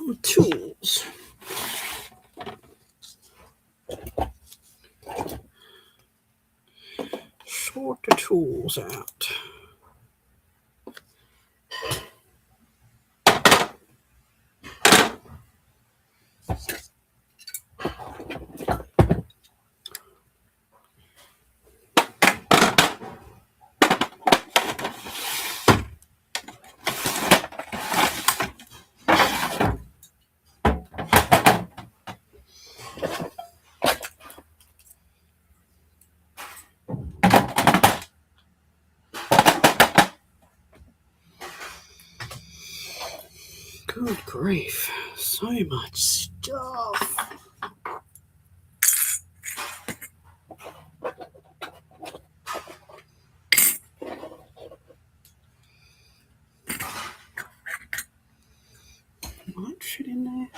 some tools. Sort the tools out. Good grief, so much stuff. Might fit in there.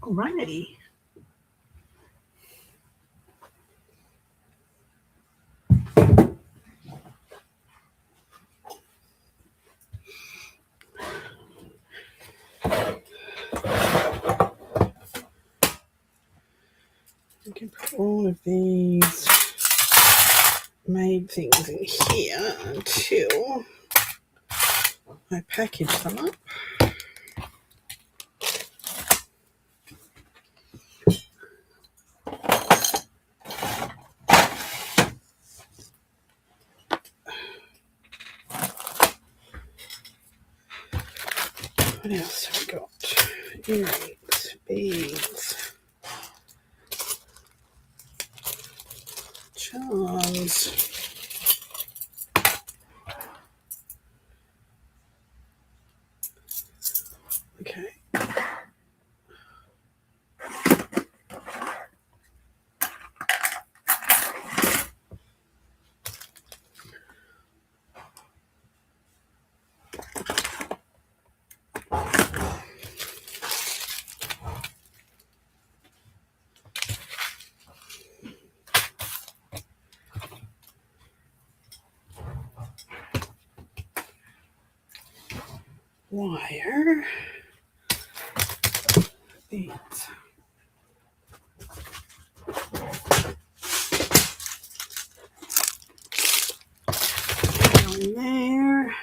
Alrighty. You can put all of these made things in here until I package them up. What else have we got? Earrings, beads, charms. Okay. Wire. Beads. Down there.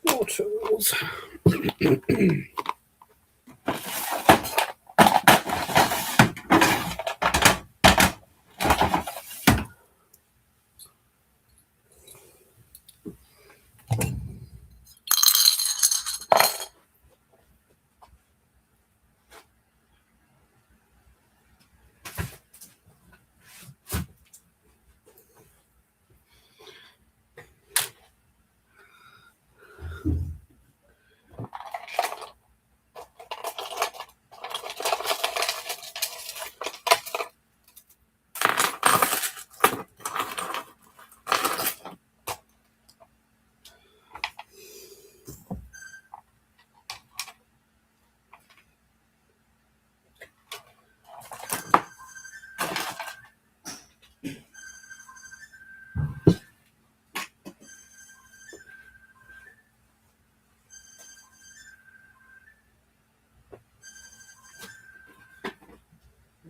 More tools.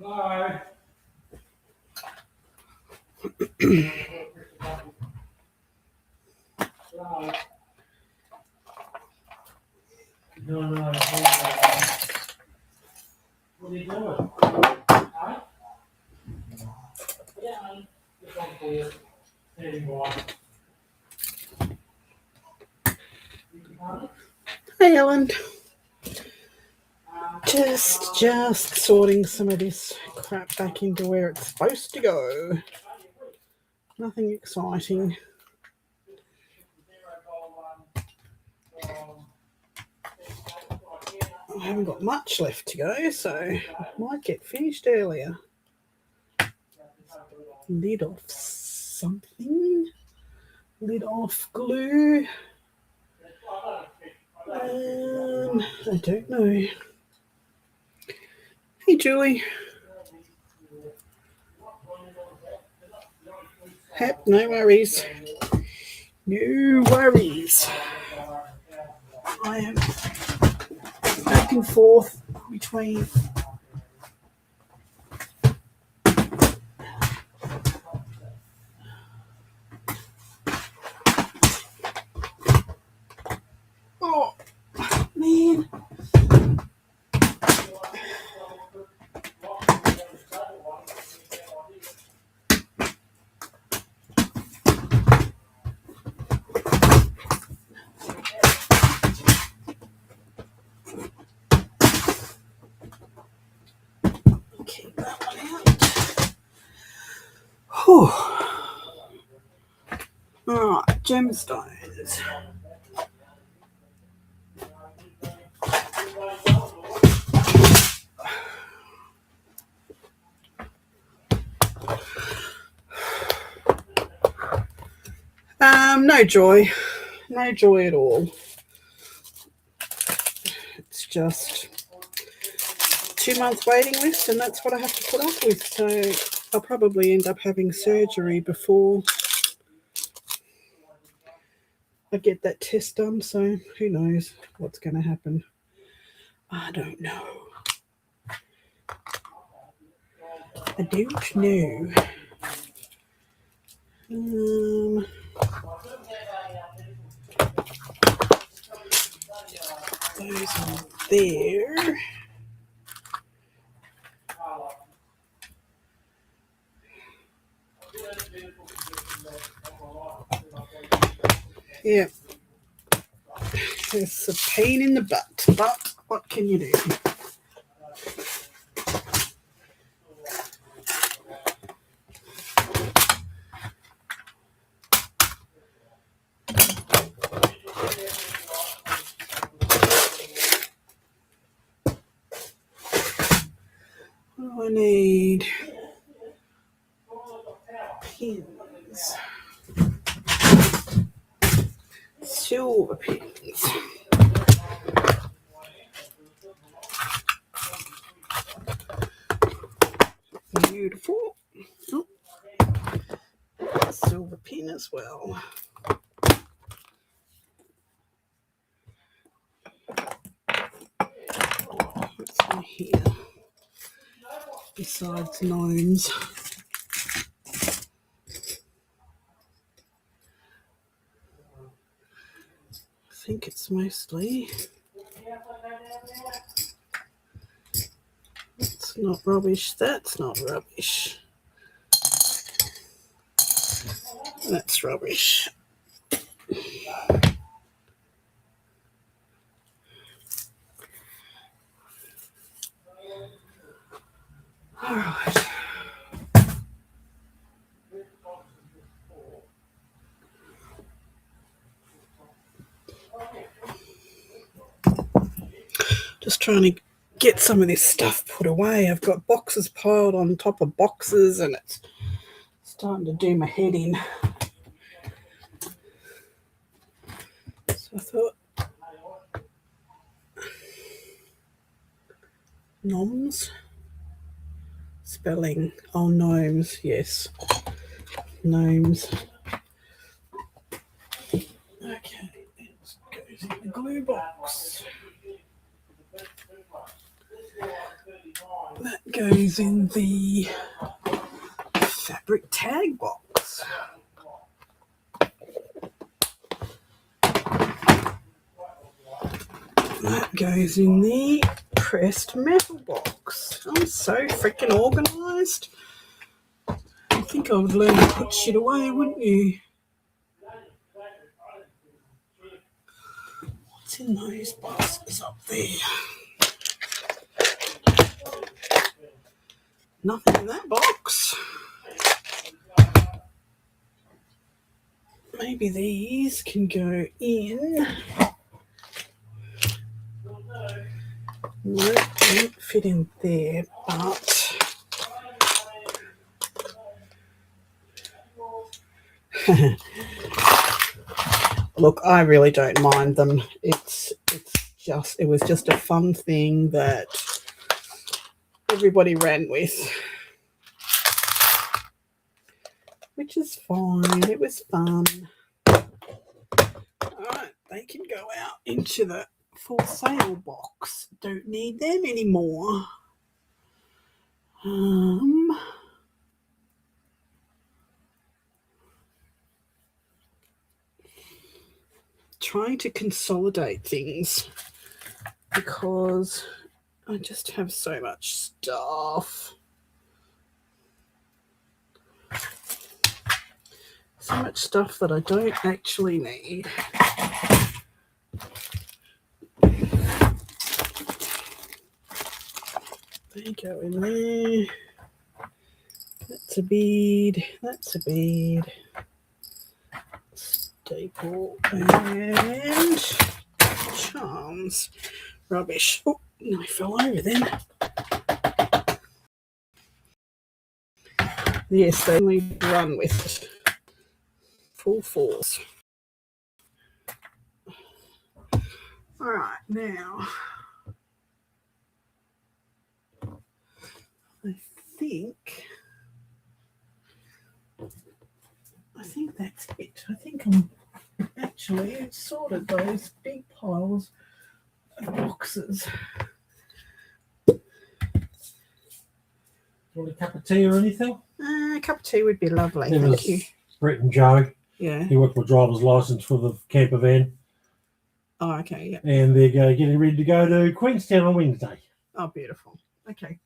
Hello. Hello. No. What are you doing? Huh? Yeah, I'm just on for you. Anymore. Hey, Ellen. Just sorting some of this crap back into where it's supposed to go. Nothing exciting. I haven't got much left to go, so I might get finished earlier. Lid off something. Lid off glue. I don't know. Hey, Julie. Yep, no worries. No worries. I am back and forth between oh man. Keep that one out. Whew. Alright, gemstones. No joy. No joy at all. It's just 2-month waiting list, and that's what I have to put up with. So I'll probably end up having surgery before I get that test done. So who knows what's going to happen? I don't know. I don't know. Those are there. Yeah. It's a pain in the butt, but what can you do? I need pins, silver pins. Beautiful. Oh. silver pin as well. What's in here besides gnomes? I think it's mostly. That's not rubbish. That's not rubbish. That's rubbish. All right. Just trying to get some of this stuff put away. I've got boxes piled on top of boxes and it's starting to do my head in. So I thought, noms? Spelling, oh, gnomes, yes. Gnomes. Okay, let's go to the glue box. That goes in the fabric tag box. That goes in the pressed metal box. I'm so freaking organised. I think I would learn to put shit away, wouldn't you? What's in those boxes up there? Nothing in that box. Maybe these can go in. No, don't fit in there, but look, I really don't mind them. It was just a fun thing that everybody ran with, which is fine. It was fun. All right, they can go out into the for sale box. Don't need them anymore. Trying to consolidate things because I just have so much stuff. So much stuff that I don't actually need. They go in there. That's a bead. That's a bead. Staple and charms. Rubbish. Oh, no, I fell over then. Yes, they only run with it. Full force. All right, now I think that's it. I think I'm actually sorted those big piles of boxes. You want a cup of tea or anything? A cup of tea would be lovely. It Thank was you. Brett and Joe. Yeah. He worked for driver's license for the camper van. Oh, okay. Yeah. And they're getting ready to go to Queenstown on Wednesday. Oh, beautiful. Okay.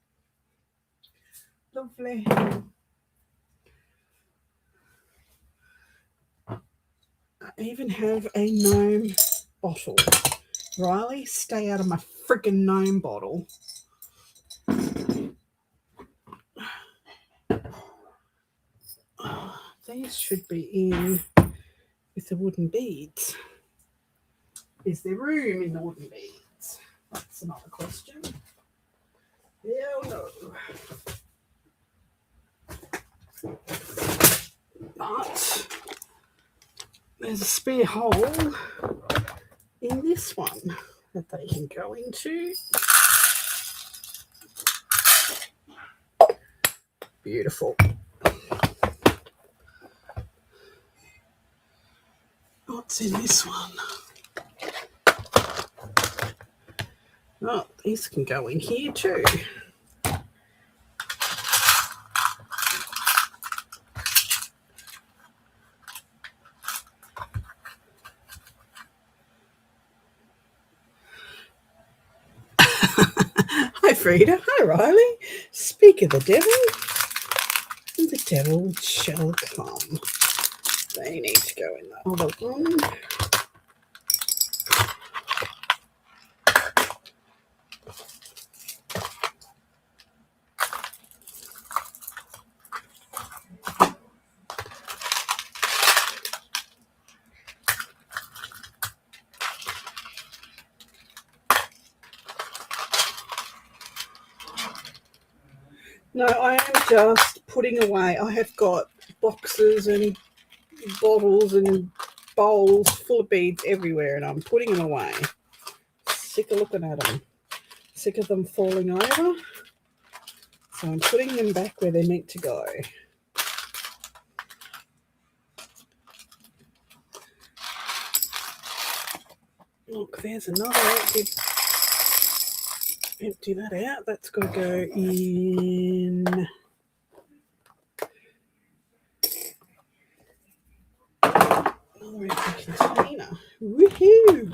Lovely. I even have a gnome bottle. Riley, stay out of my freaking gnome bottle. These should be in with the wooden beads. Is there room in the wooden beads? That's another question. Hell no. But there's a spare hole in this one that they can go into. Beautiful. What's in this one? Oh, these can go in here too. Hi, Frida. Hi, Riley. Speak of the devil, the devil shall come. They need to go in the other one. No, I am just putting away. I have got boxes and bottles and bowls full of beads everywhere, and I'm putting them away. Sick of looking at them. Sick of them falling over. So I'm putting them back where they're meant to go. Look, there's another empty that out. That's got to go in. Another empty container. Woohoo!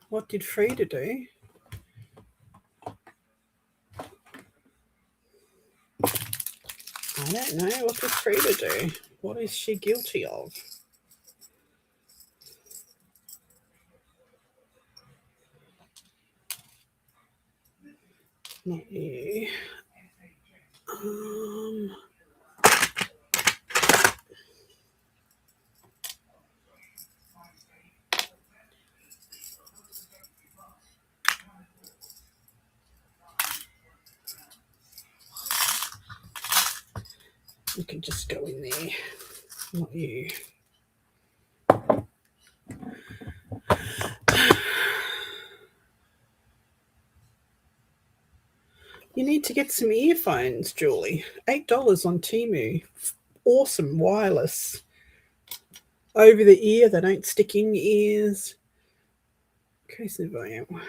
What did Frida do? I don't know. What did Frida do? What is she guilty of? Not you. You can just go in there. Not you. You need to get some earphones, Julie. $8 on Temu. Awesome wireless. Over the ear, they don't stick in your ears. Okay, so I am.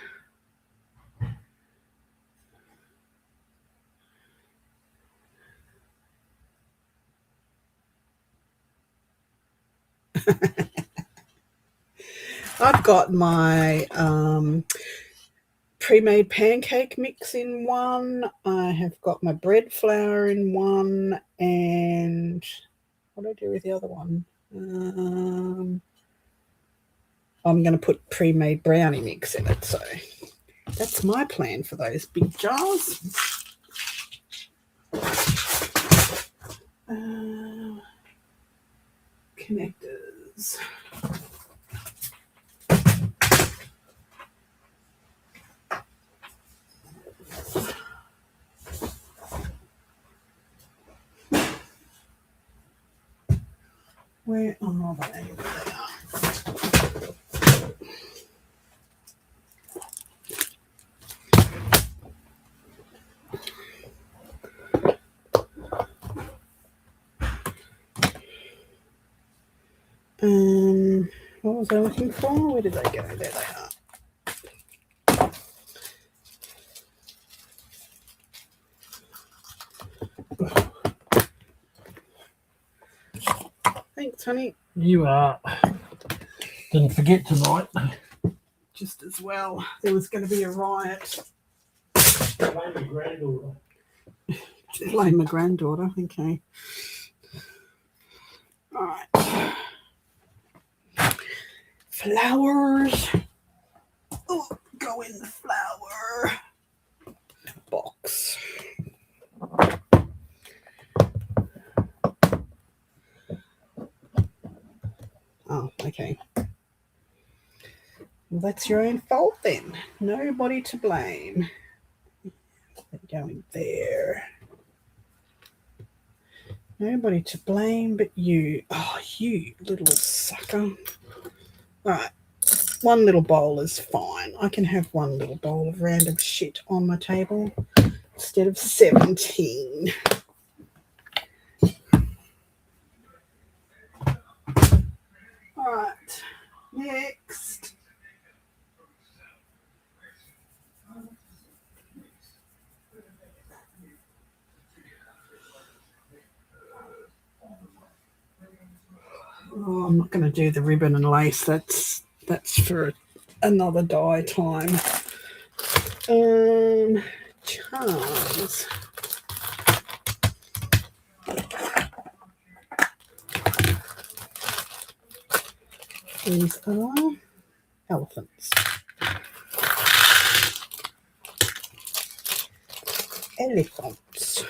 I've got my pre-made pancake mix in one. I have got my bread flour in one. And what do I do with the other one? I'm going to put pre-made brownie mix in it. So that's my plan for those big jars. Connectors. Where are they? There they are. What was I looking for? Where did they go? There they are. Thanks, honey. You are. Didn't forget tonight. Just as well. There was going to be a riot. Blame your granddaughter. Blame my granddaughter. Okay. All right. Flowers. Oh, go in the flower box. Oh, okay. Well, that's your own fault then. Nobody to blame. They're going there. Nobody to blame but you. Oh, you little sucker. Right. One little bowl is fine. I can have one little bowl of random shit on my table instead of 17. All right. Next. Oh, I'm not going to do the ribbon and lace. That's for another dye time. Charms. These are elephants. Elephants.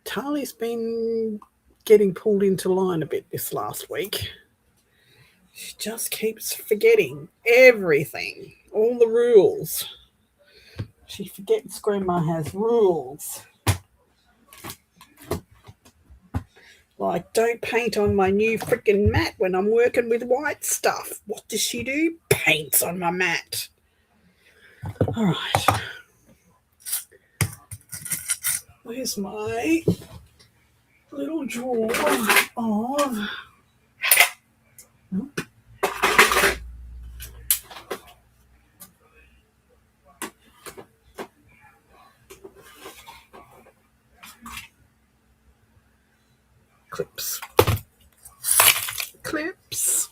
Tali's been getting pulled into line a bit this last week. She just keeps forgetting everything, all the rules. She forgets Grandma has rules. Like, don't paint on my new freaking mat when I'm working with white stuff. What does she do? Paints on my mat. All right. Where's my little drawer of... clips. Clips.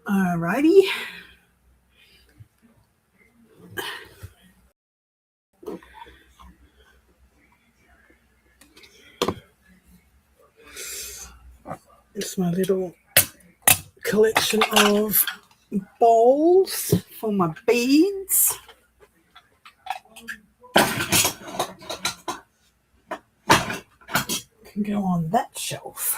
Alrighty. It's my little collection of bowls for my beads. Can go on that shelf.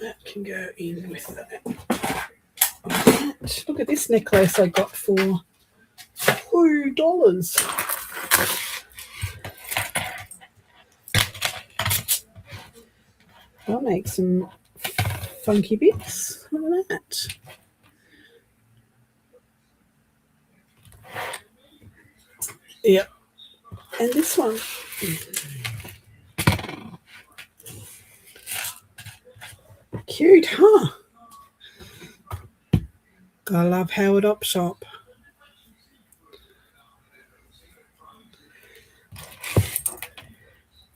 That can go in with that. Right. Look at this necklace I got for $2. I'll make some funky bits. Look at that. Yep. And this one. Cute, huh? I love Howard Op Shop.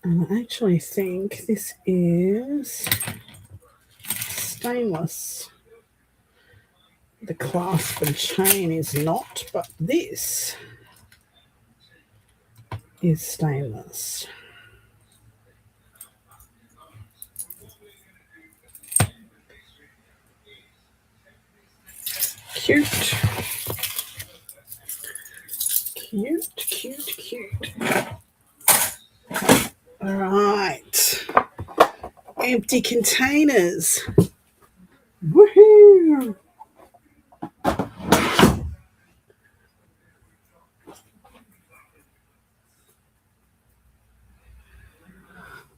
And I actually think this is stainless. The clasp and chain is not, but this is stainless. Cute. Cute, cute, cute. All right. Empty containers. Woohoo!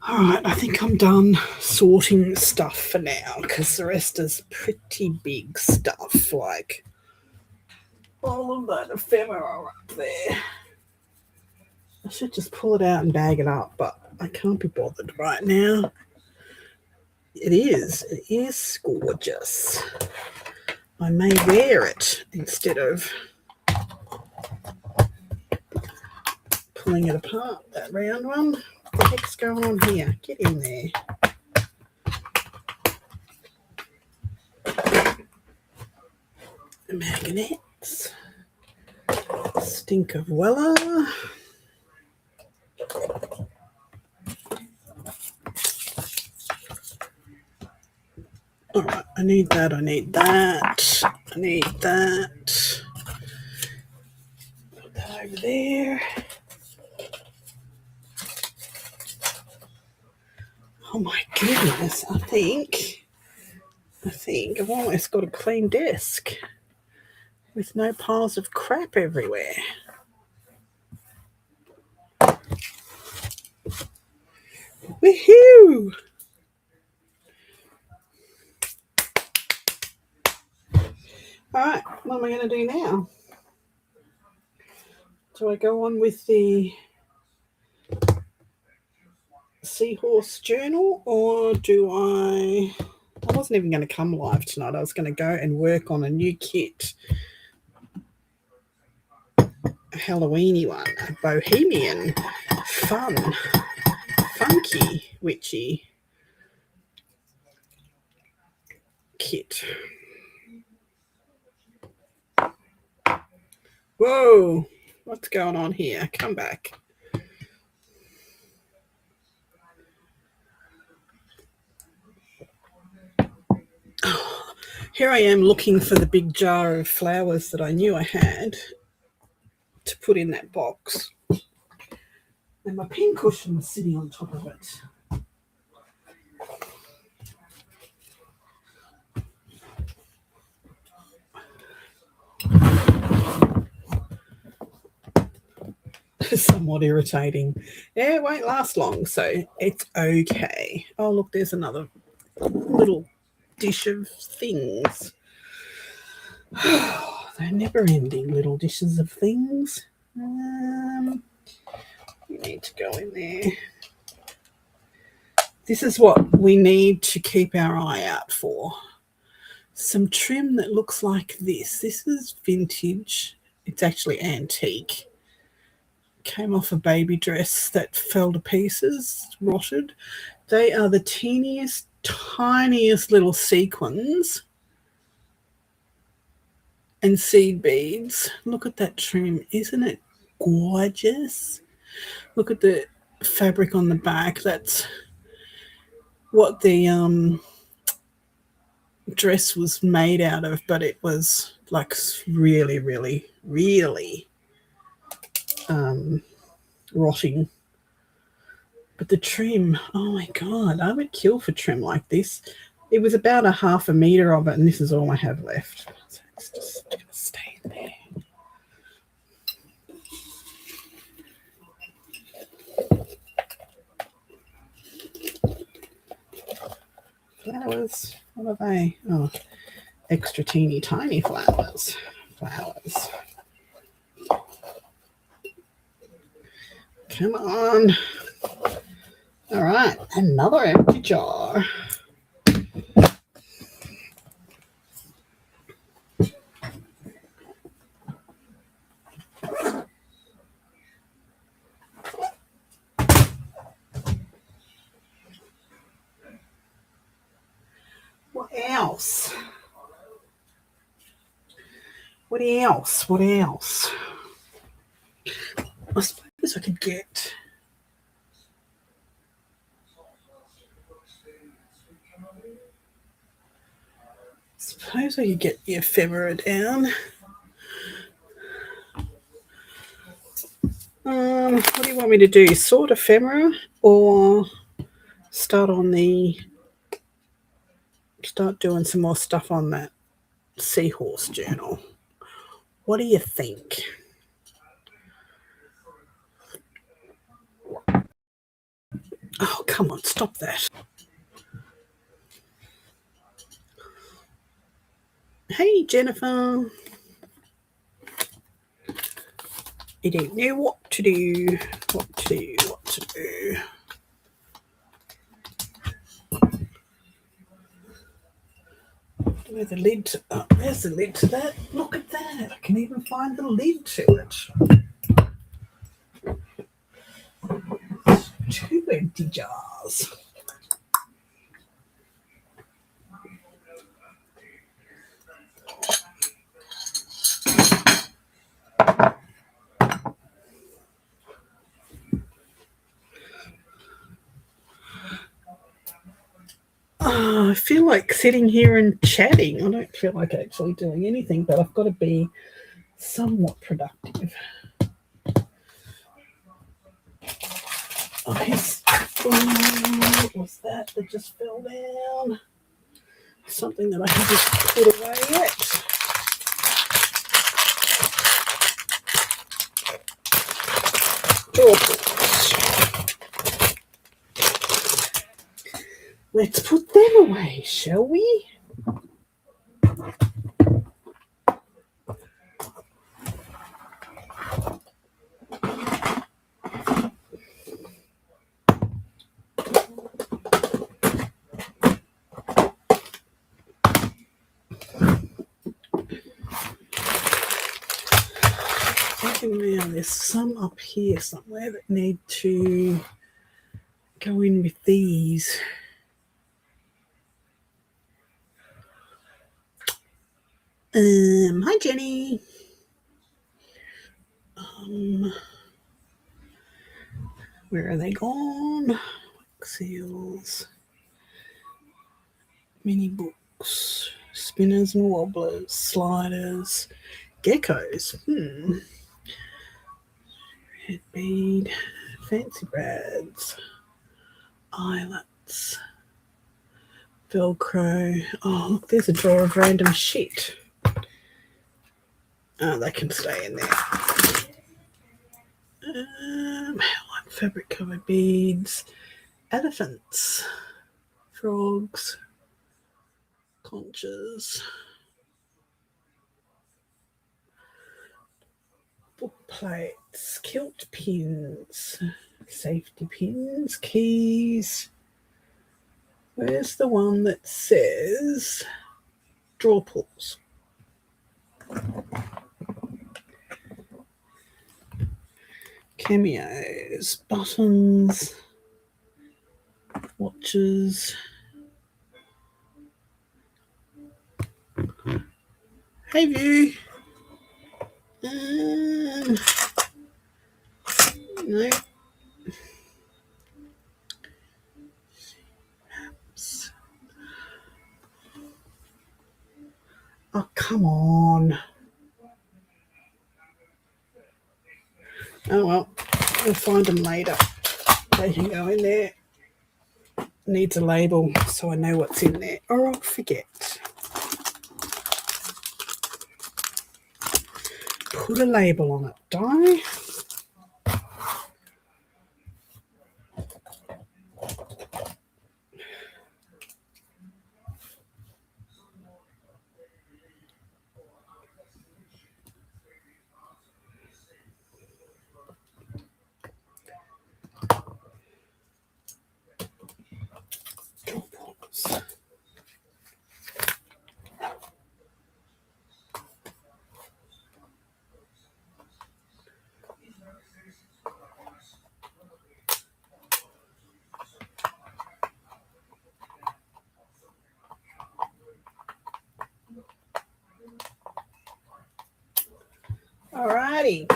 All right, I think I'm done sorting stuff for now because the rest is pretty big stuff, like all of that ephemera up there. I should just pull it out and bag it up, but I can't be bothered right now. It is gorgeous. I may wear it instead of pulling it apart, that round one. What the heck's going on here? Get in there. magnets, stink of Weller. All right, I need that, I need that, I need that. Put that over there. Oh my goodness, I think I've almost got a clean desk with no piles of crap everywhere. Woohoo! All right, what am I going to do now? Do I go on with the seahorse journal, or do I wasn't even going to come live tonight. I was going to go and work on a new kit, a Halloweeny one, a bohemian, fun, funky, witchy kit. Whoa, what's going on here? Come back. Oh, here I am looking for the big jar of flowers that I knew I had to put in that box. And my pin cushion was sitting on top of it. Somewhat irritating. Yeah, it won't last long, so it's okay. Oh, look, there's another little dish of things. They're never-ending little dishes of things. You need to go in there. This is what we need to keep our eye out for. Some trim that looks like this. This is vintage. It's actually antique. Came off a baby dress that fell to pieces, rotted. They are the teeniest, tiniest little sequins and seed beads. Look at that trim. Isn't it gorgeous? Look at the fabric on the back. That's what the dress was made out of, but it was like really, really, really rotting. But the trim, oh my God, I would kill for trim like this. It was about a half a meter of it, and this is all I have left. So it's just going to stay in there. Flowers, what are they? Oh, extra teeny tiny flowers. Flowers. Come on. All right, another empty jar. What else? What else? What else? I suppose I could get... suppose I could get the ephemera down. What do you want me to do? Sort ephemera or start doing some more stuff on that seahorse journal? What do you think? Oh, come on, stop that. Hey, Jennifer. I don't know what to do. What to do. Where's the lid to, oh, there's the lid to that. Look at that. I can even find the lid to it. 2 empty jars. like sitting here and chatting. I don't feel like actually doing anything, but I've got to be somewhat productive. What was that just fell down? Something that I haven't put away yet. Let's put them away, shall we? Now there's some up here somewhere that need to go in with these. Hi Jenny. Where are they gone? Seals, mini books, spinners and wobblers, sliders, geckos. Head bead, fancy brads, eyelets, Velcro. Oh, look, there's a drawer of random shit. Oh, they can stay in there. Like fabric covered beads, elephants, frogs, conches, book plates, kilt pins, safety pins, keys. Where's the one that says drawer pulls? Cameos, buttons, watches. Hey View. No. Oh, come on. Oh well, we'll find them later. They can go in there. Needs a label so I know what's in there, or I'll forget. Put a label on it, don't I? Alrighty.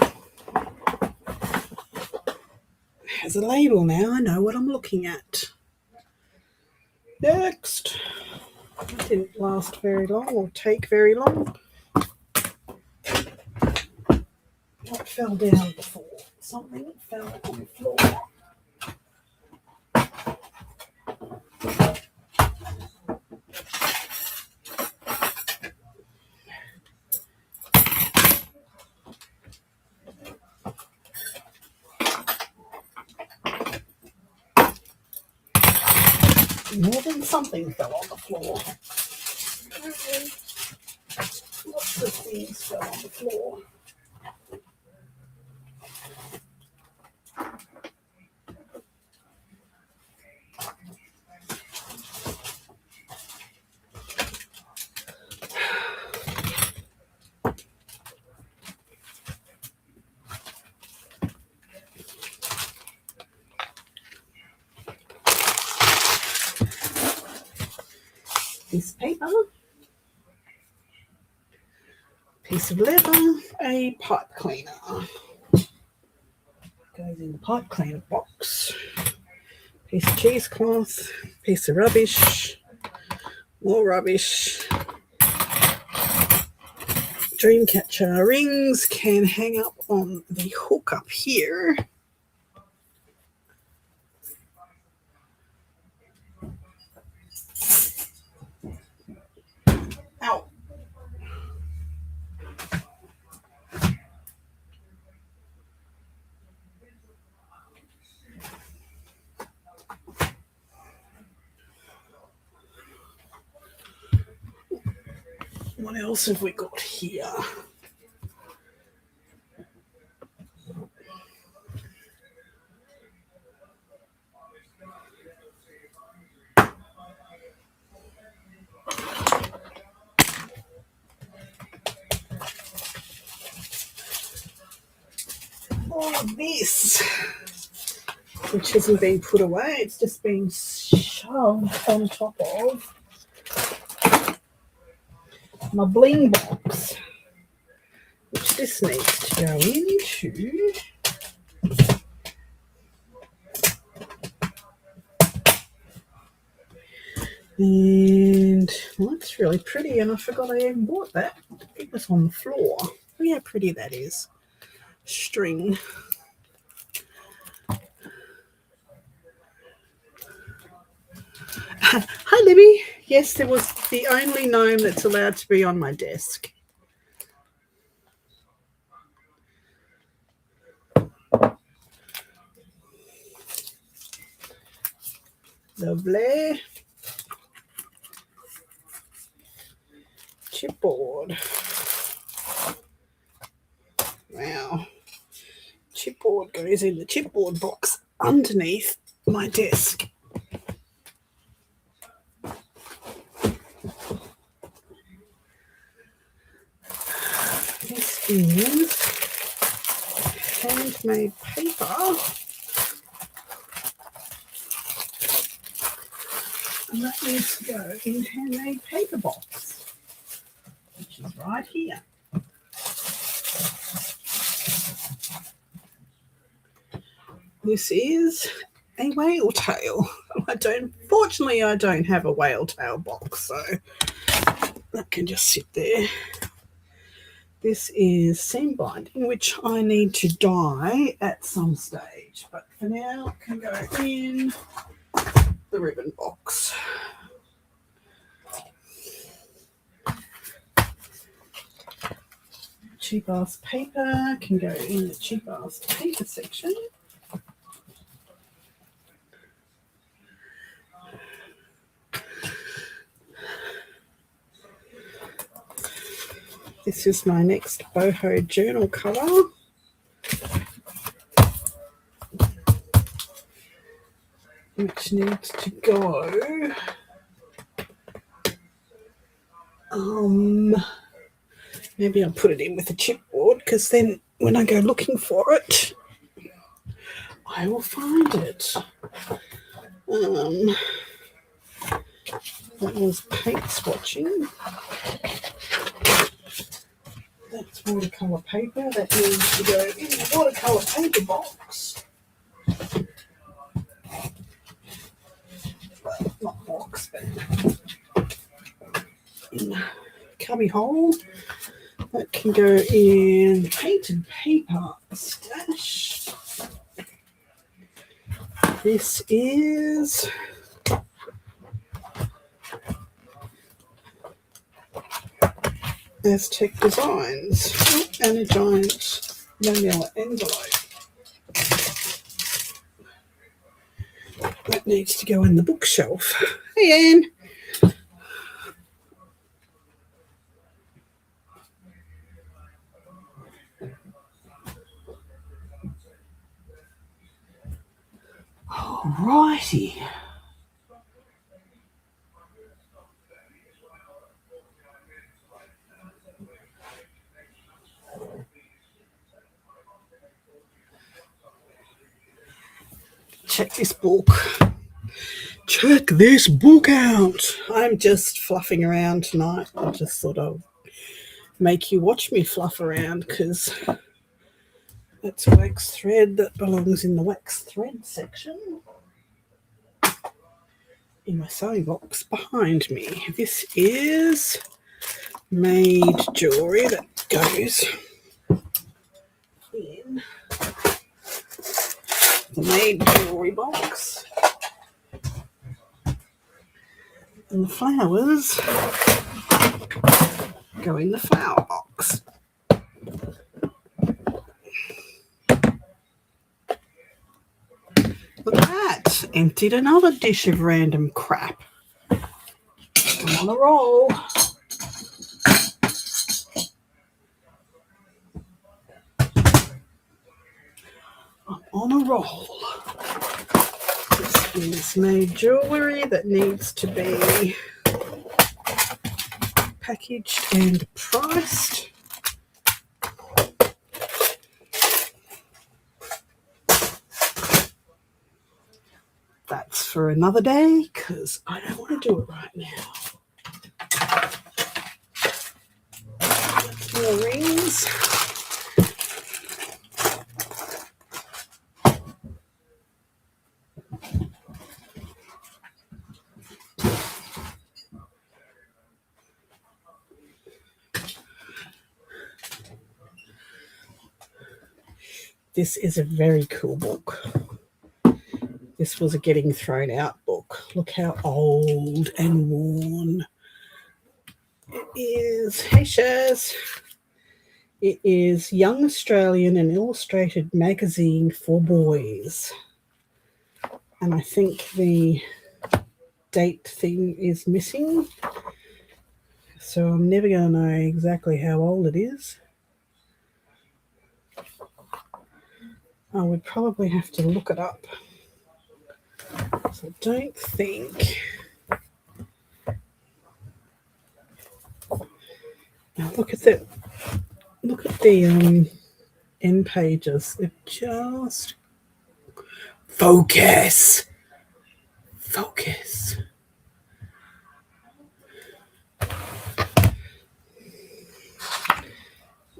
There's a label now. I know what I'm looking at. Next. It didn't last very long or take very long. What fell down before? Something fell on the floor. More than something fell on the floor. Lots of things fell on the floor. Piece of paper, piece of leather, a pipe cleaner. Goes in the pipe cleaner box. Piece of cheesecloth, piece of rubbish, More rubbish. Dreamcatcher rings can hang up on the hook up here. Ow. What else have we got here? All of this, which hasn't been put away, it's just been shoved on top of my bling box, which this needs to go into. And well, that's really pretty, and I forgot I even bought that. It was on the floor. Look how pretty that is. String. Hi, Libby. Yes, there was the only gnome that's allowed to be on my desk. Lovely. Chipboard. Wow. Chipboard goes in the chipboard box underneath my desk. This is handmade paper. And that needs to go in handmade paper box, which is right here. This is a whale tail. Fortunately, I don't have a whale tail box, so that can just sit there. This is seam binding, which I need to dye at some stage, but for now, it can go in the ribbon box. Cheap ass paper can go in the cheap ass paper section. This is my next boho journal cover. Which needs to go maybe I'll put it in with a chipboard, because then when I go looking for it, I will find it. That was paint swatching. That's watercolour paper. That needs to go in the watercolour paper box. Well, not box, but in the cubby hole. That can go in painted paper stash. This is Aztec Designs and a giant manila envelope. That needs to go in the bookshelf. Hey, Anne. Alrighty. Check this book. Check this book out. I'm just fluffing around tonight. I just thought I'd make you watch me fluff around, because that's wax thread that belongs in the wax thread section. in my sewing box behind me. This is made jewellery that goes in the made jewellery box. And the flowers go in the flower box. Look at that. Emptied another dish of random crap. I'm on a roll. I'm on a roll. This is made jewellery that needs to be packaged and priced. That's for another day because I don't want to do it right now. More rings. This is a very cool book. This was a getting thrown out book. Look how old and worn it is. Hey, Shaz. It is Young Australian, an illustrated magazine for boys. And I think the date thing is missing. So I'm never going to know exactly how old it is. I would probably have to look it up. So I don't think. Now look at the end pages. They're just focus.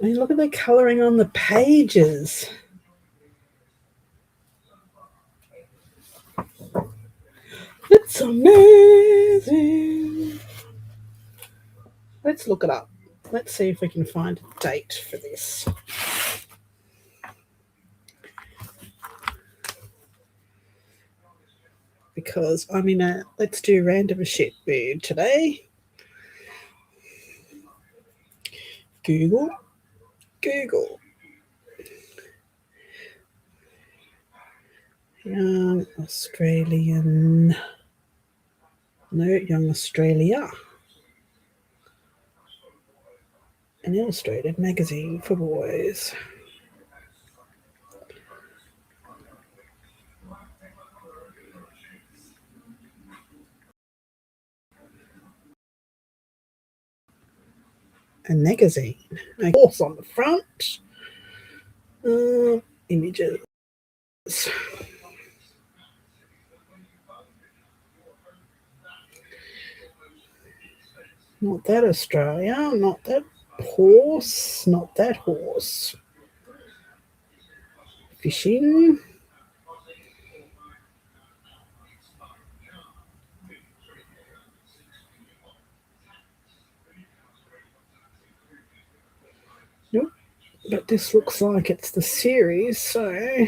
I mean, look at the colouring on the pages. It's amazing. Let's look it up. Let's see if we can find a date for this. Because I'm in a let's do random shit mood today. Google. Young Australian. No, Young Australia. An illustrated magazine for boys. A magazine. A horse on the front. Images. Not that Australia. Not that horse. Not that horse. Fishing. Nope. But this looks like it's the series, so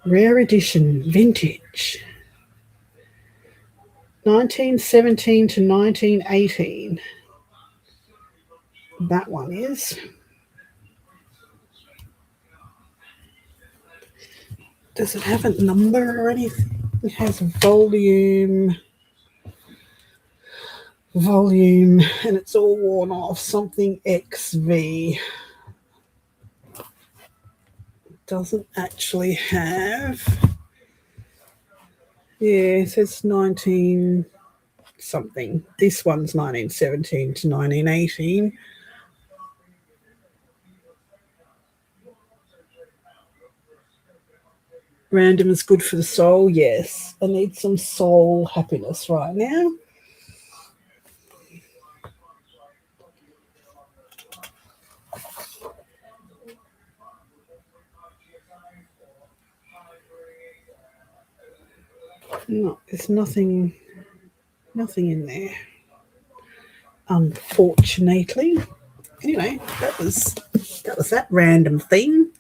rare edition, vintage. 1917 to 1918. That one is. Does it have a number or anything? It has volume, and it's all worn off. Something XV. Doesn't actually have. Yeah, it says 19 something. This one's 1917 to 1918. Random is good for the soul. Yes, I need some soul happiness right now. No, there's nothing in there, unfortunately. Anyway, that was that random thing.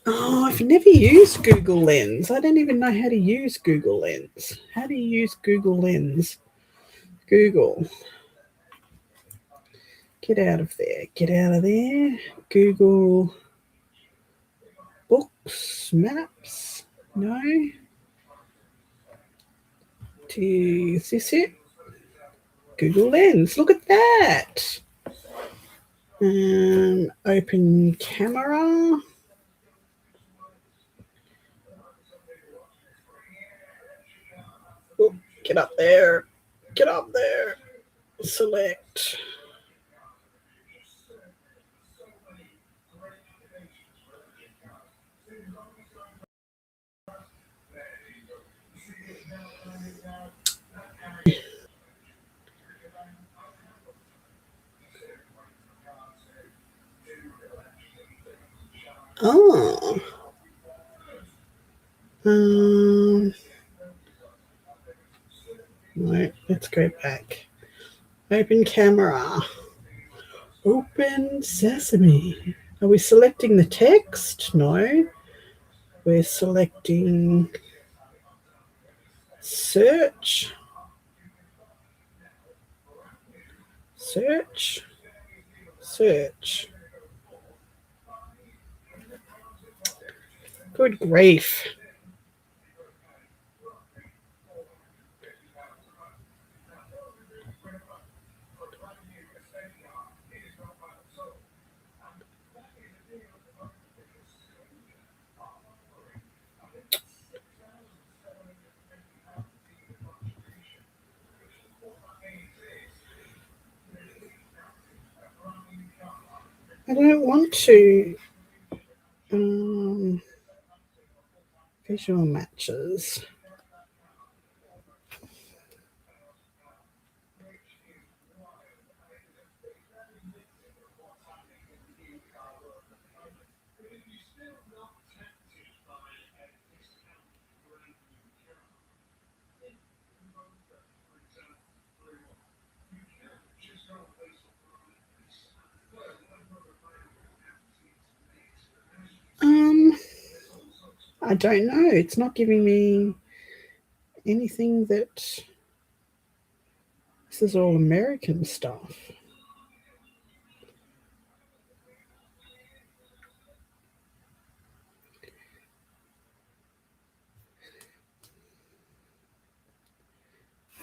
Oh, I've never used Google Lens. I don't even know how to use Google Lens. How do you use Google Lens? Google. Get out of there. Get out of there. Google Books, Maps. No. Is this it? Google Lens. Look at that. Open camera. Oh, get up there. Get up there. Select. Oh. Right, let's go back. Open camera. Open Sesame. Are we selecting the text? No. We're selecting search. Search. Search. Good grief. I don't want to visual matches. I don't know. It's not giving me anything that. This is all American stuff.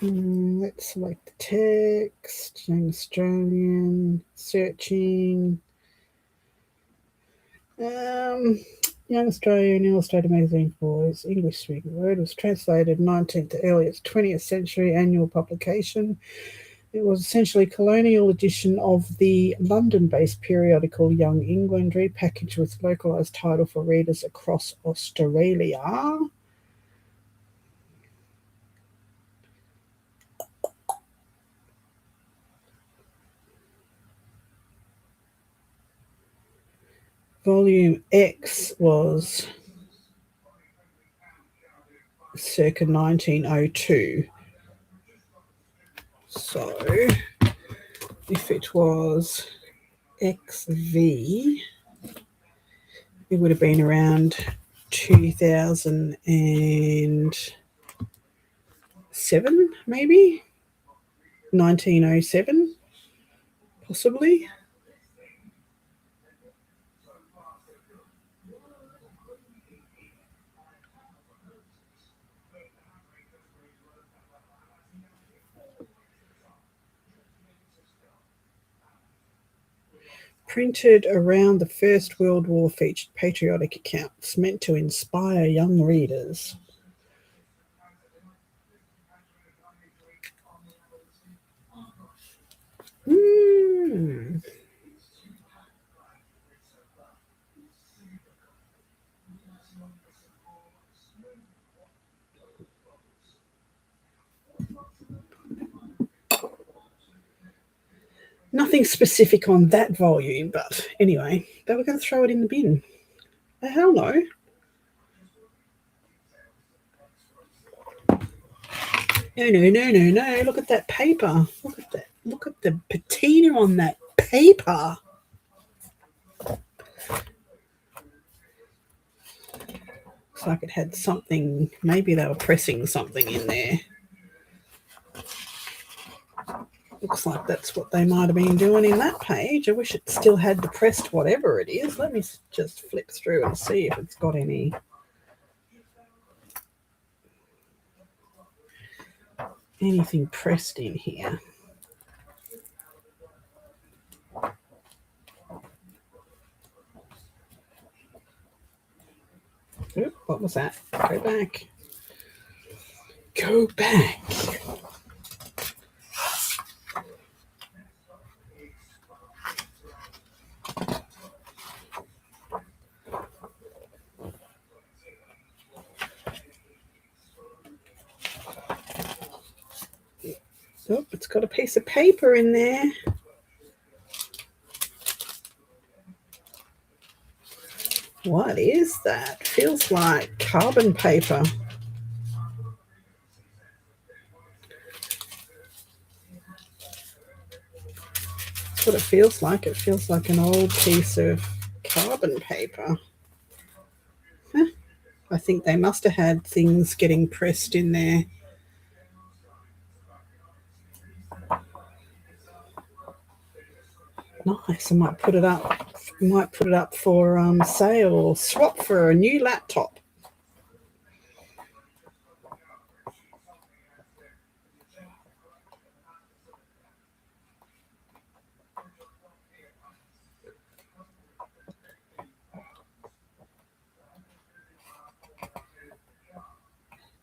Let's select the text. Young Australian. Searching. Young Australian Illustrated Magazine for its English speaking word was translated 19th to earliest 20th century annual publication. It was essentially a colonial edition of the London-based periodical Young England, repackaged with localised title for readers across Australia. Volume X was circa 1902. So if it was XV, it would have been around 2007, maybe 1907, possibly. Printed around the First World War, featured patriotic accounts meant to inspire young readers. Nothing specific on that volume, but anyway, they were going to throw it in the bin. The hell no. No. Look at that paper. Look at that. Look at the patina on that paper. Looks like it had something. Maybe they were pressing something in there. Looks like that's what they might have been doing in that page. I wish it still had the pressed whatever it is. Let me just flip through and see if it's got anything pressed in here. Oop, what was that? Go back. Go back. Oh, it's got a piece of paper in there. What is that? Feels like carbon paper. That's what it feels like. It feels like an old piece of carbon paper. Huh. I think they must have had things getting pressed in there. Nice. I might put it up for sale or swap for a new laptop.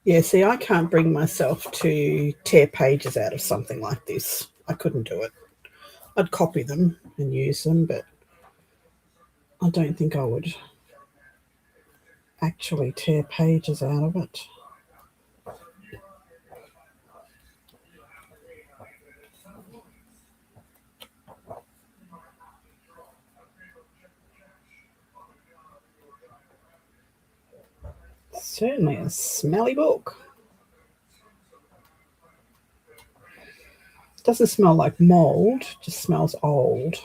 Yeah, see, I can't bring myself to tear pages out of something like this. I couldn't do it. I'd copy them and use them, but I don't think I would actually tear pages out of it. Certainly a smelly book. It doesn't smell like mold, just smells old.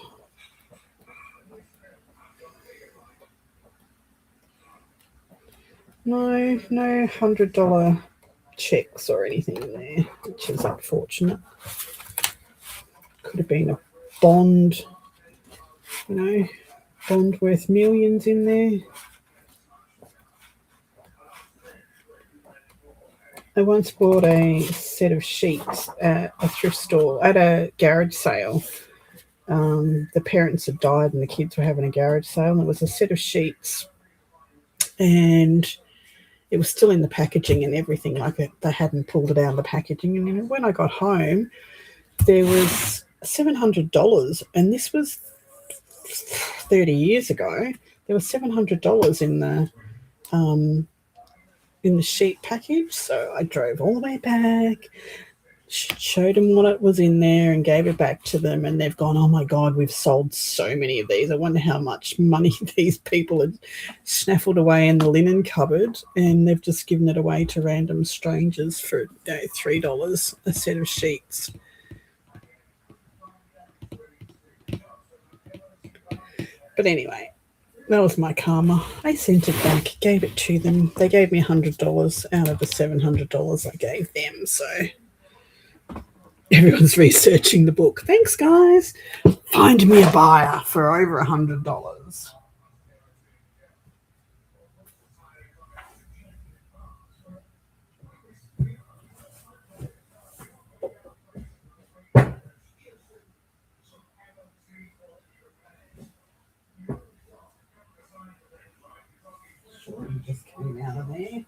No $100 checks or anything in there, which is unfortunate. Could have been a bond, bond worth millions in there. I once bought a set of sheets at a thrift store, at a garage sale. The parents had died and the kids were having a garage sale, and it was a set of sheets, and it was still in the packaging and everything, like it, they hadn't pulled it out of the packaging. And when I got home, there was $700, and this was 30 years ago. There was $700 in the sheet package. So I drove all the way back, showed them what it was in there, and gave it back to them. And they've gone, "Oh my God, we've sold so many of these. I wonder how much money these people had snaffled away in the linen cupboard." And they've just given it away to random strangers for $3 a set of sheets. But anyway, that was my karma. I sent it back, gave it to them. They gave me $100 out of the $700 I gave them. So everyone's researching the book. Thanks, guys. Find me a buyer for over $100. Just came out of there.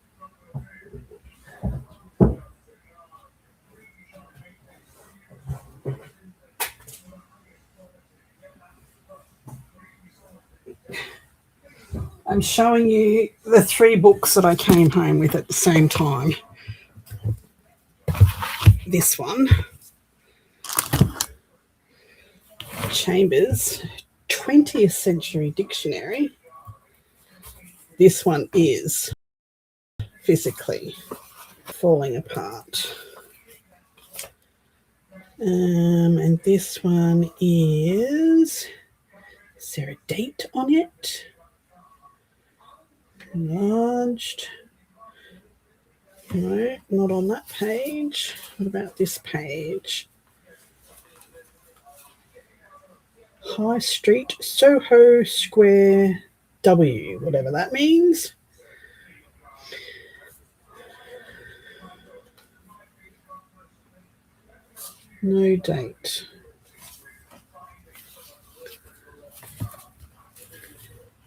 I'm showing you the 3 books that I came home with at the same time. This one, Chambers 20th Century Dictionary. This one is physically falling apart. And this one is there a date on it? Enlarged. No, not on that page. What about this page? High Street, Soho Square W, whatever that means. No date.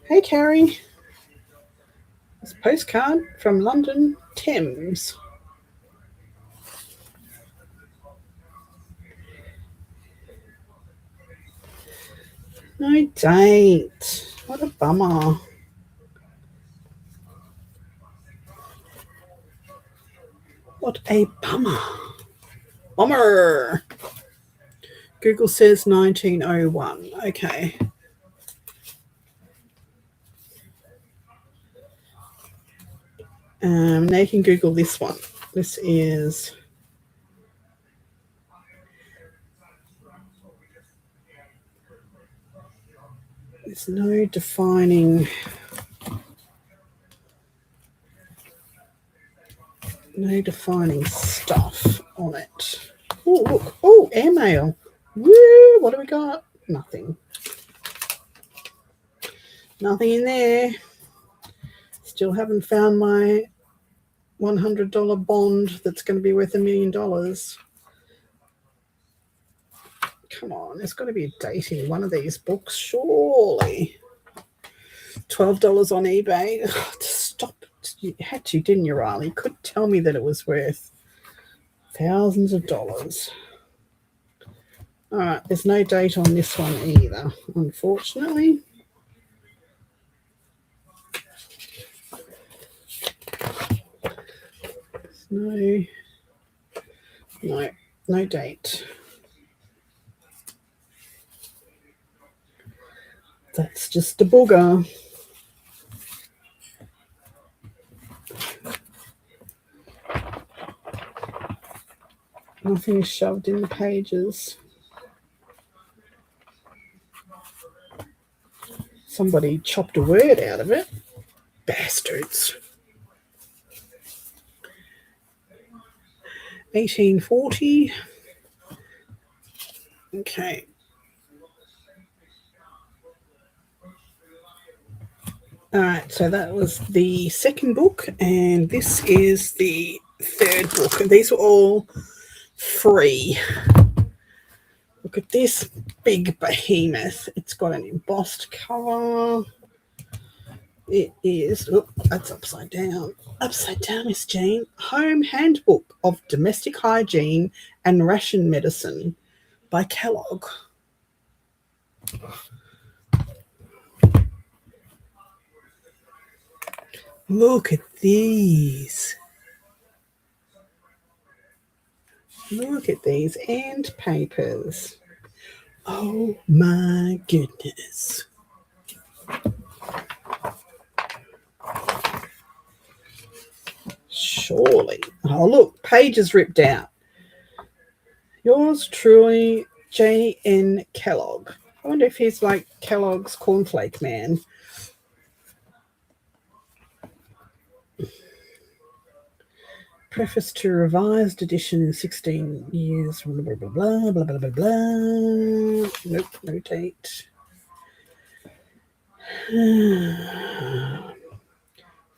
Hey, Carrie. It's a postcard from London, Thames. No date. What a bummer. What a bummer. Bummer. Google says 1901. Okay. Now you can Google this one. This is there's no defining stuff on it. Oh, look. Oh, airmail. Woo, what do we got? Nothing. Nothing in there. Still haven't found my $100 bond that's going to be worth $1 million. Come on, there's got to be a date in one of these books, surely. $12 on eBay. Stop. You had to, didn't you, Riley? You couldn't tell me that it was worth thousands of dollars. All right, there's no date on this one either, unfortunately. No date. That's just a booger. Nothing is shoved in the pages. Somebody chopped a word out of it. Bastards. 1840. Okay. All right, so that was the second book, and this is the third book. And these are all free. Look at this big behemoth. It's got an embossed cover. It is, oh, that's upside down. Upside down, Miss Jane. Home Handbook of Domestic Hygiene and Ration Medicine by Kellogg. Look at these. Look at these and papers. Oh my goodness. Surely. Oh, look, pages ripped out. Yours truly, J.N. Kellogg. I wonder if he's like Kellogg's cornflake man. Preface to revised edition in 16 years. Blah, blah, blah, blah, blah, blah, blah, blah. Nope, no date.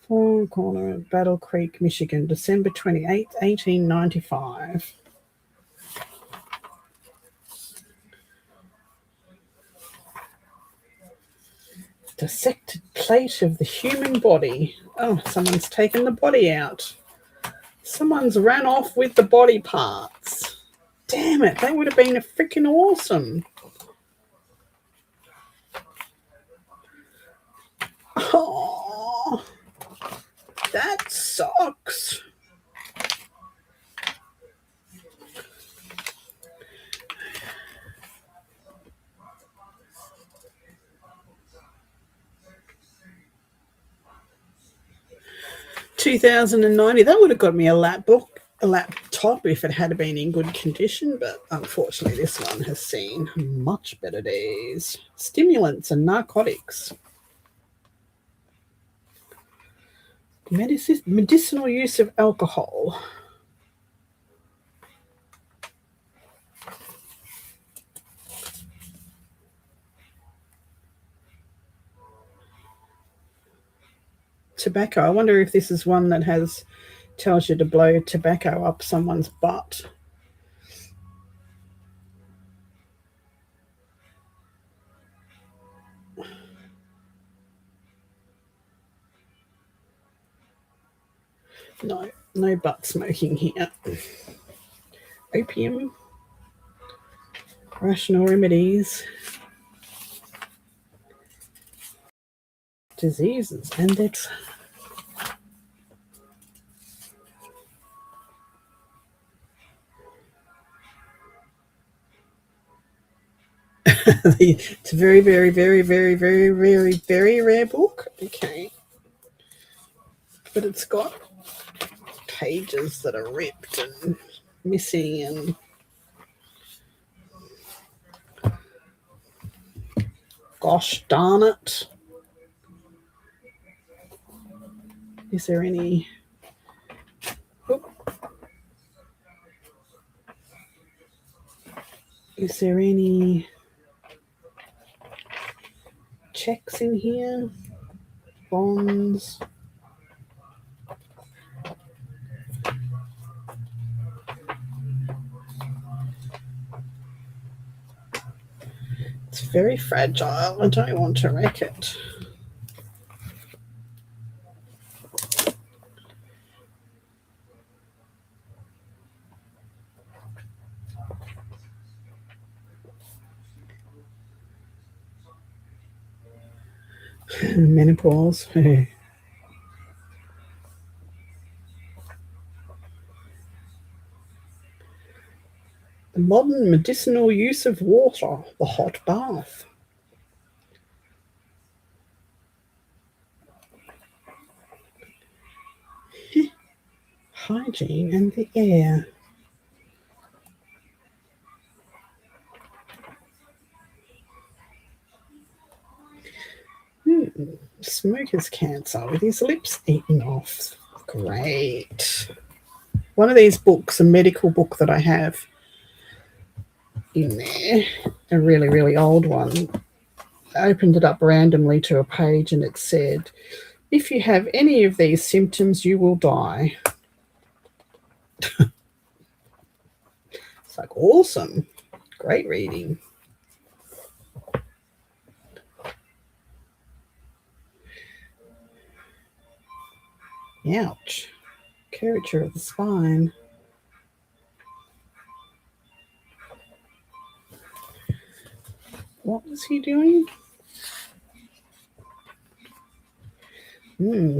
Four Corner, Battle Creek, Michigan, December 28th, 1895. Dissected plate of the human body. Oh, someone's taken the body out. Someone's ran off with the body parts. Damn it, that would have been freaking awesome. Oh, that sucks. $2,090. That would have got me a laptop top if it had been in good condition, but unfortunately this one has seen much better days. Stimulants and narcotics. Medicinal use of alcohol. Tobacco. I wonder if this is one that tells you to blow tobacco up someone's butt. No butt smoking here. Opium. Rational remedies. Diseases. And it's it's a very, very, very, very, very, very, very rare book. Okay. But it's got pages that are ripped and missing and gosh darn it. Is there any checks in here? Bonds. It's very fragile. I don't want to wreck it. Menopause. The modern medicinal use of water, the hot bath. Hygiene and the air. Smoker's cancer with his lips eaten off. Great. One of these books, a medical book that I have in there, a really, really old one, I opened it up randomly to a page and it said, if you have any of these symptoms, you will die. It's like, awesome. Great reading. Ouch. Curvature of the spine. What was he doing?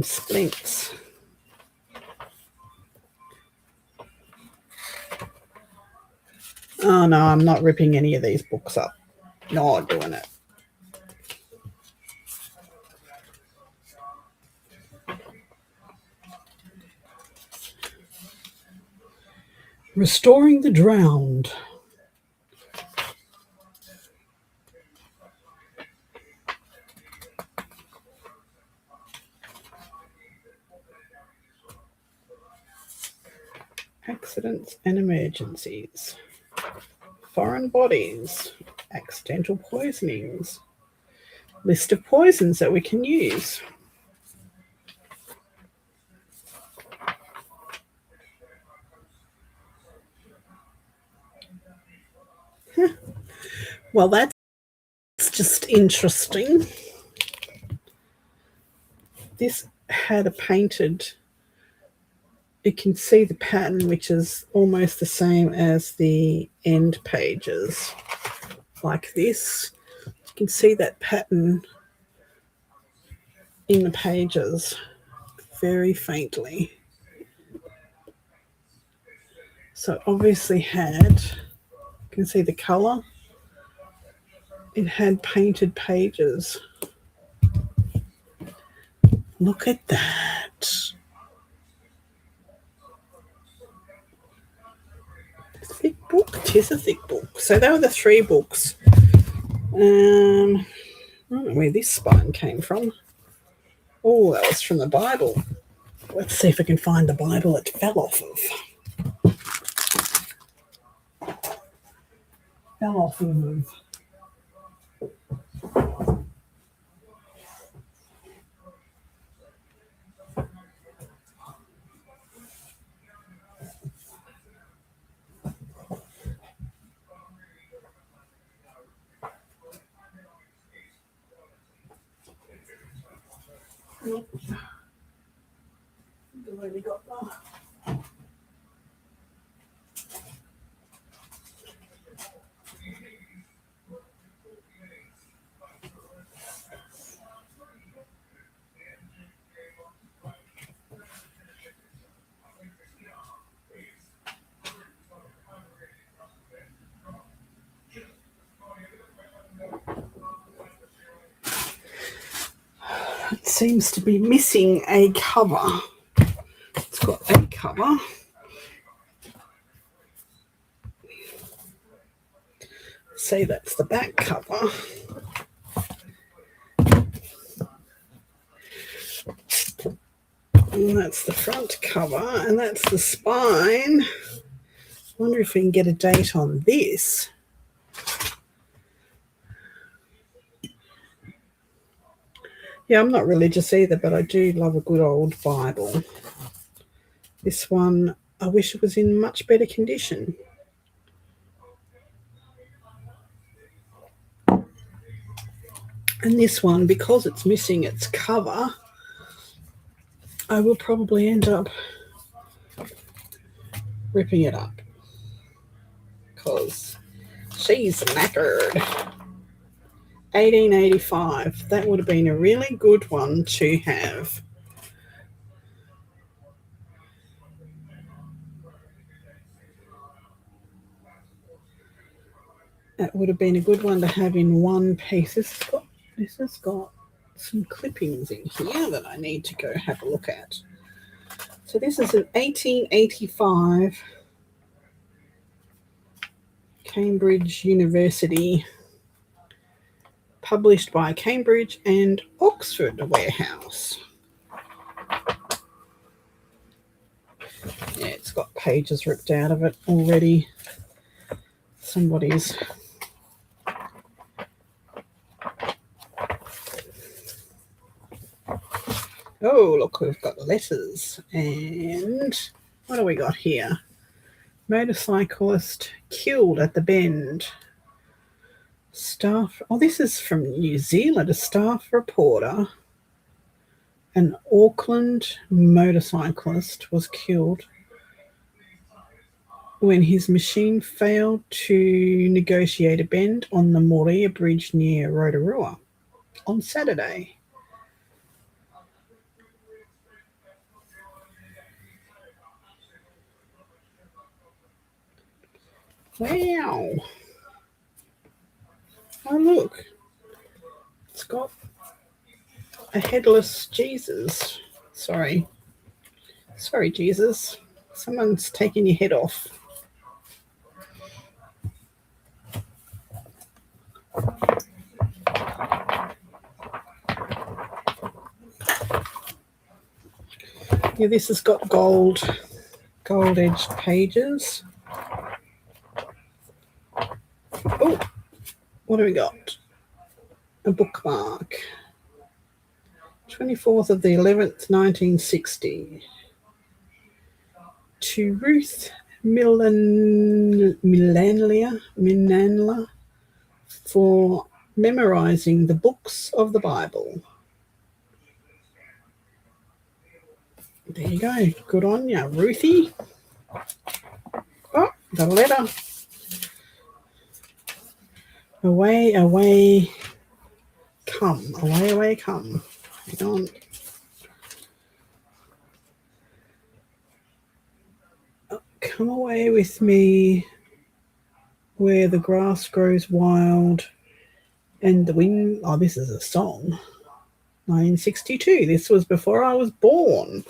Splints. Oh, no, I'm not ripping any of these books up. Not doing it. Restoring the drowned. Accidents and emergencies. Foreign bodies. Accidental poisonings. List of poisons that we can use. Well, that's just interesting. This had a painted, you can see the pattern, which is almost the same as the end pages, like this. You can see that pattern in the pages very faintly. So it obviously had, you can see the colour. It had painted pages. Look at that. thick book. Tis a thick book. So they were the 3 books. I don't know where this spine came from. Oh, that was from the Bible. Let's see if I can find the Bible it fell off of. Fell off of. Nope. I've already got that. It seems to be missing a cover. It's got a cover. Say that's the back cover. And that's the front cover, and that's the spine. I wonder if we can get a date on this. Yeah, I'm not religious either, but I do love a good old Bible. This one, I wish it was in much better condition. And this one, because it's missing its cover, I will probably end up ripping it up because she's knackered. 1885. That would have been a really good one to have. That would have been a good one to have in one piece. This has got some clippings in here that I need to go have a look at. So this is an 1885 Cambridge University, published by Cambridge and Oxford Warehouse. Yeah, it's got pages ripped out of it already. Somebody's oh, look, we've got letters. And what do we got here? Motorcyclist killed at the bend. Staff, oh, this is from New Zealand. A staff reporter, an Auckland motorcyclist, was killed when his machine failed to negotiate a bend on the Moria Bridge near Rotorua on Saturday. Wow. Oh, look. It's got a headless Jesus. Sorry, Jesus. Someone's taking your head off. Yeah, this has got gold-edged pages. Oh, what do we got? A bookmark. 24th of the 11th, 1960. To Ruth Minanla for memorizing the books of the Bible. There you go. Good on ya, Ruthie. Oh, the letter. Away, away, come. Away, away, come. Hang on. Oh, come away with me where the grass grows wild and the wind. Oh, this is a song. 1962. This was before I was born.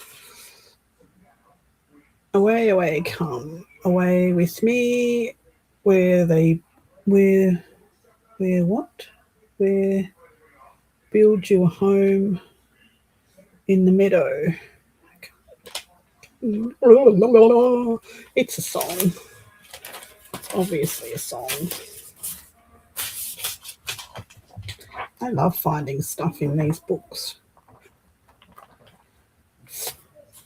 Away, away, come away with me, where what? Where build you a home in the meadow. It's a song. It's obviously a song. I love finding stuff in these books.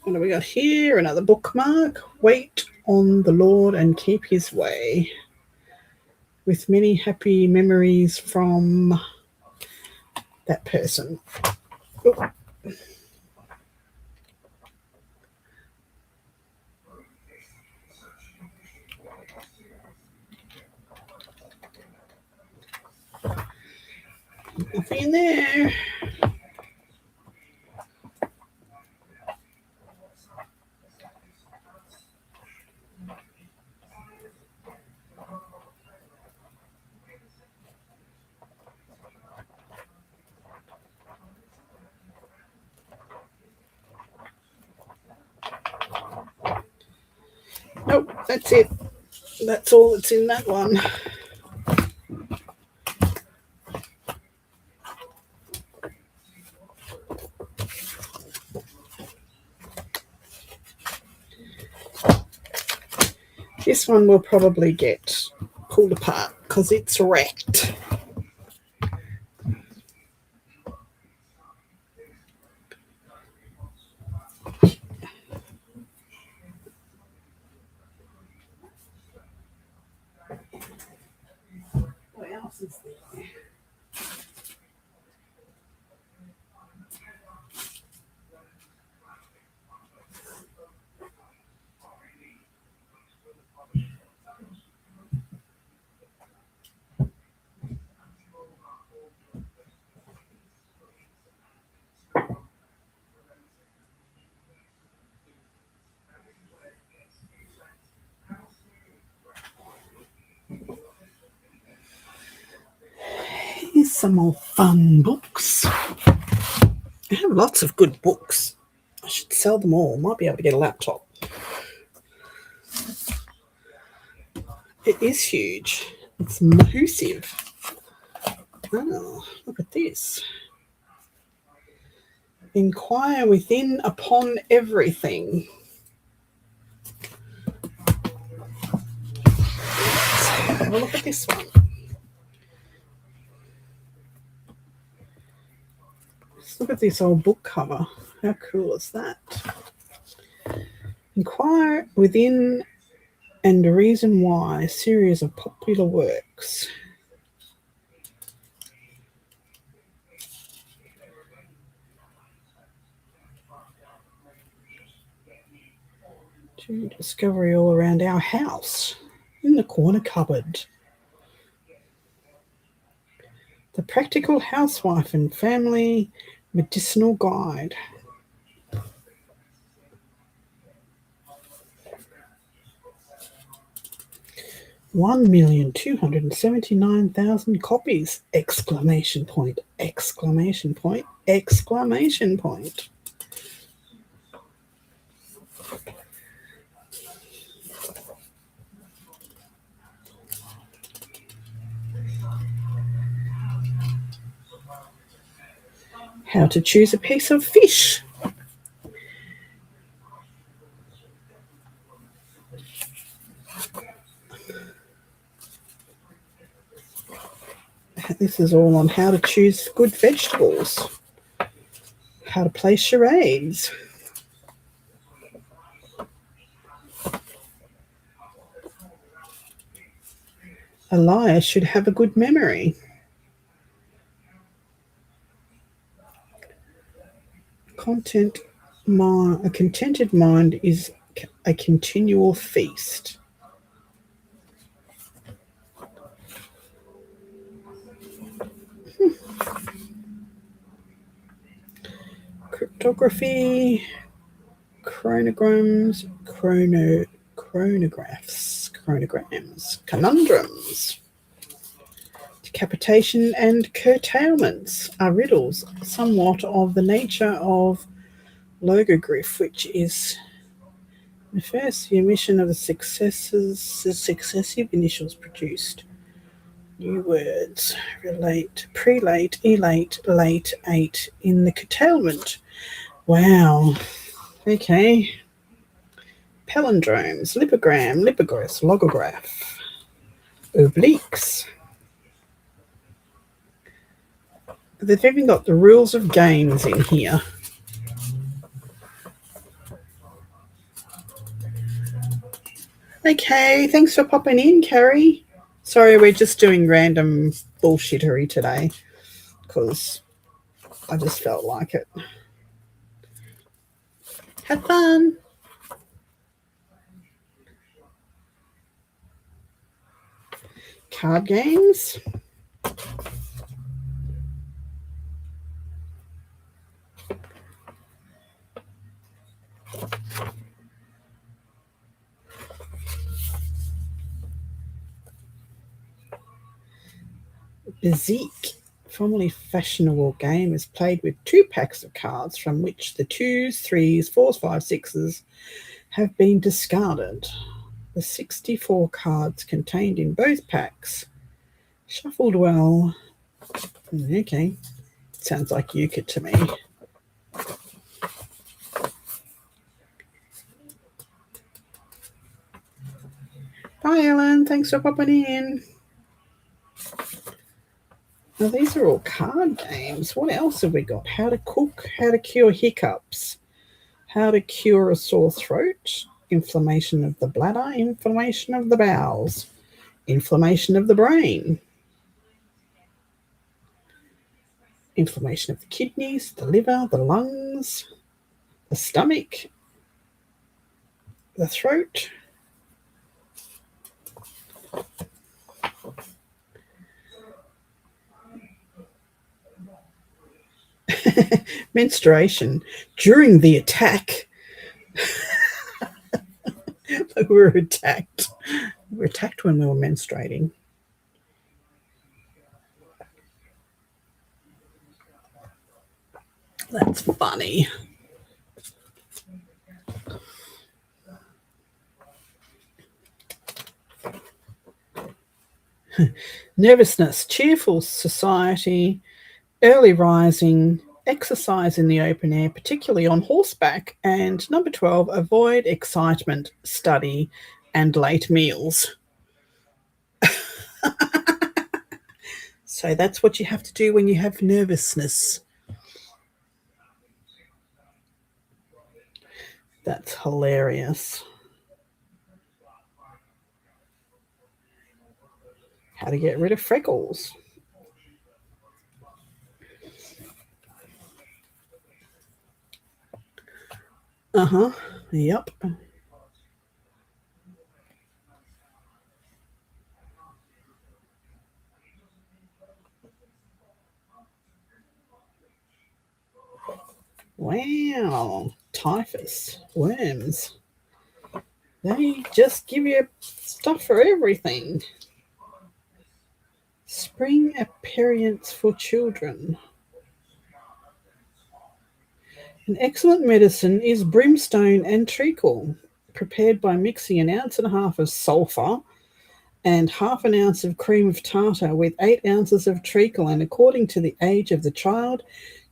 What do we got here? Another bookmark. Wait on the Lord and keep his way. With many happy memories from that person. Oh. Nothing in there. Nope, that's it. That's all that's in that one. This one will probably get pulled apart because it's wrecked. What else is there? Here's some more fun books. I have lots of good books. I should sell them all. Might be able to get a laptop. It is huge. It's massive. Oh, look at this. Inquire within upon everything. Let's have a look at this one. Let's look at this old book cover. How cool is that? Inquire within and a reason why. A series of popular works. Discovery all around our house. In the corner cupboard. The Practical Housewife and Family Medicinal Guide. $1,279,000 copies! Exclamation point! Exclamation point! Exclamation point! How to choose a piece of fish. This is all on how to choose good vegetables. How to play charades. A liar should have a good memory. A contented mind is a continual feast. Cryptography, chronograms, conundrums. Decapitation and curtailments are riddles, somewhat of the nature of logogryph, which is Refers to the emission of the successive initials produced. New words relate, prelate, elate, late, ate in the curtailment. Wow. Okay. Palindromes, lipogram, lipograph, logograph, obliques. They've even got the rules of games in here. Okay, thanks for popping in, Carrie. Sorry, we're just doing random bullshittery today because I just felt like it. Have fun. Card games. Bezique, formerly fashionable game, is played with 2 packs of cards from which the 2s, 3s, 4s, 5s, 6s have been discarded. The 64 cards contained in both packs. Shuffled well. Okay. Sounds like euchre to me. Bye, Ellen. Thanks for popping in. Now, these are all card games. What else have we got? How to cook, how to cure hiccups, how to cure a sore throat, inflammation of the bladder, inflammation of the bowels, inflammation of the brain, inflammation of the kidneys, the liver, the lungs, the stomach, the throat. Menstruation during the attack. We were attacked. We were attacked when we were menstruating. That's funny. Nervousness, cheerful society, early rising, exercise in the open air, particularly on horseback, and number 12, avoid excitement, study, and late meals. So that's what you have to do when you have nervousness. That's hilarious. How to get rid of freckles. Uh-huh. Yep. Wow. Typhus. Worms. They just give you stuff for everything. Spring aperients for children. An excellent medicine is brimstone and treacle, prepared by mixing 1.5 ounces of sulphur and 1/2 ounce of cream of tartar with 8 ounces of treacle, and according to the age of the child,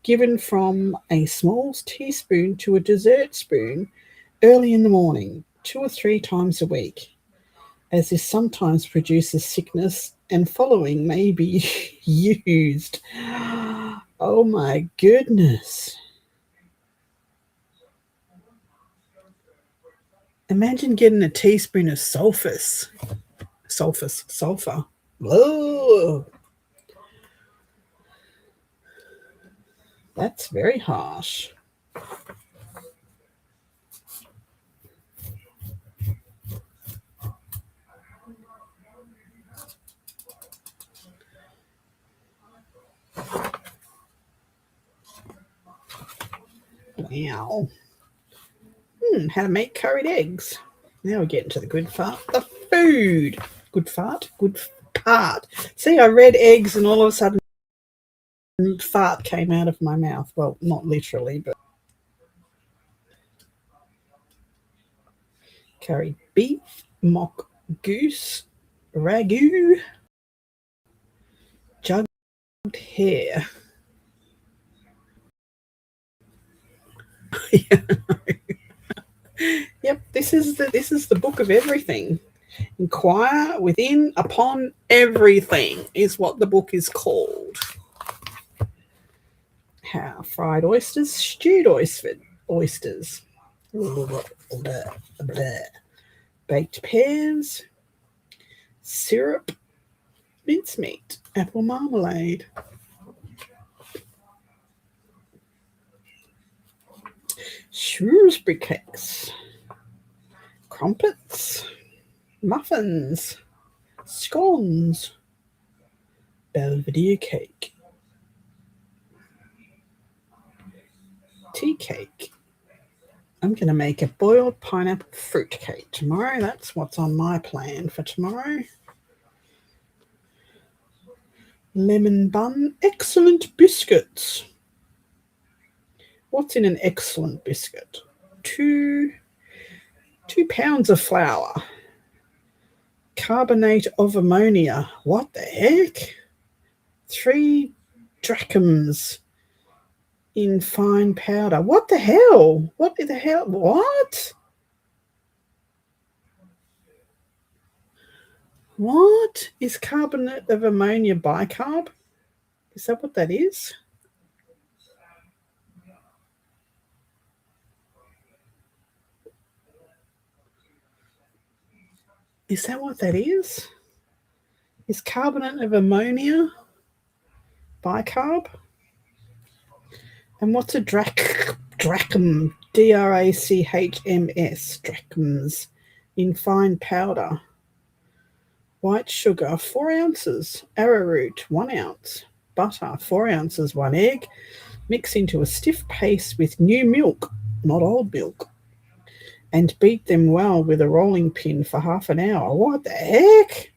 given from a small teaspoon to a dessert spoon early in the morning, 2 or 3 times a week, as this sometimes produces sickness, and following may be used. Oh my goodness. Imagine getting a teaspoon of sulfur. Whoa. That's very harsh. Wow. How to make curried eggs. Now we're getting to the good part. The food. Good fart? Good part. See, I read eggs and all of a sudden fart came out of my mouth. Well, not literally, but curried beef, mock goose, ragu, jugged hare. Yep, this is the book of everything. Inquire within upon everything is what the book is called. How fried oysters, stewed oysters, baked pears, syrup, mincemeat, apple marmalade, Shrewsbury cakes, crumpets, muffins, scones, Belvedere cake, tea cake. I'm going to make a boiled pineapple fruit cake tomorrow. That's what's on my plan for tomorrow. Lemon bun, excellent biscuits. What's in an excellent biscuit? 2 pounds of flour, carbonate of ammonia. What the heck? 3 drachms in fine powder. What the hell? What the hell? What? What is carbonate of ammonia bicarb? Is that what that is? Is that what that is? Is carbonate of ammonia bicarb? And what's a drachm? D-R-A-C-H-M-S. Drachms in fine powder. White sugar, 4 ounces. Arrowroot, 1 ounce. Butter, 4 ounces. 1 egg. Mix into a stiff paste with new milk, not old milk, and beat them well with a rolling pin for half an hour. What the heck?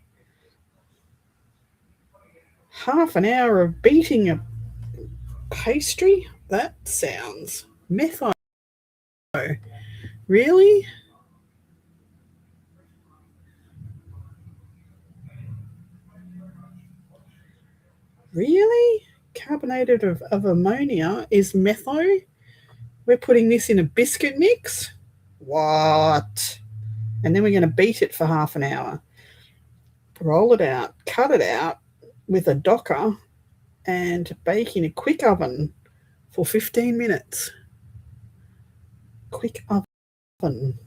Half an hour of beating a pastry? That sounds metho. Really? Really? Carbonated of ammonia is metho? We're putting this in a biscuit mix? What? And then we're going to beat it for half an hour. Roll it out, cut it out with a docker, and bake in a quick oven for 15 minutes. Quick oven.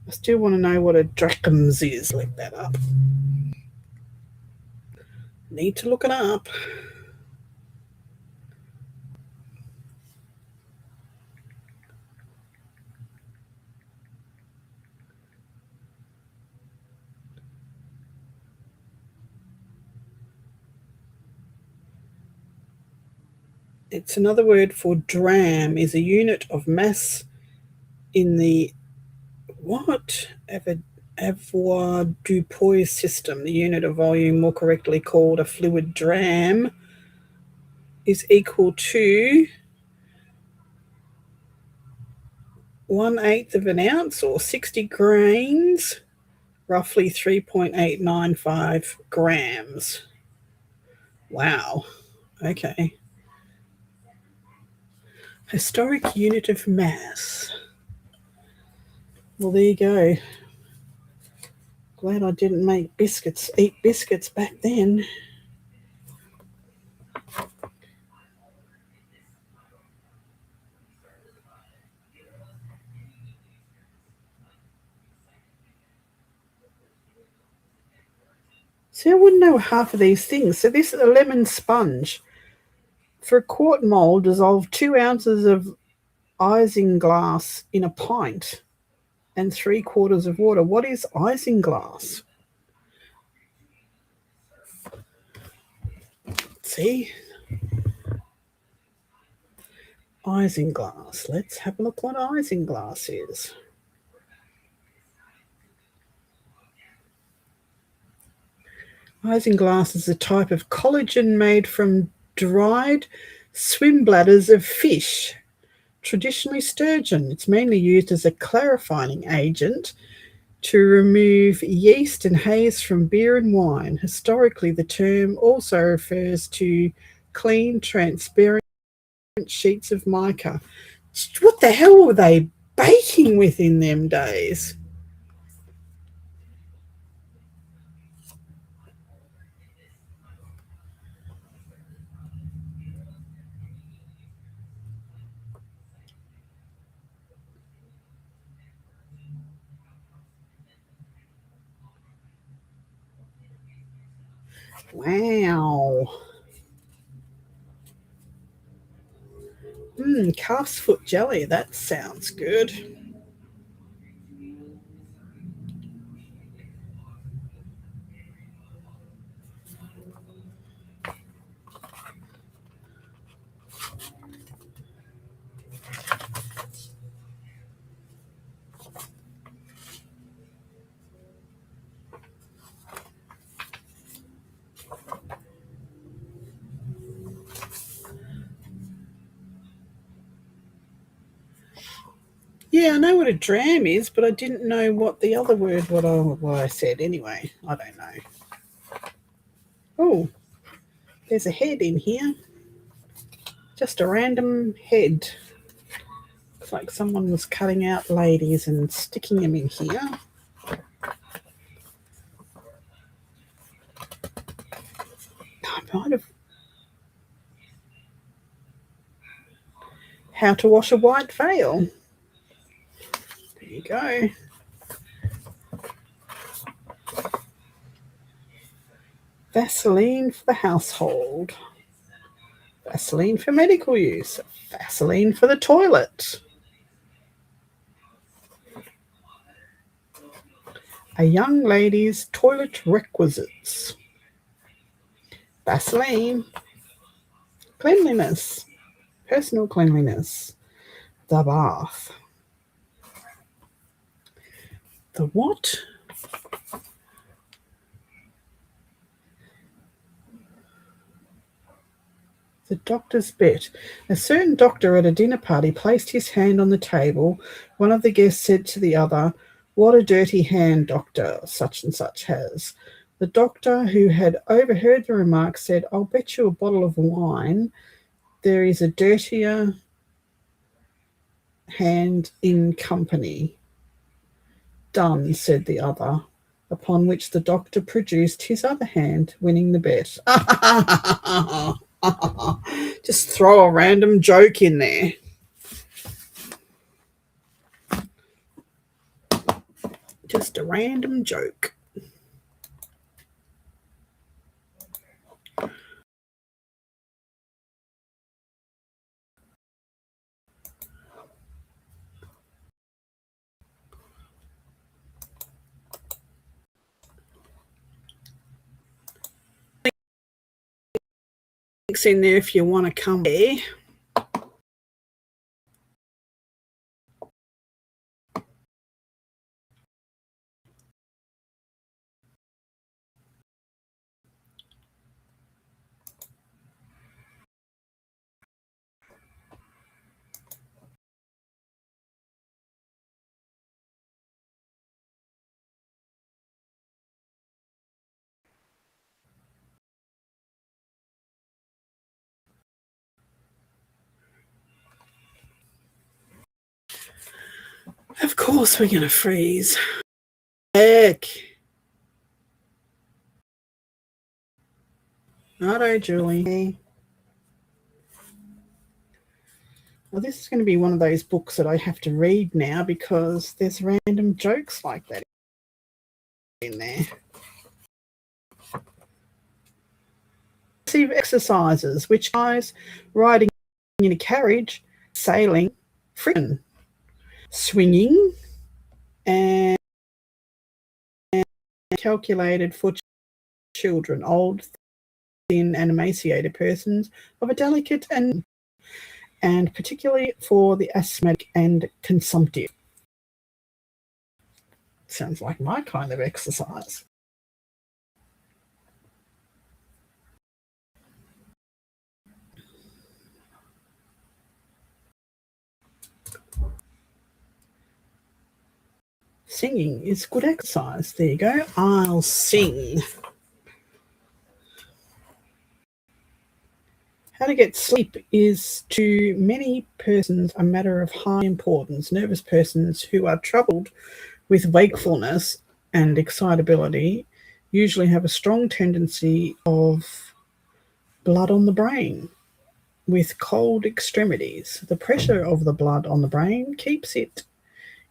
I still want to know what a drachms is. Look that up. Need to look it up. It's another word for dram, is a unit of mass in the avoirdupois system. The unit of volume, more correctly called a fluid dram, is equal to 1/8 of an ounce or 60 grains, roughly 3.895 grams. Wow. Okay. Historic unit of mass. Well, there you go. Glad I didn't eat biscuits back then. See, I wouldn't know half of these things. So this is a lemon sponge. For a quart mold, dissolve 2 ounces of isinglass in a pint and 3/4 of water. What is isinglass? See? Isinglass. Let's have a look what isinglass is. Isinglass is a type of collagen made from dried swim bladders of fish, Traditionally sturgeon. It's mainly used as a clarifying agent to remove yeast and haze from beer and wine. Historically, the term also refers to clean, transparent sheets of mica. What the hell were they baking with in them days? Wow. Calf's foot jelly. That sounds good. Yeah, I know what a dram is, but I didn't know what the other word, what I said anyway. I don't know. Oh, there's a head in here. Just a random head. Looks like someone was cutting out ladies and sticking them in here. I might have. How to wash a white veil. There you go. Vaseline for the household. Vaseline for medical use. Vaseline for the toilet. A young lady's toilet requisites. Vaseline. Cleanliness. Personal cleanliness. The bath. The what? The doctor's bet. A certain doctor at a dinner party placed his hand on the table. One of the guests said to the other, "What a dirty hand Doctor such and such has." The doctor, who had overheard the remark, said, "I'll bet you a bottle of wine there is a dirtier hand in company." "Done," said the other, upon which the doctor produced his other hand, winning the bet. Just throw a random joke in there. Just a random joke. Links in there if you want to come there. Of course we're going to freeze. Heck. Righto, Julie. Well, this is going to be one of those books that I have to read now because there's random jokes like that in there. Exercises, which guys riding in a carriage, sailing, friction, swinging, and calculated for children, old, thin, and emaciated persons of a delicate and particularly for the asthmatic and consumptive. Sounds like my kind of exercise. Singing is good exercise. There you go. I'll sing. How to get sleep is to many persons a matter of high importance. Nervous persons who are troubled with wakefulness and excitability usually have a strong tendency of blood on the brain with cold extremities. The pressure of the blood on the brain keeps it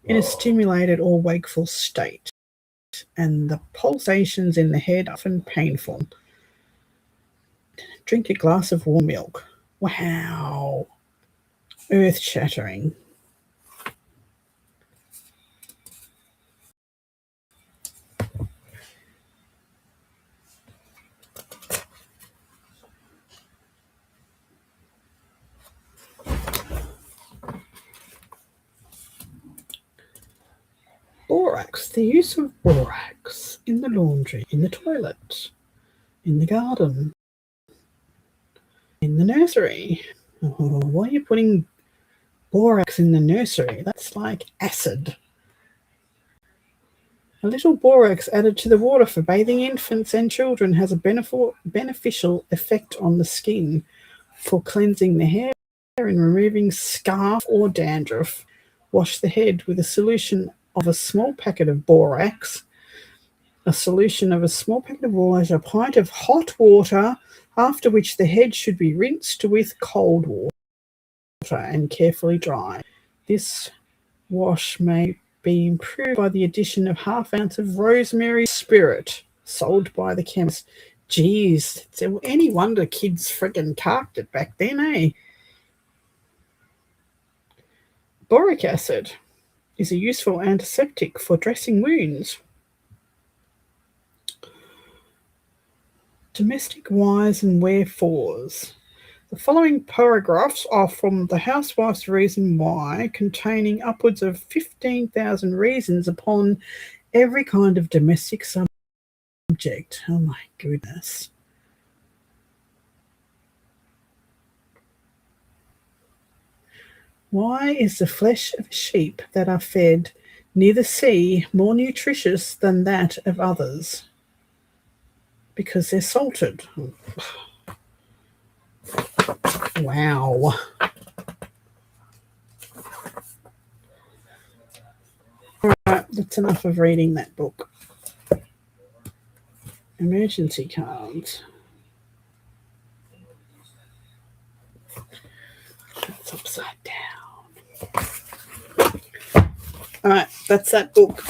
in a stimulated or wakeful state, and the pulsations in the head are often painful. Drink a glass of warm milk. Wow. Earth-shattering. Borax. The use of borax in the laundry, in the toilet, in the garden, in the nursery. Oh, why are you putting borax in the nursery? That's like acid. A little borax added to the water for bathing infants and children has a beneficial effect on the skin for cleansing the hair and removing scarf or dandruff. Wash the head with a solution of a small packet of borax. A solution of a small packet of borax, a pint of hot water, after which the head should be rinsed with cold water and carefully dried. This wash may be improved by the addition of half ounce of rosemary spirit sold by the chemist. Geez, it's any wonder kids friggin' carked it back then, eh? Boric acid is a useful antiseptic for dressing wounds. Domestic whys and wherefores. The following paragraphs are from The Housewife's Reason Why, containing upwards of 15,000 reasons upon every kind of domestic subject. Oh my goodness. Why is the flesh of sheep that are fed near the sea more nutritious than that of others? Because they're salted. Wow. Alright, that's enough of reading that book. Emergency cards. It's upside down. Alright, that's that book.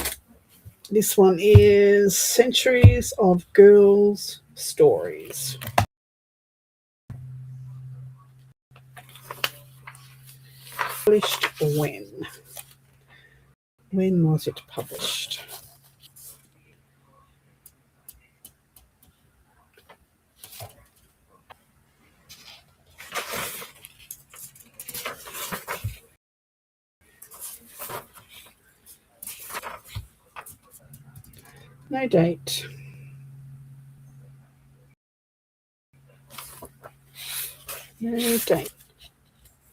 This one is Centuries of Girls' Stories. Published when? When was it published? No date. No date.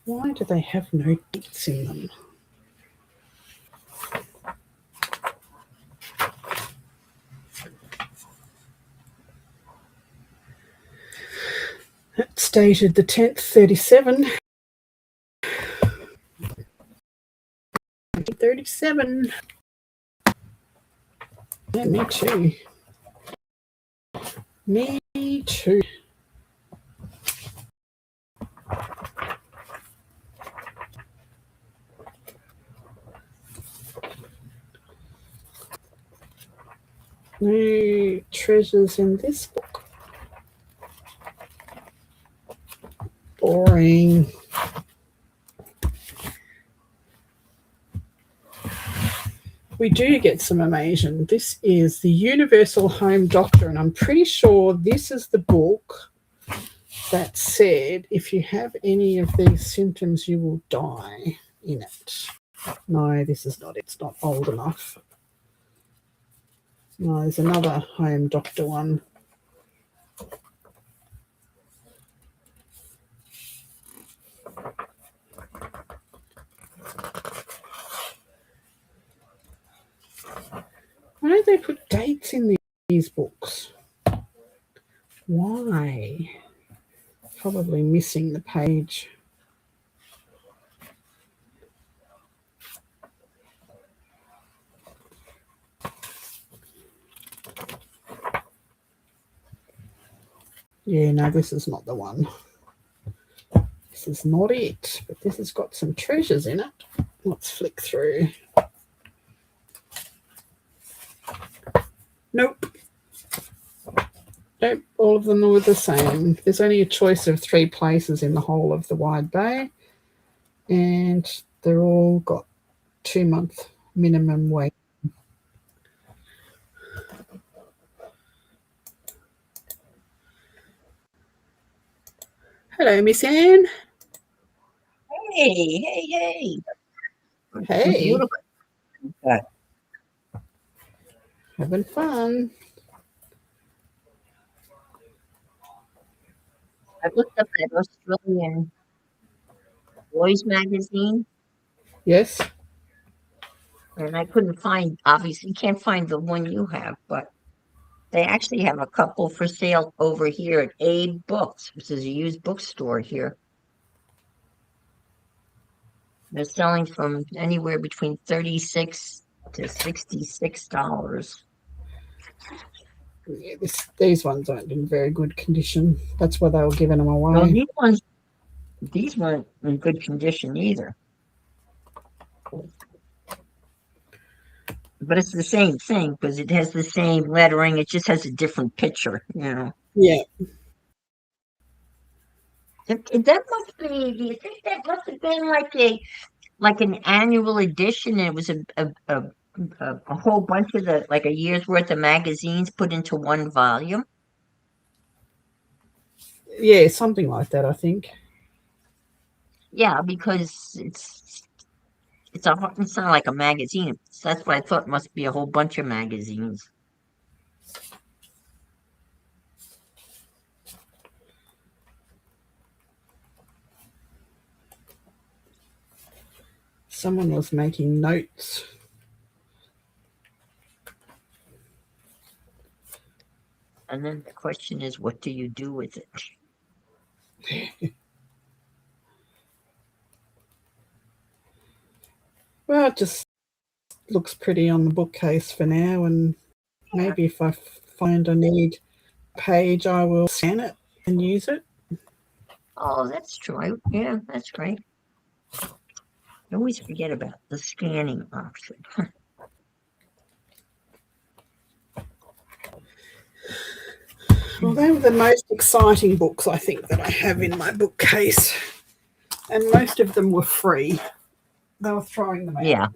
Why do they have no dates in them? It's dated the 10th, 37. 1937. Yeah, me too. Me too. No treasures in this book. Boring. We do get some amazing. This is the Universal Home Doctor, and I'm pretty sure this is the book that said if you have any of these symptoms, you will die in it. No, this is not. It's not old enough. No, there's another Home Doctor one. Why don't they put dates in these books? Why? Probably missing the page. Yeah, no, this is not the one. This is not it, but this has got some treasures in it. Let's flick through. Nope. Nope, all of them are the same. There's only a choice of 3 places in the whole of the Wide Bay, and they're all got 2-month minimum wait. Hello, Miss Anne. Hey. Hey. Having fun. I looked up that Australian boys magazine, Yes. and I couldn't find, obviously can't find the one you have, but they actually have a couple for sale over here at Abe Books, which is a used bookstore here. They're selling from anywhere between $36 to $66. Yeah, these ones aren't in very good condition. That's why they were giving them away. No, these weren't in good condition either. But it's the same thing because it has the same lettering. It just has a different picture, Yeah. That must be. Do you think that must have been like an annual edition? And it was a whole bunch of a year's worth of magazines put into one volume. Yeah, something like that, I think. Yeah, because it's not like a magazine. So that's what I thought. It must be a whole bunch of magazines. Someone was making notes. And then the question is, what do you do with it? Well, it just looks pretty on the bookcase for now, and maybe if I find a need page, I will scan it and use it. Oh, that's true. Yeah, that's great. I always forget about the scanning option. Well, they were the most exciting books, I think, that I have in my bookcase. And most of them were free. They were throwing them out. Yeah.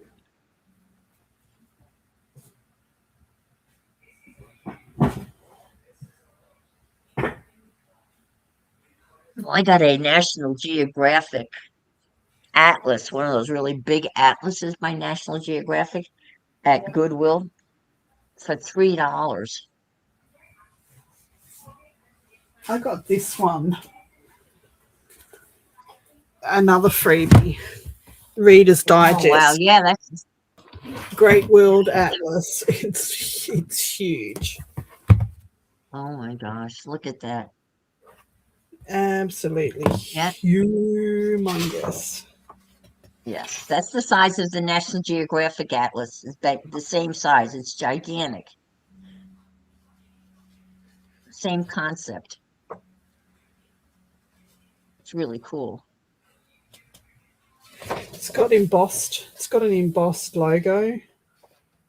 Well, I got a National Geographic atlas, one of those really big atlases by National Geographic at Goodwill for $3. I got this one. Another freebie. Reader's Digest. Oh, wow. Yeah, that's Great World Atlas. It's huge. oh my gosh, look at that. Absolutely Yeah. humongous. Yes, that's the size of the National Geographic Atlas. It's the same size. It's gigantic. Same concept. It's really cool. It's got an embossed logo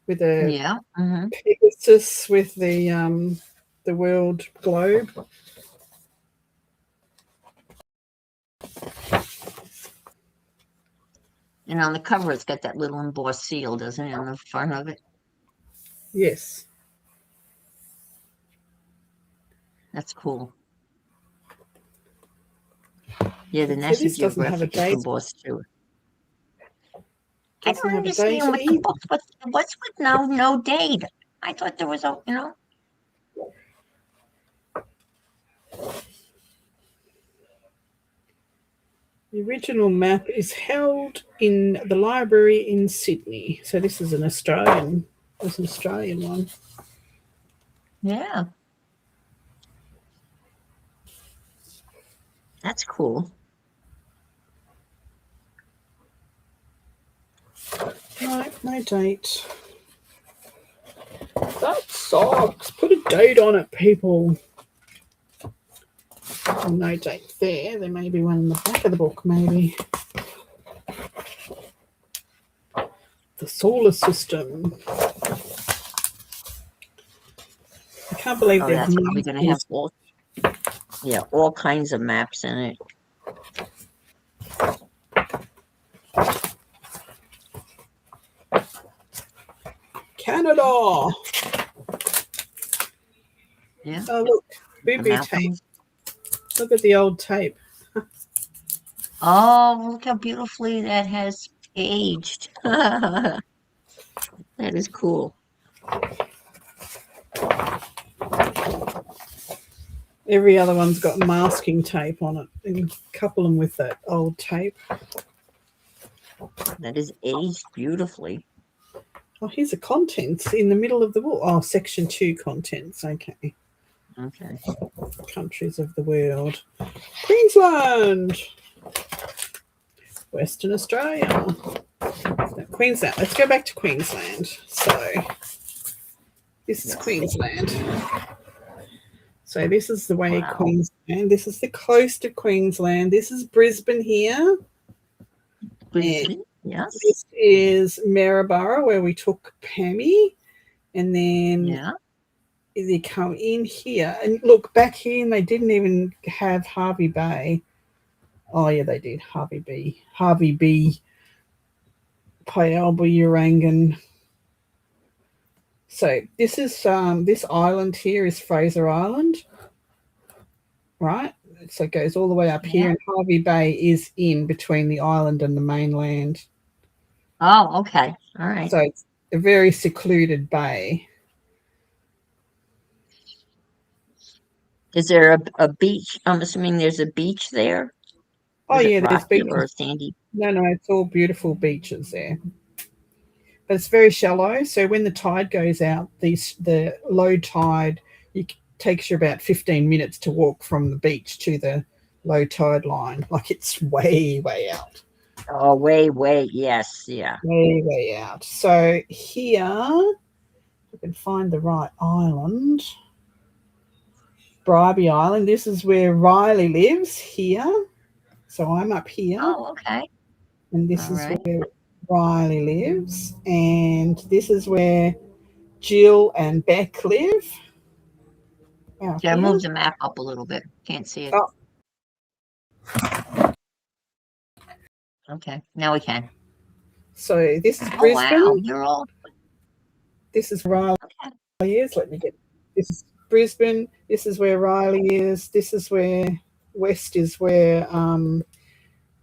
with a Yeah. Mm-hmm. Pegasus with the world globe. And on the cover, it's got that little embossed seal, doesn't it, on the front of it? Yes. That's cool. Yeah, the So National this doesn't have a Geographic is date. embossed too. I Doesn't don't have a date understand what the either. books. What's with no date? I thought there was a. The original map is held in the library in Sydney. So this is an Australian There's an Australian one. Yeah. That's cool. No date. That sucks. Put a date on it, people. Oh, no date there. There may be one in the back of the book, maybe. The solar system. I can't believe Oh, they've that's probably going to have marked all kinds of maps in it. Canada. Yeah. Oh, look. The Boo-boo tape. mountains. Look at the old tape. Oh, look how beautifully that has aged. That is cool. Every other one's got masking tape on it. And couple them with that old tape. That is aged beautifully. Oh, here's the contents in the middle of the book. Oh, section 2 contents. Okay. Okay. Countries of the world. Queensland. Western Australia. No, Queensland. Let's go back to Queensland. So this is Queensland. So this is the way Queensland. This is the coast of Queensland. This is Brisbane here. Brisbane, yes. This is Maryborough, where we took Pammy. And then they come in here. And look, back here, and they didn't even have Harvey Bay. Oh, yeah, they did. Harvey B. Pialba, Urangan. So this is this island here is Fraser Island, right? So it goes all the way up here, and Harvey Bay is in between the island and the mainland. Oh, okay. All right. So it's a very secluded bay. Is there a beach? I'm assuming there's a beach there. Oh, yeah, there's beaches. Or sandy. No, it's all beautiful beaches there. But it's very shallow. So when the tide goes out, the low tide, it takes you about 15 minutes to walk from the beach to the low tide line. Like it's way out. Oh, way, yes, yeah. Way out. So here, I can find the right island. Bribey Island. This is where Riley lives here. So I'm up here. Oh, okay. And this is where Riley lives. And this is where Jill and Beck live. Yeah, move the map up a little bit. Can't see it. Oh. Okay, now we can. So this is Brisbane. Wow, you're all. This is Riley is. Let me get. This is Brisbane. This is where Riley is. This is where west is where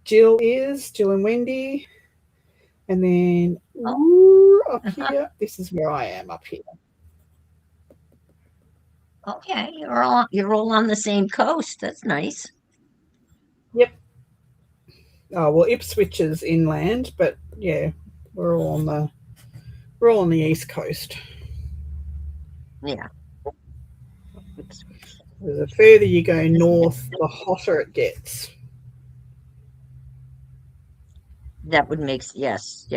Jill is. Jill and Wendy. And then up here, this is where I am up here. Okay, you're all on the same coast. That's nice. Yep. Oh well, Ipswich is inland, but yeah, we're all on the east coast. Yeah. The further you go north, the hotter it gets. That would make yes,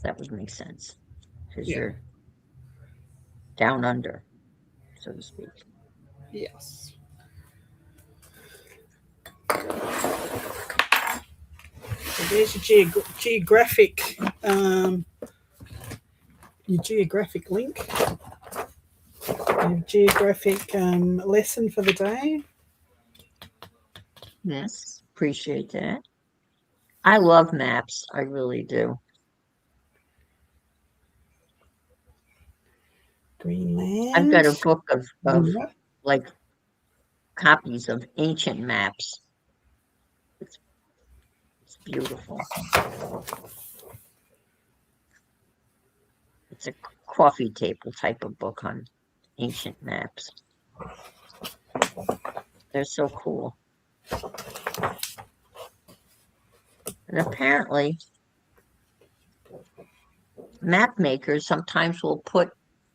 that would make sense because you're down under, so to speak. Yes. So there's your geographic link. Your geographic lesson for the day. Yes, appreciate that. I love maps. I really do. Greenland. I've got a book of like copies of ancient maps. It's beautiful. It's a coffee table type of book on ancient maps. They're so cool. And apparently, map makers sometimes will put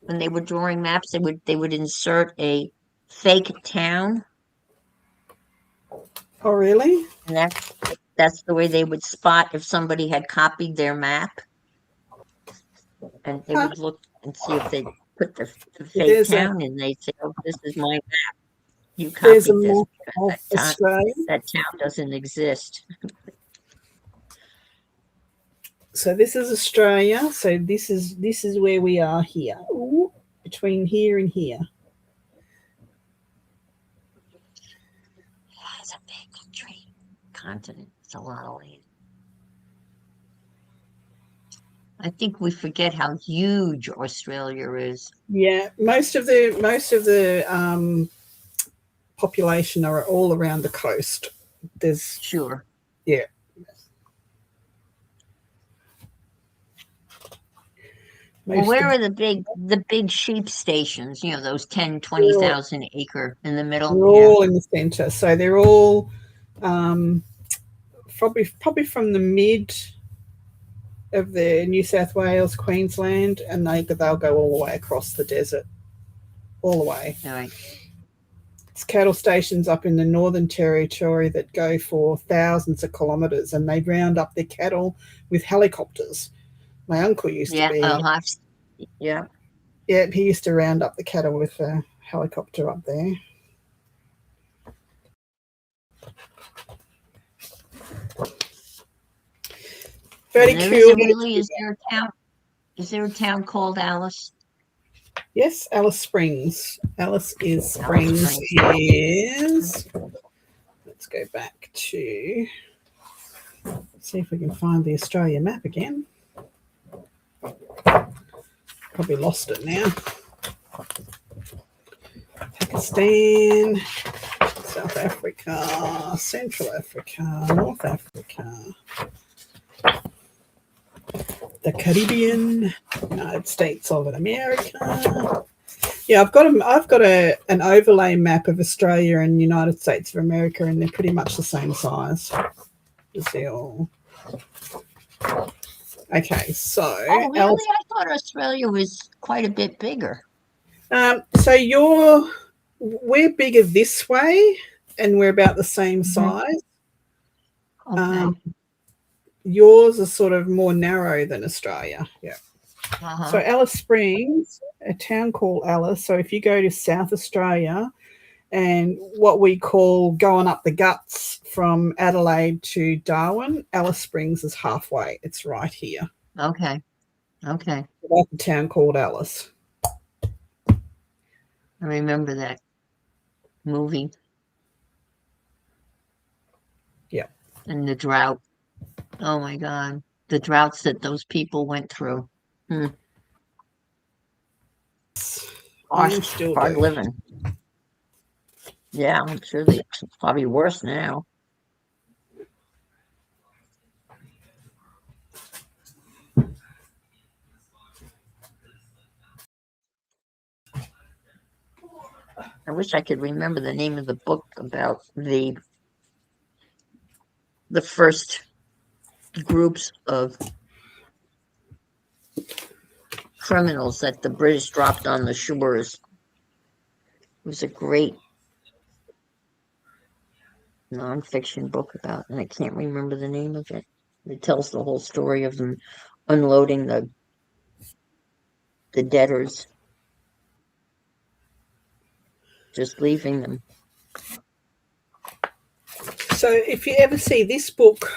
when they were drawing maps, they would insert a fake town, Oh, really? and that's the way they would spot if somebody had copied their map, and they Huh. would look and see if they put the fake There's a town, and they'd say, "Oh, this is my map. You there's a copied this map because of Australia. that town doesn't exist." So this is Australia. So this is where we are here. Ooh, between here and here. It's a big country, continent. It's a lot of land. I think we forget how huge Australia is. Yeah, most of the population are all around the coast. There's Sure. yeah. Well, Most where of are the big sheep stations? You know, those 10, they're all, 20,000 acre in the middle? they're Yeah. all in the centre. So they're all um, probably from the mid of the New South Wales, Queensland, and they'll go all the way across the desert, all the way. All right. It's cattle stations up in the Northern Territory that go for thousands of kilometres, and they round up their cattle with helicopters. My uncle used to Yeah. be, Yeah. yeah, he used to round up the cattle with a helicopter up there. Very And there cool. isn't really, is there a town called Alice? Yes, Alice Springs. Alice Alice Springs Springs. is. Let's go back to see if we can find the Australia map again. Probably lost it now. Pakistan, South Africa, Central Africa, North Africa, the Caribbean, United States of America. Yeah, I've got an overlay map of Australia and United States of America, and they're pretty much the same size. Is they all? Okay, so Oh, really? I thought Australia was quite a bit bigger. so we're bigger this way, and we're about the same size. Okay. Yours is sort of more narrow than Australia. Yeah. Uh-huh. So Alice Springs, a town called Alice. So if you go to South Australia and what we call going up the guts from Adelaide to Darwin, Alice Springs is halfway. It's right here. Okay. Okay. That's a town called Alice. I remember that movie. Yeah. And the drought. Oh my God. The droughts that those people went through. Hard living. Yeah, I'm sure it's probably worse now. I wish I could remember the name of the book about the first groups of criminals that the British dropped on the shores. It was a great nonfiction book about, and I can't remember the name of it. It tells the whole story of them unloading the debtors, just leaving them. So if you ever see this book,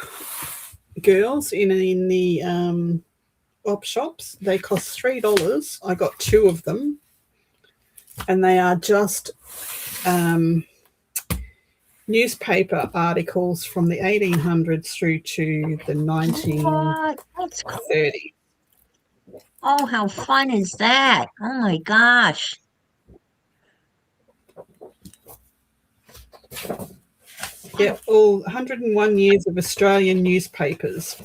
girls, in the op shops, they cost $3. I got 2 of them, and they are just newspaper articles from the 1800s through to the 1930s. That's cool. Oh, how fun is that? Oh my gosh. Yeah, all 101 years of Australian newspapers.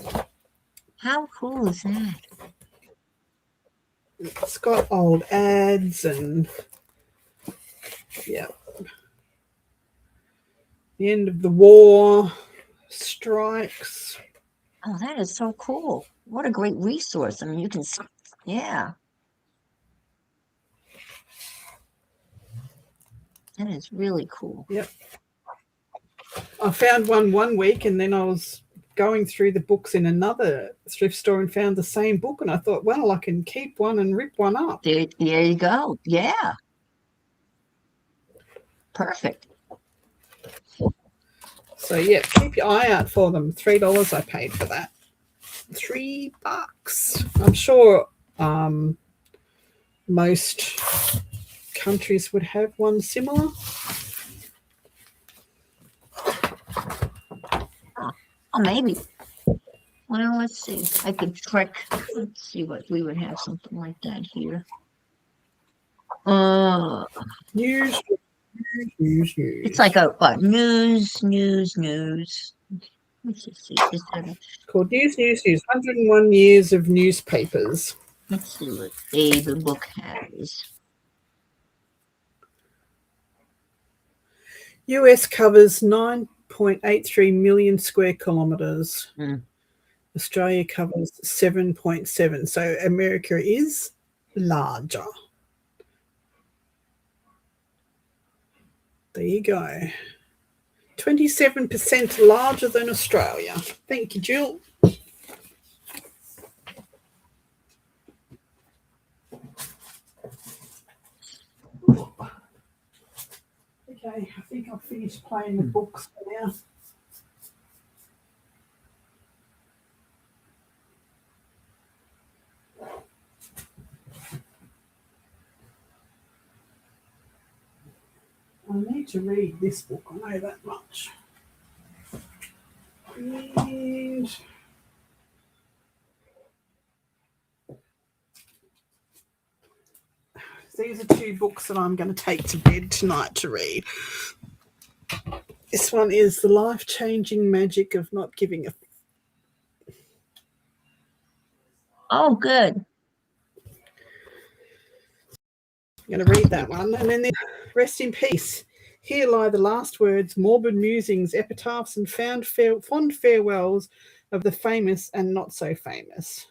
How cool is that? It's got old ads and yeah. The end of the war, strikes. Oh, that is so cool. What a great resource. I mean, you can, yeah. That is really cool. Yep. I found one week, and then I was going through the books in another thrift store and found the same book, and I thought, well, I can keep one and rip one up. There you go. Yeah. Perfect. So yeah, keep your eye out for them. $3 I paid for that. $3. I'm sure most countries would have one similar. Oh, maybe. Well, let's see. I could check. Let's see what we would have something like that here. News. It's like a what? News. Let's just see. Is that Called News. 101 years of newspapers. let's see what the book has. US covers 9.83 million square kilometres. Australia covers 7.7. So America is larger. There you go. 27% larger than Australia. Thank you, Jill. Okay, I think I've finished playing with books for now. I need to read this book, I know that much. And these are two books that I'm going to take to bed tonight to read. This one is The Life-Changing Magic of Not Giving a... Oh, good. I'm going to read that one. And then Rest in Peace. Here lie the last words, morbid musings, epitaphs, and fond farewells of the famous and not so famous.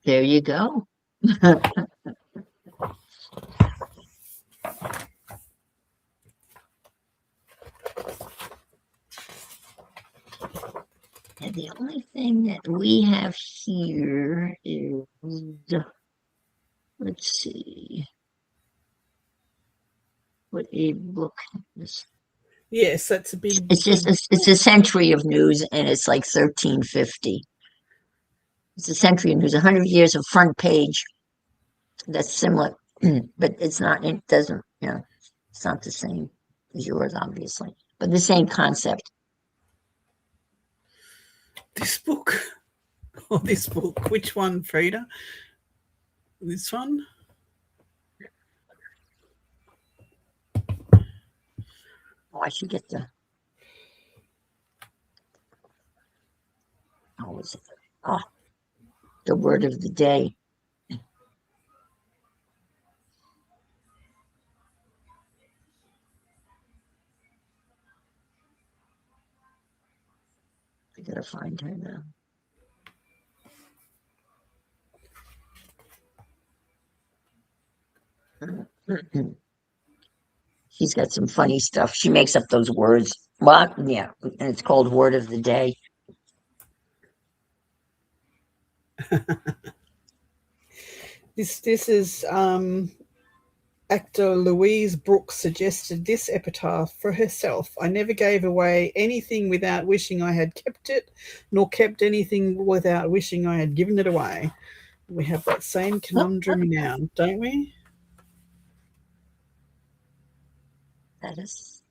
There you go. And the only thing that we have here is, let's see, what a book is. Yes, that's a big... It's just it's a century of news, and it's like 1350. It's a century of news, 100 years of front page. That's similar, but it's not. It doesn't. It's not the same as yours, obviously, but the same concept. This book. Oh, this book. Which one, Frida? This one? Oh, I should get the. How was it? Oh, the word of the day. I gotta find her now. She's got some funny stuff. She makes up those words. What? Yeah, and it's called Word of the Day. This is actor Louise Brooks suggested this epitaph for herself. I never gave away anything without wishing I had kept it, nor kept anything without wishing I had given it away. We have that same conundrum now, don't we? That is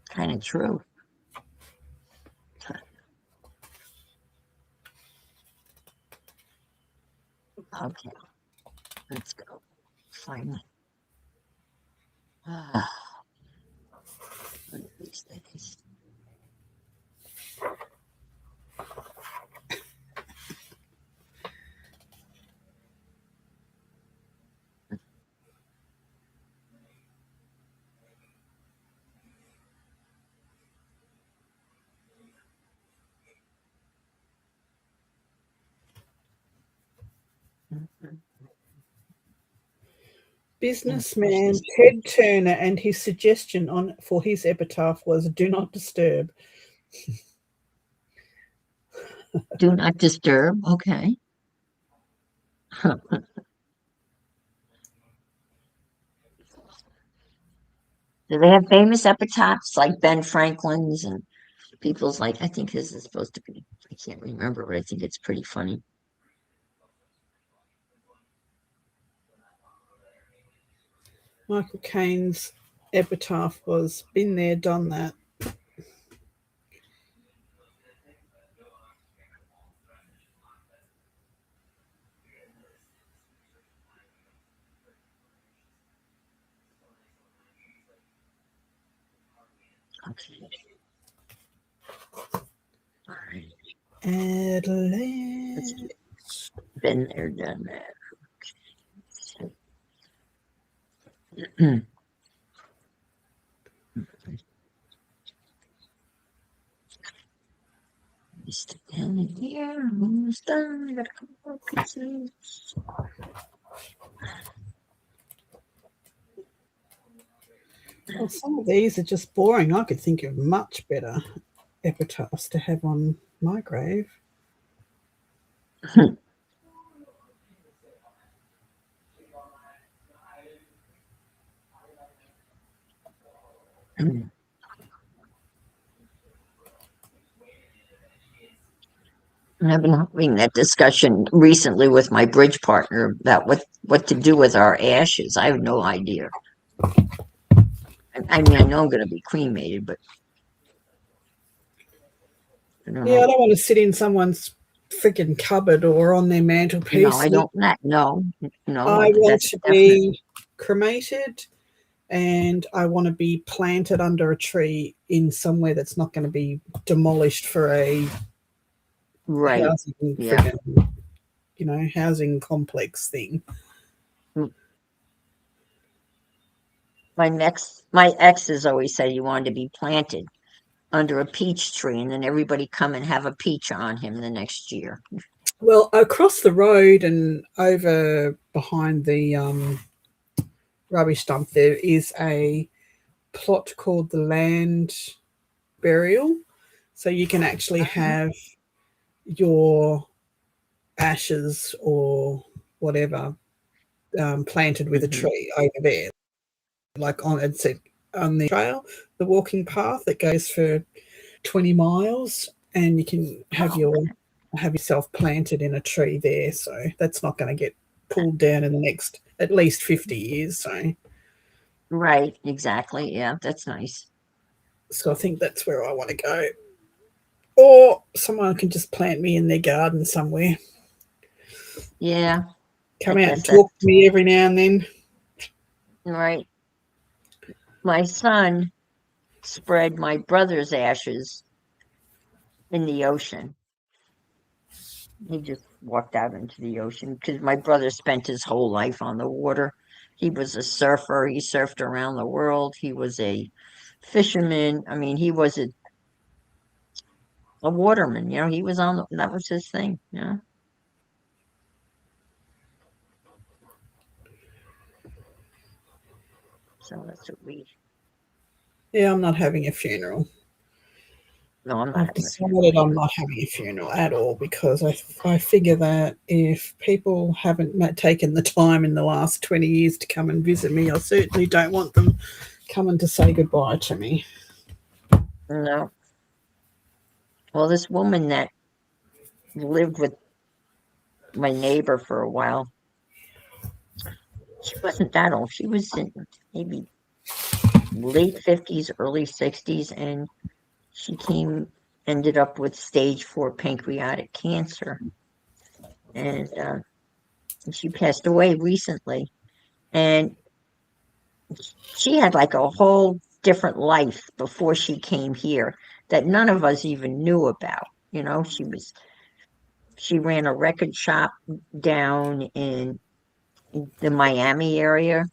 kind of true. Okay, let's go. Finally. One of these days. Businessman Ted Turner, and his suggestion for his epitaph was "Do not disturb." Do not disturb. Okay. Do they have famous epitaphs like Ben Franklin's and people's like, I think this is supposed to be, I can't remember, but I think it's pretty funny. Michael Caine's epitaph was "Been there, done that." Okay. All right. Adelaide. Been there, done that. Stick down in here. Almost done. I got a couple more pieces. Well, some of these are just boring. I could think of much better epitaphs to have on my grave. And I've been having that discussion recently with my bridge partner about what to do with our ashes. I have no idea. I mean, I know I'm going to be cremated, but I don't Yeah, I know. don't want to sit in someone's freaking cupboard or on their No, mantelpiece. I don't. No, I want that's to definite. be cremated, and I want to be planted under a tree in somewhere that's not going to be demolished for a Right. housing Yeah. friggin', housing complex thing. My exes always said he wanted to be planted under a peach tree, and then everybody come and have a peach on him the next year. Well, across the road and over behind the rubbish dump, there is a plot called the Land Burial. So you can actually have your ashes or whatever planted with a Hmm. tree over there, like on the trail, the walking path that goes for 20 miles, and you can have yourself planted in a tree there. So that's not going to get pulled down in the next at least 50 years. Right. Exactly. Yeah, that's nice. So I think that's where I want to go. Or someone can just plant me in their garden somewhere. Yeah, I Come out and guess talk to that's me every now and then. right. My son spread my brother's ashes in the ocean. He just walked out into the ocean because my brother spent his whole life on the water. He was a surfer. He surfed around the world. He was a fisherman. I mean, he was a waterman. He was that was his thing. So that's what we. Yeah, I'm not having a funeral. No, I'm not I've having a funeral decided I'm either. not having a funeral at all because I figure that if people haven't taken the time in the last 20 years to come and visit me, I certainly don't want them coming to say goodbye to me. No. Well, this woman that lived with my neighbor for a while, she wasn't that old. She was in maybe late 50s, early 60s, and she ended up with stage 4 pancreatic cancer. And she passed away recently. And she had like a whole different life before she came here that none of us even knew about. She ran a record shop down in the Miami area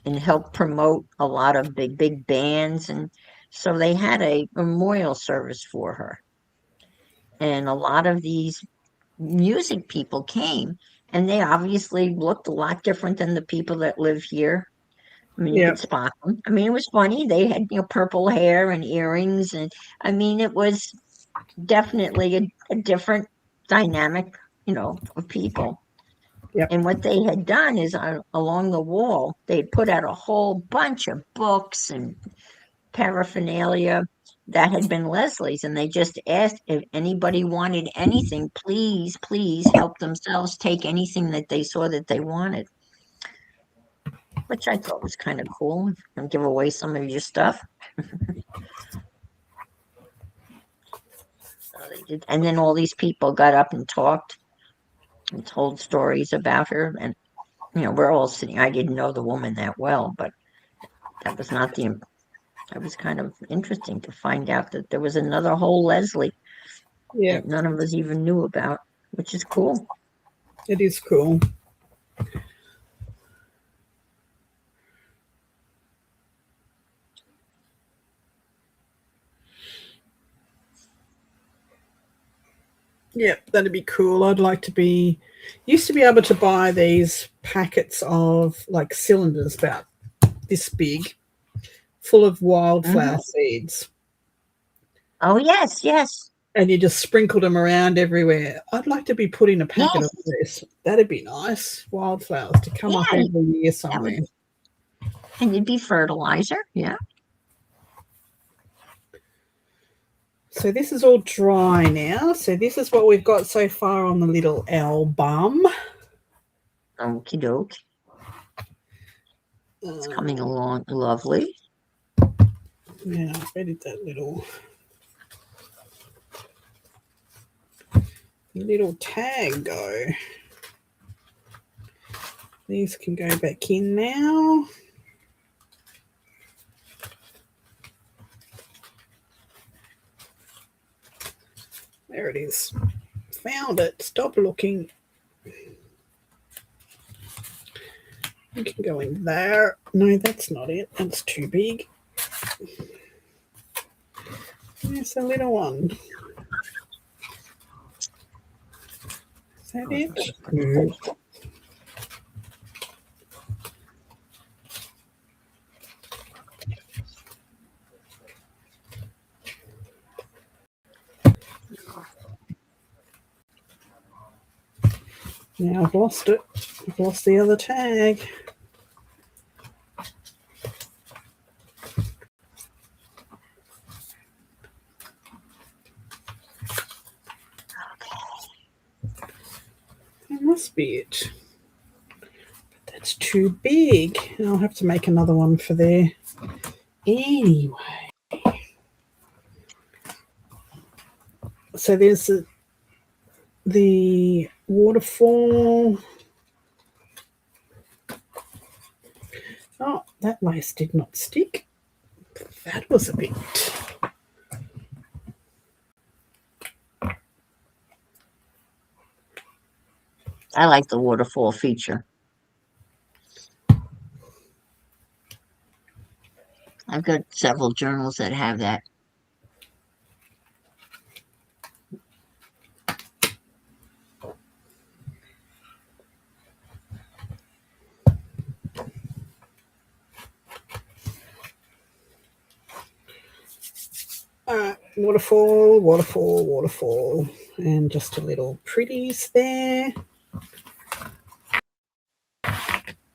and helped promote a lot of big bands. And so they had a memorial service for her. And a lot of these music people came And they obviously looked a lot different than the people that live here. I mean, you Yeah. could spot them. I mean, it was funny. They had, purple hair and earrings. And I mean, it was definitely a different dynamic, of people. Yep. And what they had done is along the wall, they'd put out a whole bunch of books and paraphernalia that had been Leslie's. And they just asked if anybody wanted anything, please, please help themselves take anything that they saw that they wanted, which I thought was kind of cool. And give away some of your stuff. So they did. And then all these people got up and talked and told stories about her. And, we're all sitting. I didn't know the woman that well, but that was not the. It was kind of interesting to find out that there was another whole Leslie Yeah. that none of us even knew about, which is cool. It is cool. Yeah, that'd be cool. I'd like to be used to be able to buy these packets of like cylinders about this big, full of wildflower Mhm. seeds. Oh, yes, yes, And you just sprinkled them around everywhere. I'd like to be putting a packet of yes. this. That'd be nice. Wildflowers to come up Yeah, every year that somewhere. would, and it'd be fertilizer. Yeah. So this is all dry now. So this is what we've got so far on the little album. Okie doke. It's coming Um, along lovely. yeah, where did that little tag go? These can go back in now. There it is. Found it. Stop looking. You can go in there. No, that's not it. That's too big. There's a little one. Is that it? No. Now I've lost it. I've lost the other tag. That must be it. But that's too big. I'll have to make another one for there. Anyway. So there's the waterfall. Oh, that lace did not stick. That was a bit. I like the waterfall feature. I've got several journals that have that. Waterfall, waterfall, waterfall, and just a little pretties there.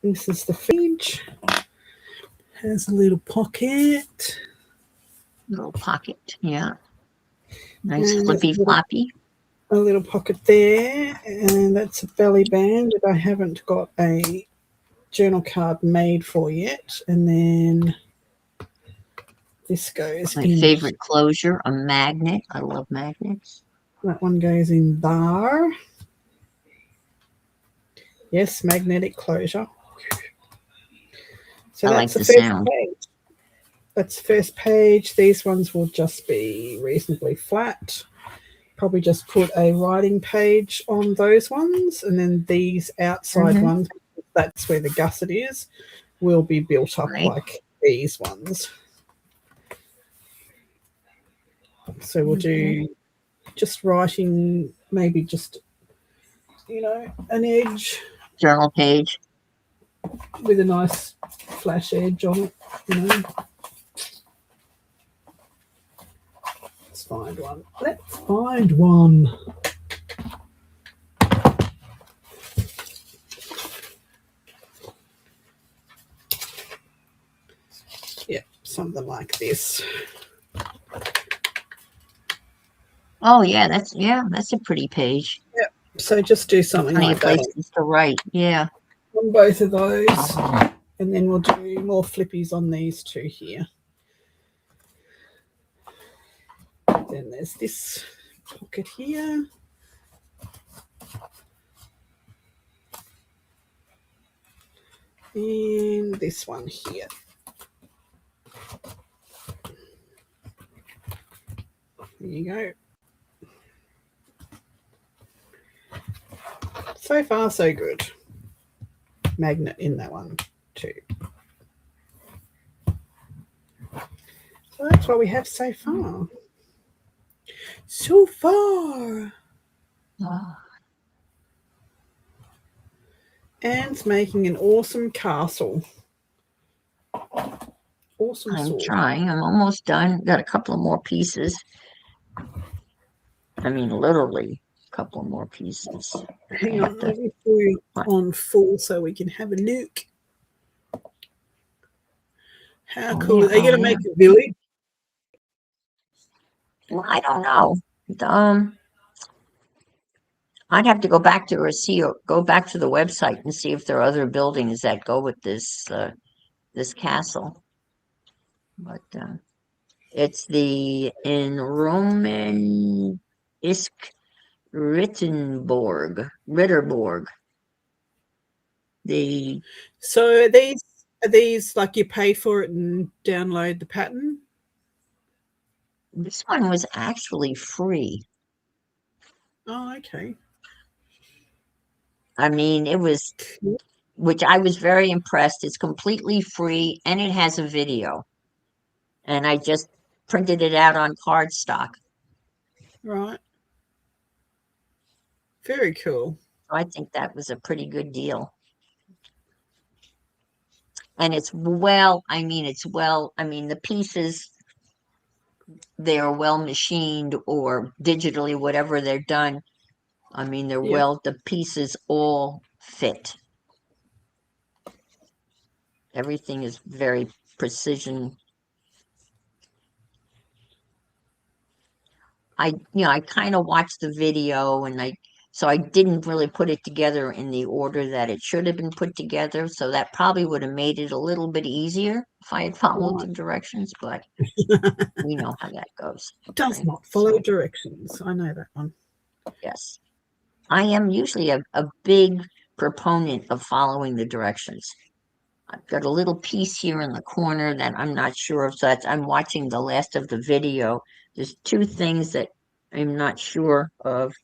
This is the fridge. Has a little pocket. Little pocket. Yeah. Nice And flippy floppy. a little pocket there, and that's a belly band that I haven't got a journal card made for yet. And then this goes My in. favorite closure, a magnet. I love magnets. That one goes in there. Yes, magnetic closure. So I that's like the the first sound. page. That's the first page. These ones will just be reasonably flat. Probably just put a writing page on those ones, and then these outside ones, that's where the gusset is, will be built up Right. like these ones. So we'll do just writing, maybe just you know, an edge Journal page. with a nice flash edge on it, you know. Let's find one. Let's find one. Yeah, something like this. Oh yeah, that's a pretty page. So just do something Plenty like of that places to write. Yeah. on both of those. And then we'll do more flippies on these two here. Then there's this pocket here. And this one here. There you go. So far, so good. Magnet in that one too. So that's what we have so far. So far. Anne's making an awesome castle. Awesome I'm sword. trying. I'm almost done. Got a couple of more pieces. I mean, literally a couple more pieces. Hang on, let me put you on full so we can have a look. How cool. Yeah, Are you going to make a village? Well, I don't know. I'd have to go back to go back to the website and see if there are other buildings that go with this this castle. But it's the in Roman Isk Ritterborg. The So are these like you pay for it and download the pattern? This one was actually free. Oh, okay. I mean, it was, which I was very impressed. It's completely free and it has a video. And I just printed it out on cardstock. Right. Very cool. I think that was a pretty good deal. And the pieces, they're well machined or digitally, whatever they're done. I mean, the pieces all fit. Everything is very precision. I kind of watched the video so I didn't really put it together in the order that it should have been put together. So that probably would have made it a little bit easier if I had followed the directions, but we know how that goes. It does not follow directions. I know that one. Yes. I am usually a big proponent of following the directions. I've got a little piece here in the corner that I'm not sure of. So I'm watching the last of the video. There's two things that I'm not sure of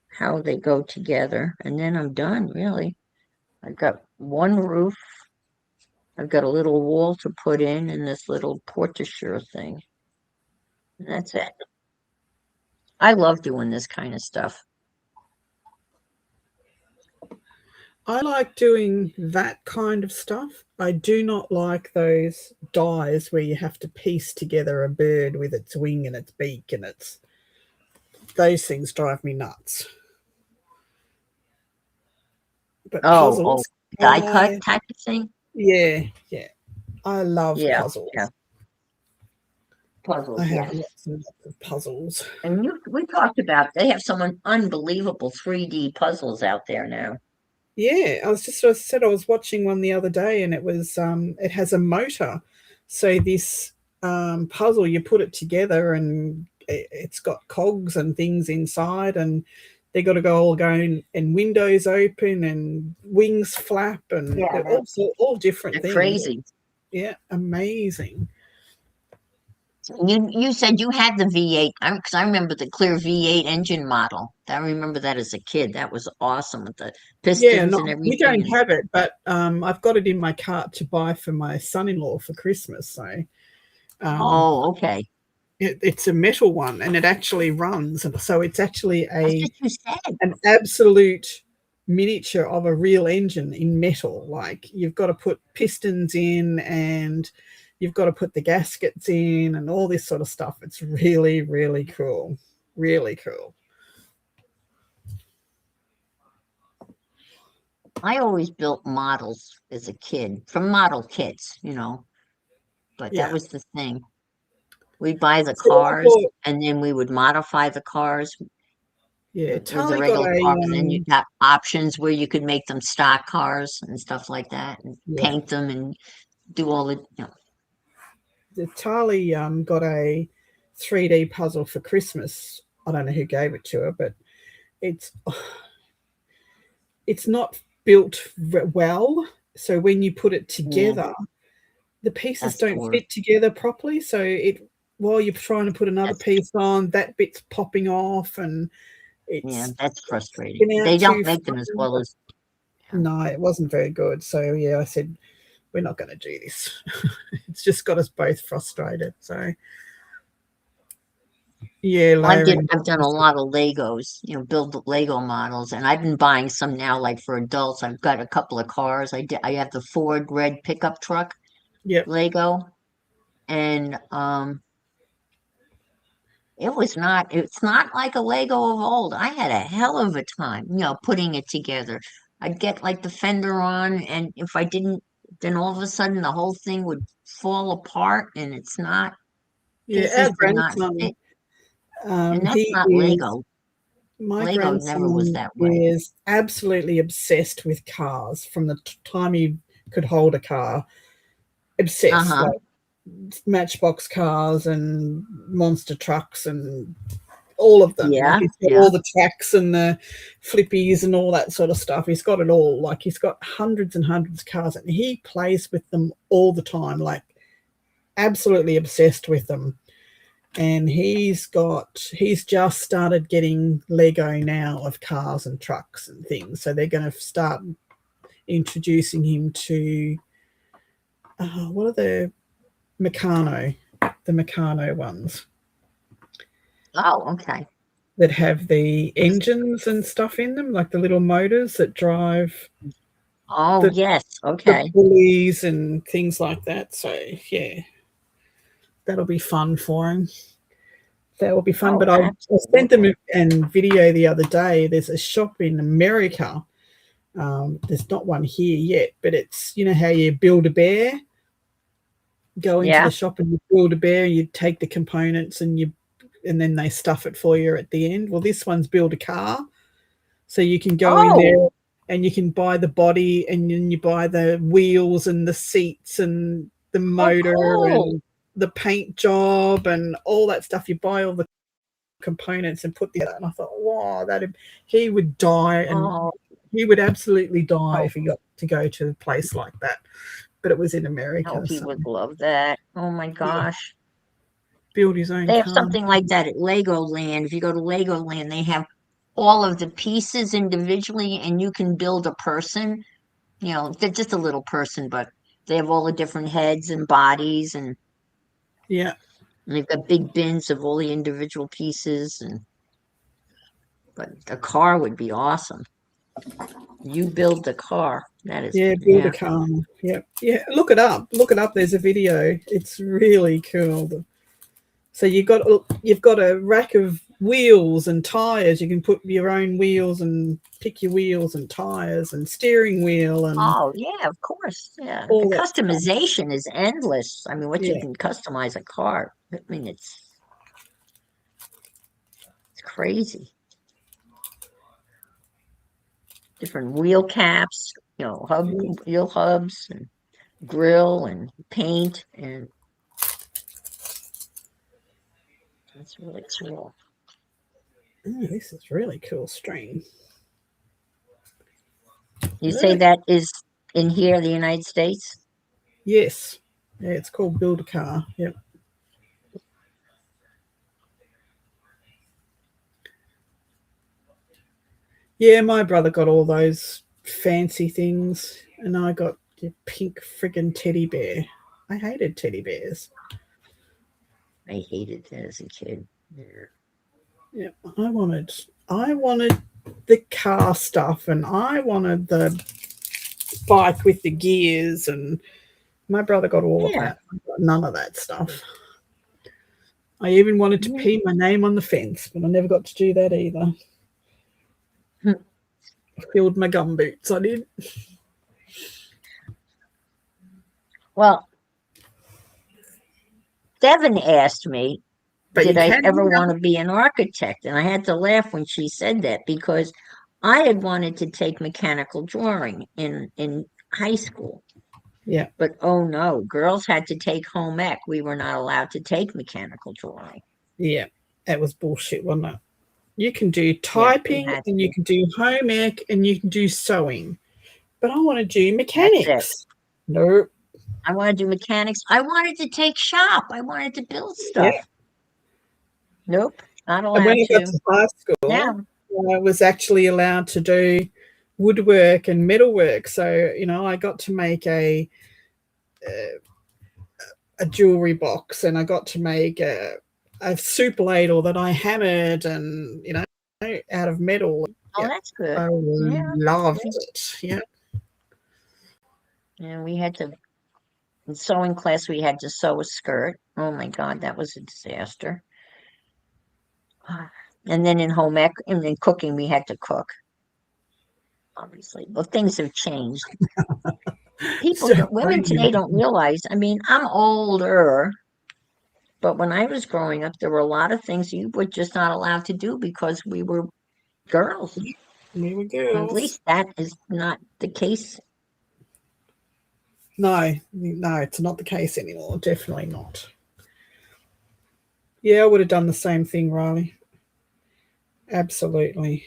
how they go together. And then I'm done, really. I've got one roof. I've got a little wall to put in and this little porte-cochere thing. And that's it. I love doing this kind of stuff. I like doing that kind of stuff. I do not like those dies where you have to piece together a bird with its wing and its beak and those things drive me nuts. But puzzles, die cut type of thing? Yeah. I love puzzles. Yeah. Puzzles, I have lots and lots of puzzles. And we talked about they have some unbelievable 3D puzzles out there now. Yeah, I was watching one the other day, and it was it has a motor. So this puzzle, you put it together, and it's got cogs and things inside, and they got to go and windows open and wings flap, and all different things. Crazy. Yeah, amazing. You said you had the V8 because I remember the clear V8 engine model. I remember that as a kid. That was awesome with the pistons and everything. We don't have it, but I've got it in my cart to buy for my son-in-law for Christmas. So, okay. It's a metal one, and it actually runs, and so it's actually That's what you said. an absolute miniature of a real engine in metal. Like, you've got to put pistons in, and you've got to put the gaskets in, and all this sort of stuff. It's really, really cool. Really cool. I always built models as a kid from model kits, but that Yeah. was the thing. We'd buy the So I cars thought, and then we would modify the cars. yeah, It was a Tali got regular car, but then you a got options where you could make them stock cars and stuff like that, and yeah. paint them and do all the. The Tali got a 3D puzzle for Christmas. I don't know who gave it to her, but it's it's not built well. So when you put it Yeah, together, the pieces that's the don't word. fit together properly. So while you're trying to put another That's piece on, that bit's popping off, and yeah, it's that's frustrating. been out They don't too make them as far. well as. Yeah. No, it wasn't very good. So yeah, I said, we're not going to do this. It's just got us both frustrated. So yeah, Well, layering. I've done a lot of Legos, build the Lego models, and I've been buying some now, like for adults. I've got a couple of cars. I have the Ford red pickup truck Yep. Lego, and it's not like a Lego of old. I had a hell of a time, putting it together. I'd get like the fender on, and if I didn't, then all of a sudden the whole thing would fall apart, and Yeah, pieces our did not grandson, fit. And that's he not is Lego. my Lego never was grandson that way. is absolutely obsessed with cars from the time he could hold a car. Obsessed, Uh-huh. like Matchbox cars and monster trucks and all of them. Like, Yeah, he's got yeah. all the tracks and the flippies and all that sort of stuff. He's got it all. Like, he's got hundreds and hundreds of cars, and he plays with them all the time. Like, absolutely obsessed with them. And he's just started getting Lego now of cars and trucks and things. So they're going to start introducing him to what are the Meccano ones Oh, okay. that have the engines and stuff in them, like the little motors that drive Oh, the yes. the Okay. pulleys and things like that. So yeah, that'll be fun for him. That will be fun. Oh, But I sent them absolutely. a video the other day. There's a shop in America. There's not one here yet, but it's, how you build a bear. Go into Yeah. the shop and you build a bear. You take the components and then they stuff it for you at the end. Well, this one's build a car, so you can go in Oh, there and you can buy the body, and then you buy the wheels and the seats and the oh, motor cool. and the paint job and all that stuff. You buy all the components and put the. And I thought, wow, he would die, and Oh, he would absolutely die oh, if he got to go to a place like that. But it was in oh, America, he so would love that. Oh my yeah, gosh. build his own They have car. something like that at Legoland. If you go to Legoland, they have all of the pieces individually, and you can build a person. They're just a little person, but they have all the different heads and bodies, Yeah, and they've got big bins of all the individual pieces. But a car would be awesome. You build the car. That is, yeah, build a yeah. car. Yeah, yeah. Look it up. Look it up. There's a video. It's really cool. So you've got a rack of wheels and tires. You can put your own wheels and pick your wheels and tires and steering wheel and Oh, yeah, of course. Yeah. The all that stuff. customization is endless. I mean, what you Yeah, can customize a car. I mean, it's crazy. Different wheel caps, yeah. wheel hubs and grill and paint, and it's really cool. Oh, this is really cool string. You say Really? that is in here, the United States? Yes. Yeah, it's called Build a Car. Yep. Yeah, my brother got all those fancy things, and I got the pink friggin' teddy bear. I hated teddy bears. I hated that as a kid. Yeah, I wanted the car stuff, and I wanted the bike with the gears, and my brother got all of Yeah. that. I got none of that stuff. I even wanted to Yeah. paint my name on the fence, but I never got to do that either. Hmm. I filled my gum boots. I did. Well, Devin asked me, But did you I can ever want to be an architect? And I had to laugh when she said that because I had wanted to take mechanical drawing in high school. Yeah, But oh no, girls had to take home ec. We were not allowed to take mechanical drawing. yeah. That was bullshit, wasn't it? You can do Yeah, we typing had and you to. can do home ec and you can do sewing. But I want to do That's it. mechanics. Nope. I wanted to do mechanics. I wanted to take shop. I wanted to build Yeah. stuff. Nope, not And when allowed I got to. to high school, Now, I was actually allowed to do woodwork and metalwork. So, I got to make a jewelry box, and I got to make a soup ladle that I hammered and, out of metal. oh, Yeah. that's good. I Yeah. loved we- it. Yeah. And we had to, in sewing class, we had to sew a skirt. Oh my God, that was a disaster. And then in home ec and in cooking, we had to cook, obviously. Well, things have changed. So Women today crazy. don't realize. I mean, I'm older, but when I was growing up, there were a lot of things you were just not allowed to do because we were girls. We were At girls. least that is not the case. No, it's not the case anymore. Definitely not. Yeah, I would have done the same thing, Riley. Absolutely.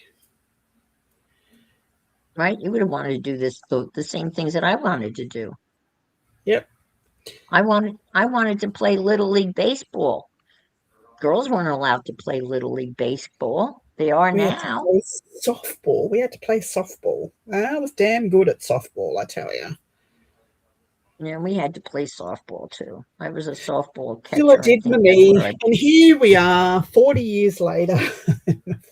Right? You would have wanted to do the same things that I wanted to do. Yep. I wanted to play Little League baseball. Girls weren't allowed to play Little League baseball. They are We had to now. play softball. We had to play softball. I was damn good at softball, I tell you. Yeah, we had to play softball too. I was a softball Still, I catcher. I did my think that's where knee. I, And here we are, 40 years later.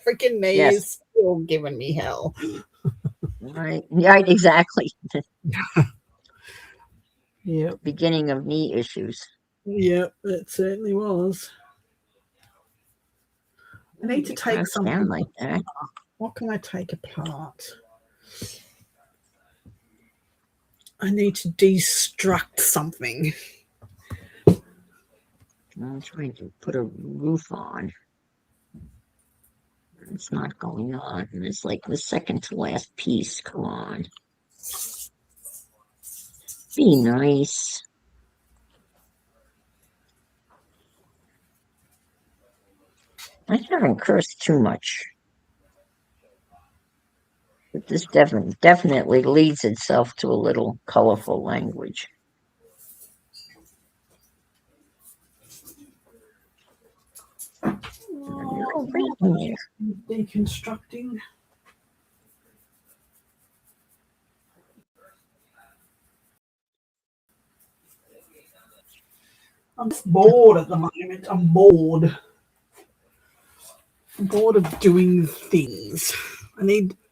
Freaking knee yes, is still giving me hell. right. Yeah, exactly. Yep. Beginning of knee issues. Yep, it certainly was. I need to It take crouched down something. like that. What can I take apart? I need to destruct something. I'm trying to put a roof on. It's not going on. And it's like the second to last piece. Come on. Be nice. I haven't cursed too much. But this definitely leads itself to a little colorful language. Oh, right in there. Deconstructing. I'm just bored at the moment. I'm bored. I'm bored of doing things. I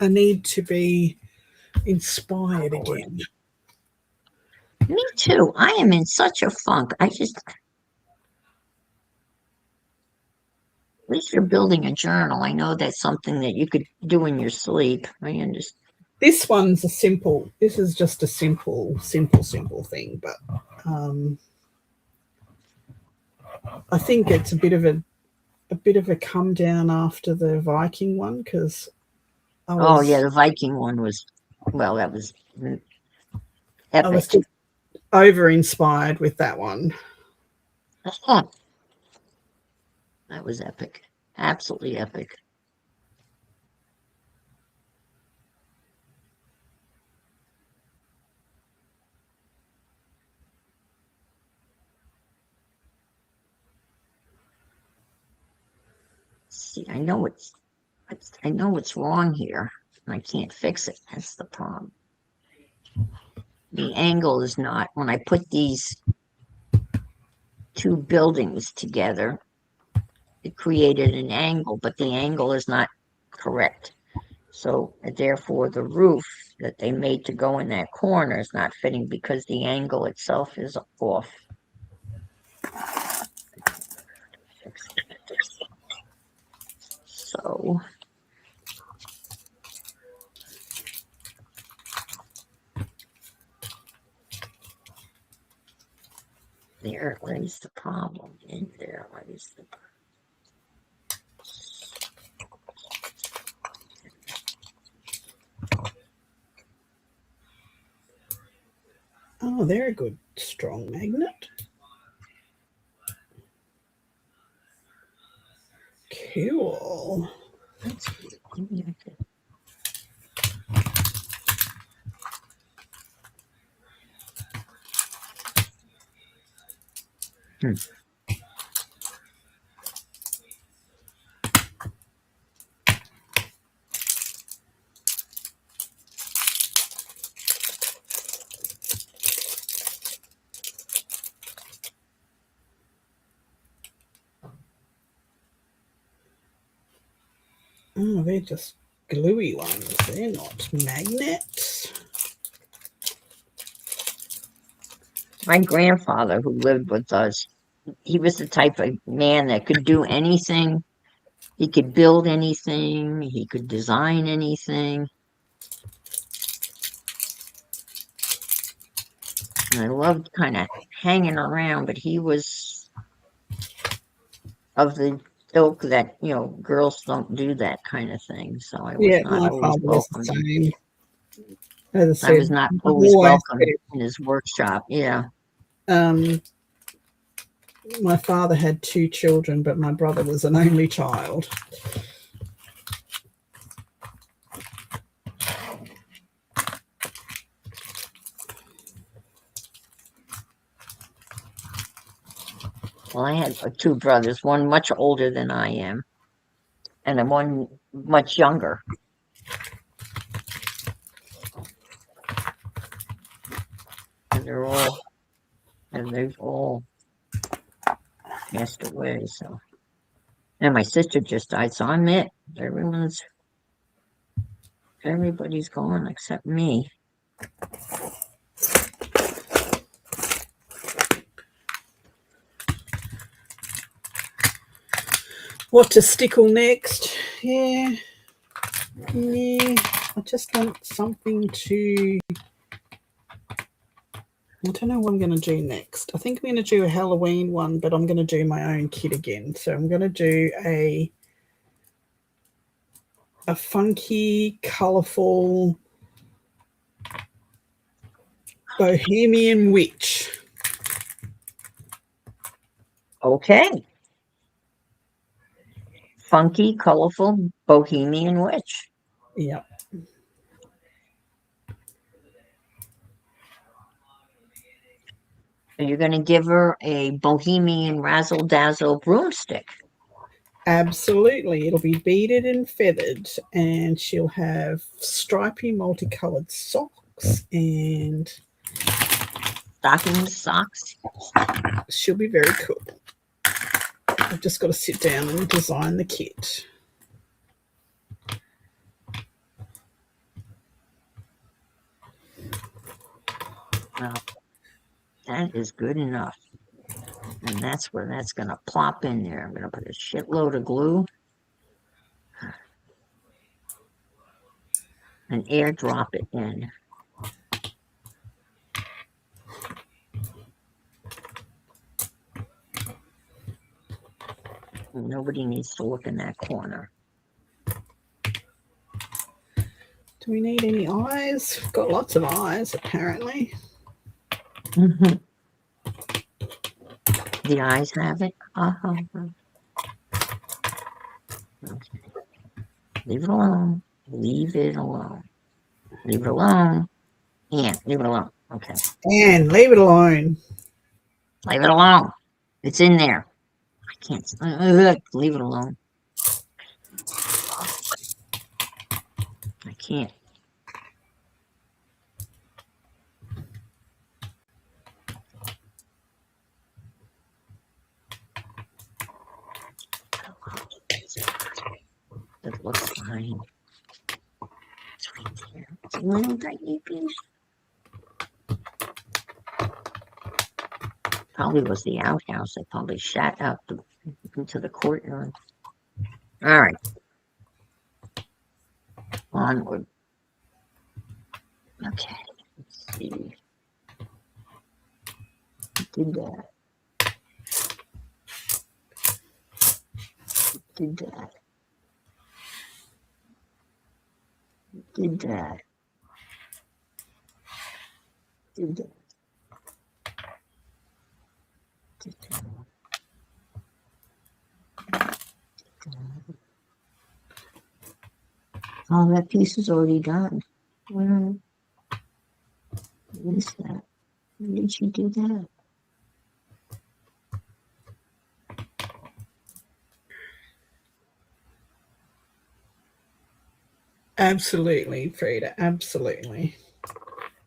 need to be inspired again. Me too. I am in such a funk. At least you're building a journal. I know that's something that you could do in your sleep. I understand. This one's this is just a simple thing, but I think it's a bit of a come down after the Viking one because Oh yeah, the Viking one was, well, that was I was epic. just over inspired with that one. That was epic. Absolutely epic. See, I know what's wrong here, and I can't fix it. That's the problem. The angle is not, when I put these two buildings together, it created an angle, but the angle is not correct. So therefore, the roof that they made to go in that corner is not fitting because the angle itself is off. So there lays the problem. In there lays the Oh, they're a good strong magnet. Cool. That's good. Maybe I could. Oh, they're just gluey ones. They're not magnets. My grandfather, who lived with us, he was the type of man that could do anything. He could build anything. He could design anything. And I loved kind of hanging around, but he was of the ilk that, girls don't do that kind of thing. So I was Yeah, not my always father was the welcome. same. As I I was said, not I've always always welcome said, in his workshop. Yeah. my father had two children, but my brother was an only child. Well, I had two brothers, one much older than I am, and then one much younger. And they've all passed away. So, and my sister just died. So I'm it. Everybody's gone except me. What to stickle next? Yeah. I just want something to. I don't know what I'm going to do next. I think I'm going to do a Halloween one, but I'm going to do my own kit again. So I'm going to do a funky, colourful Bohemian witch. Okay. Funky, colorful Bohemian witch. Yep. So you're going to give her a Bohemian razzle dazzle broomstick. Absolutely. It'll be beaded and feathered, and she'll have stripy multicolored socks, and Stocking socks. she'll be very cool. I've just got to sit down and design the kit. Well, that is good enough. And that's where that's going to plop in there. I'm going to put a shitload of glue and airdrop it in. Nobody needs to look in that corner. Do we need any eyes? We've got lots of eyes, apparently. Mm-hmm. The eyes have it. Uh-huh. Okay. Leave it alone. Leave it alone. Leave it alone. Yeah, leave it alone. Okay. And leave it alone. Leave it alone. It's in there. I can't. Leave it alone. I can't. tiny. It's right there. It's a little tiny piece. Probably was the outhouse. I probably shot out into the courtyard. All right. Onward. Okay. Let's see. Did that. Did that. Did that. Did that. Did that. Oh, that piece is already done. Well, what is that? When did she do that? Absolutely, Frida. Absolutely.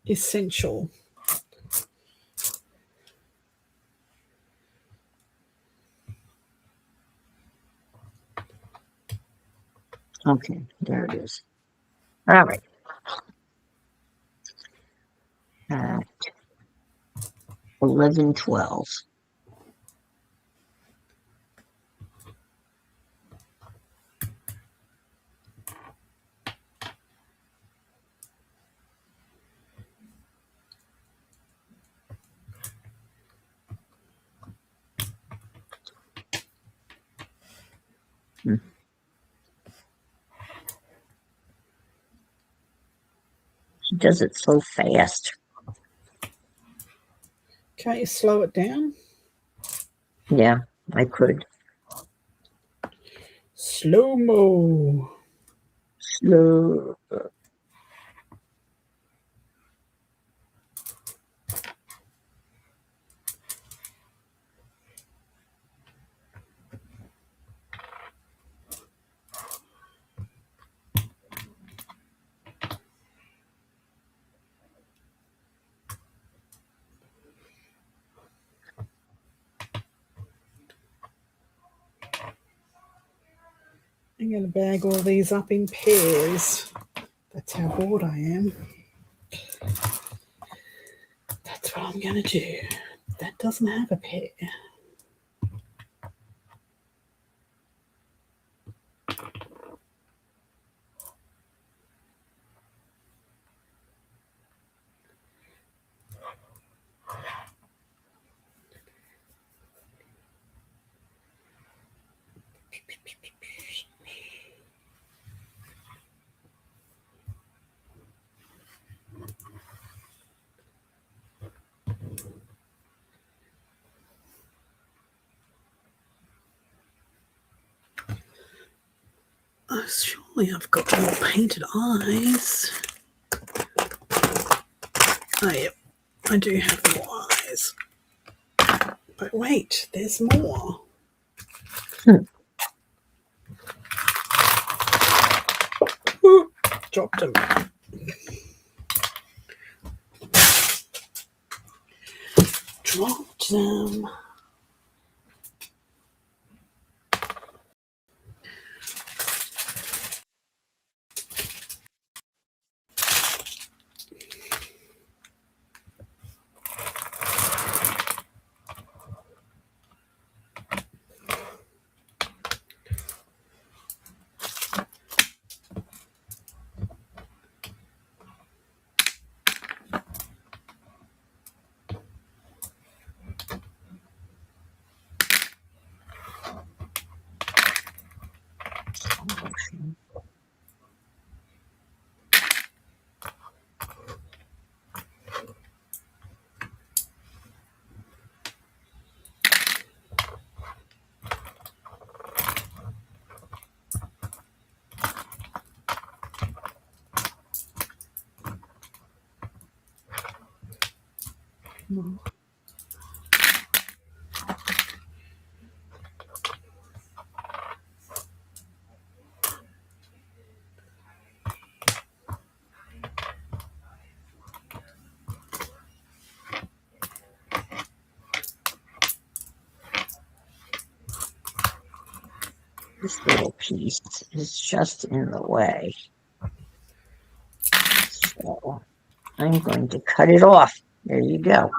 Essential. Okay, there it is. All right. At 11:12. She does it so fast. Can't you slow it down? Yeah, I could. Slow-mo. Slow. I'm going to bag all these up in pairs. That's how bored I am. That's what I'm going to do. That doesn't have a pair. Oh, surely I've got more painted eyes. Oh, yep. I do have more eyes. But wait, there's more. Ooh, dropped them. Dropped them. This little piece is just in the way. So I'm going to cut it off. There you go.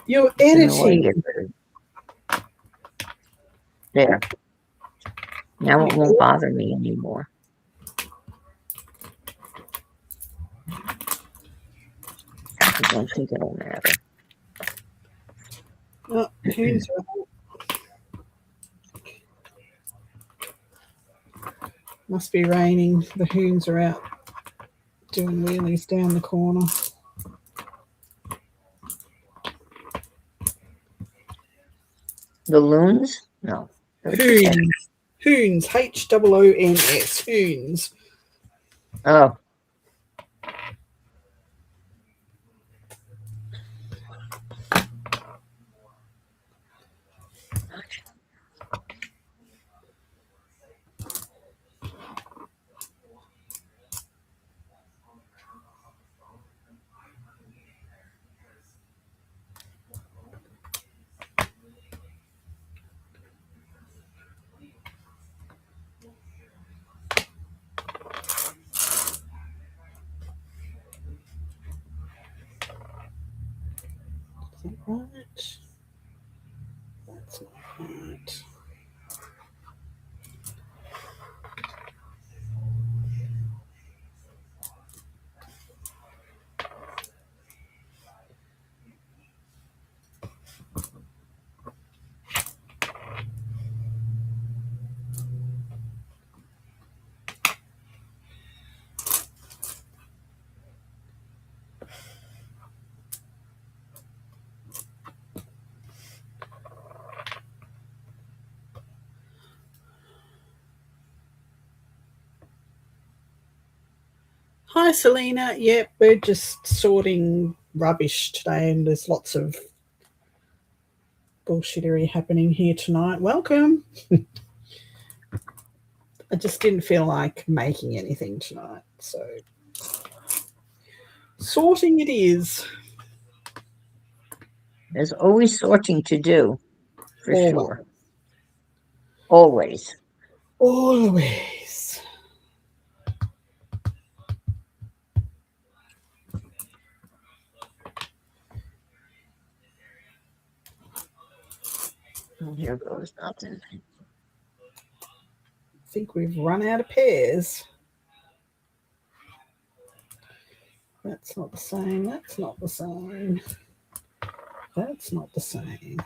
You're It's in the way. editing. There. Now it won't bother me anymore. I don't think it'll matter. Oh, hoons are out. Must be raining. The hoons are out doing wheelies down the corner. The loons? No. Hoons. Hoons. Hoons. Hoons. Oh. Is that right? That's not right. Hi, Selena. Yep, we're just sorting rubbish today, and there's lots of bullshittery happening here tonight. Welcome. I just didn't feel like making anything tonight, so sorting it is. There's always sorting to do, for Always. sure. Always. Always. Oh, here goes nothing. I think we've run out of pears. That's not the same. That's not the same. That's not the same.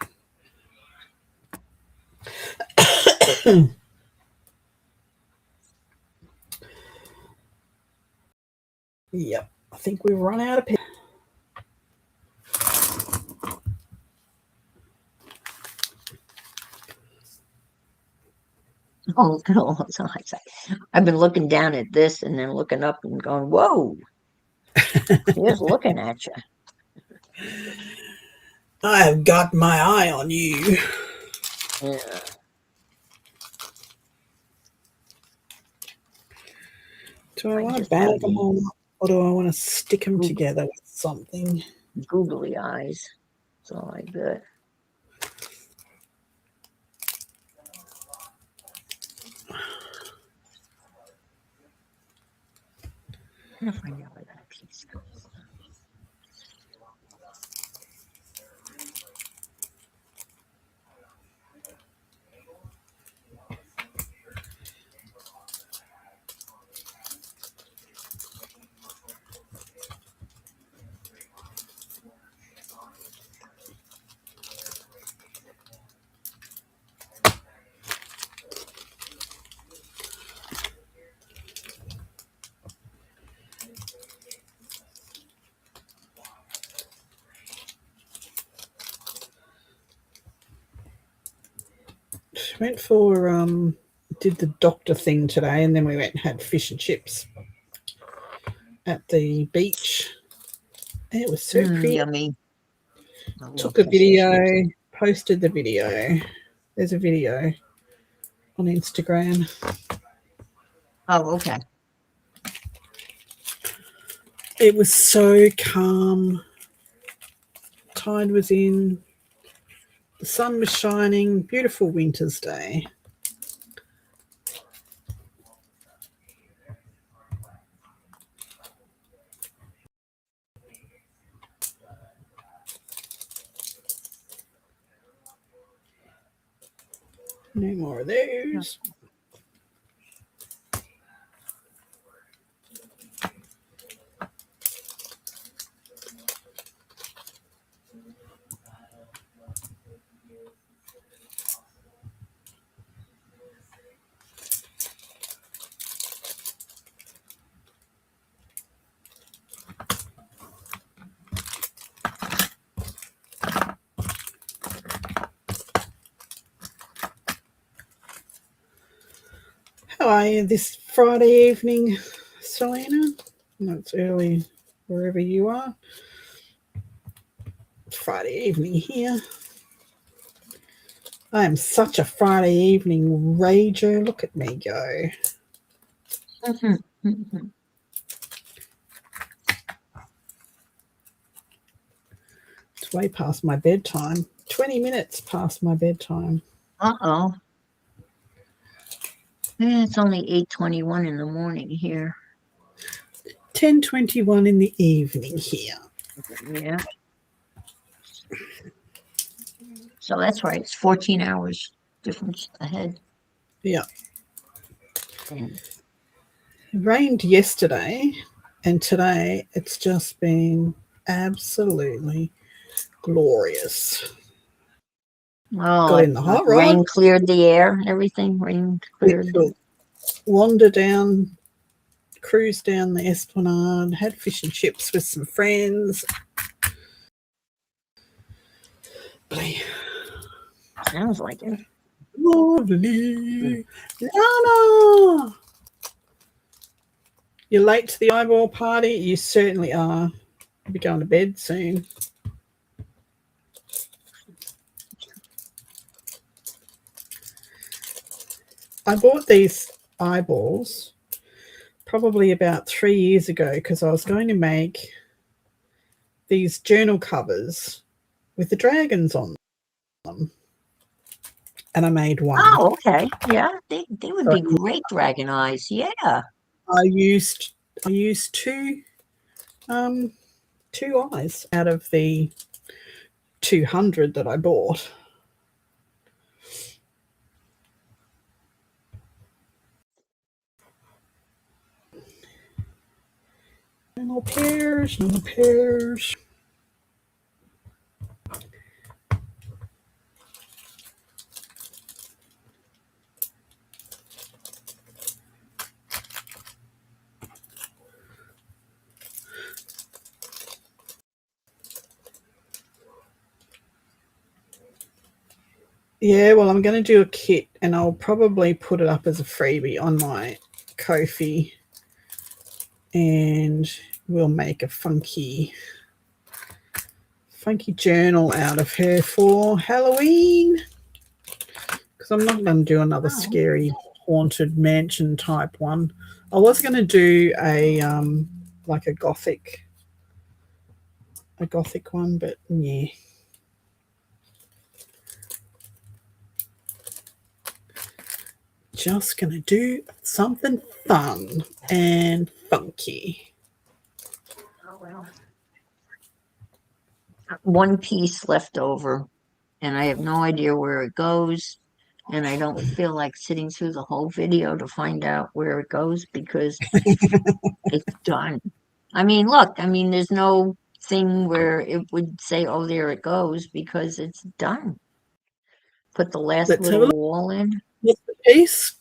Yep, I think we've run out of pears. Oh, look at all those eyes. I've been looking down at this and then looking up and going, whoa. Here's looking at you. I have got my eye on you. Yeah. Do I want to bag them all up, or do I want to stick them together with something? Googly eyes. That's all I got. I'm gonna find out where that piece goes. Went for did the doctor thing today, and then we went and had fish and chips at the beach. It was so pretty. Yummy. Took a video, posted the video. There's a video on Instagram. Oh, okay. It was so calm. Tide was in. The sun was shining. Beautiful winter's day. No more of those. How are you this Friday evening, Selena? No, it's early wherever you are. It's Friday evening here. I am such a Friday evening rager. Look at me go. It's way past my bedtime. 20 minutes past my bedtime. Uh-oh. Yeah, it's only 8:21 in the morning here. 10:21 in the evening here. Yeah. So that's right. It's 14 hours difference ahead. Yeah. And It rained yesterday, and today it's just been absolutely glorious. Got in the hot rod. rain cleared the air, everything. Rain cleared. Wander down, cruise down the Esplanade, had fish and chips with some friends. Sounds like it. Lovely. Nana! You're late to the eyeball party? You certainly are. You'll be going to bed soon. I bought these eyeballs probably about 3 years ago because I was going to make these journal covers with the dragons on them. And I made one. Oh, okay. Yeah, they would be great dragon eyes. Yeah. I used two eyes out of the 200 that I bought. No pears, no pears. Yeah, well, I'm going to do a kit and I'll probably put it up as a freebie on my Ko-fi, and we'll make a funky journal out of her for Halloween, because I'm not going to do another scary haunted mansion type one. I was going to do a like a gothic one, but yeah. Just going to do something fun and funky. Oh, well. One piece left over, and I have no idea where it goes. And I don't feel like sitting through the whole video to find out where it goes because it's done. I mean, look, there's no thing where it would say, oh, there it goes, because it's done. Put the last Let's have a little look. wall in. What's the piece?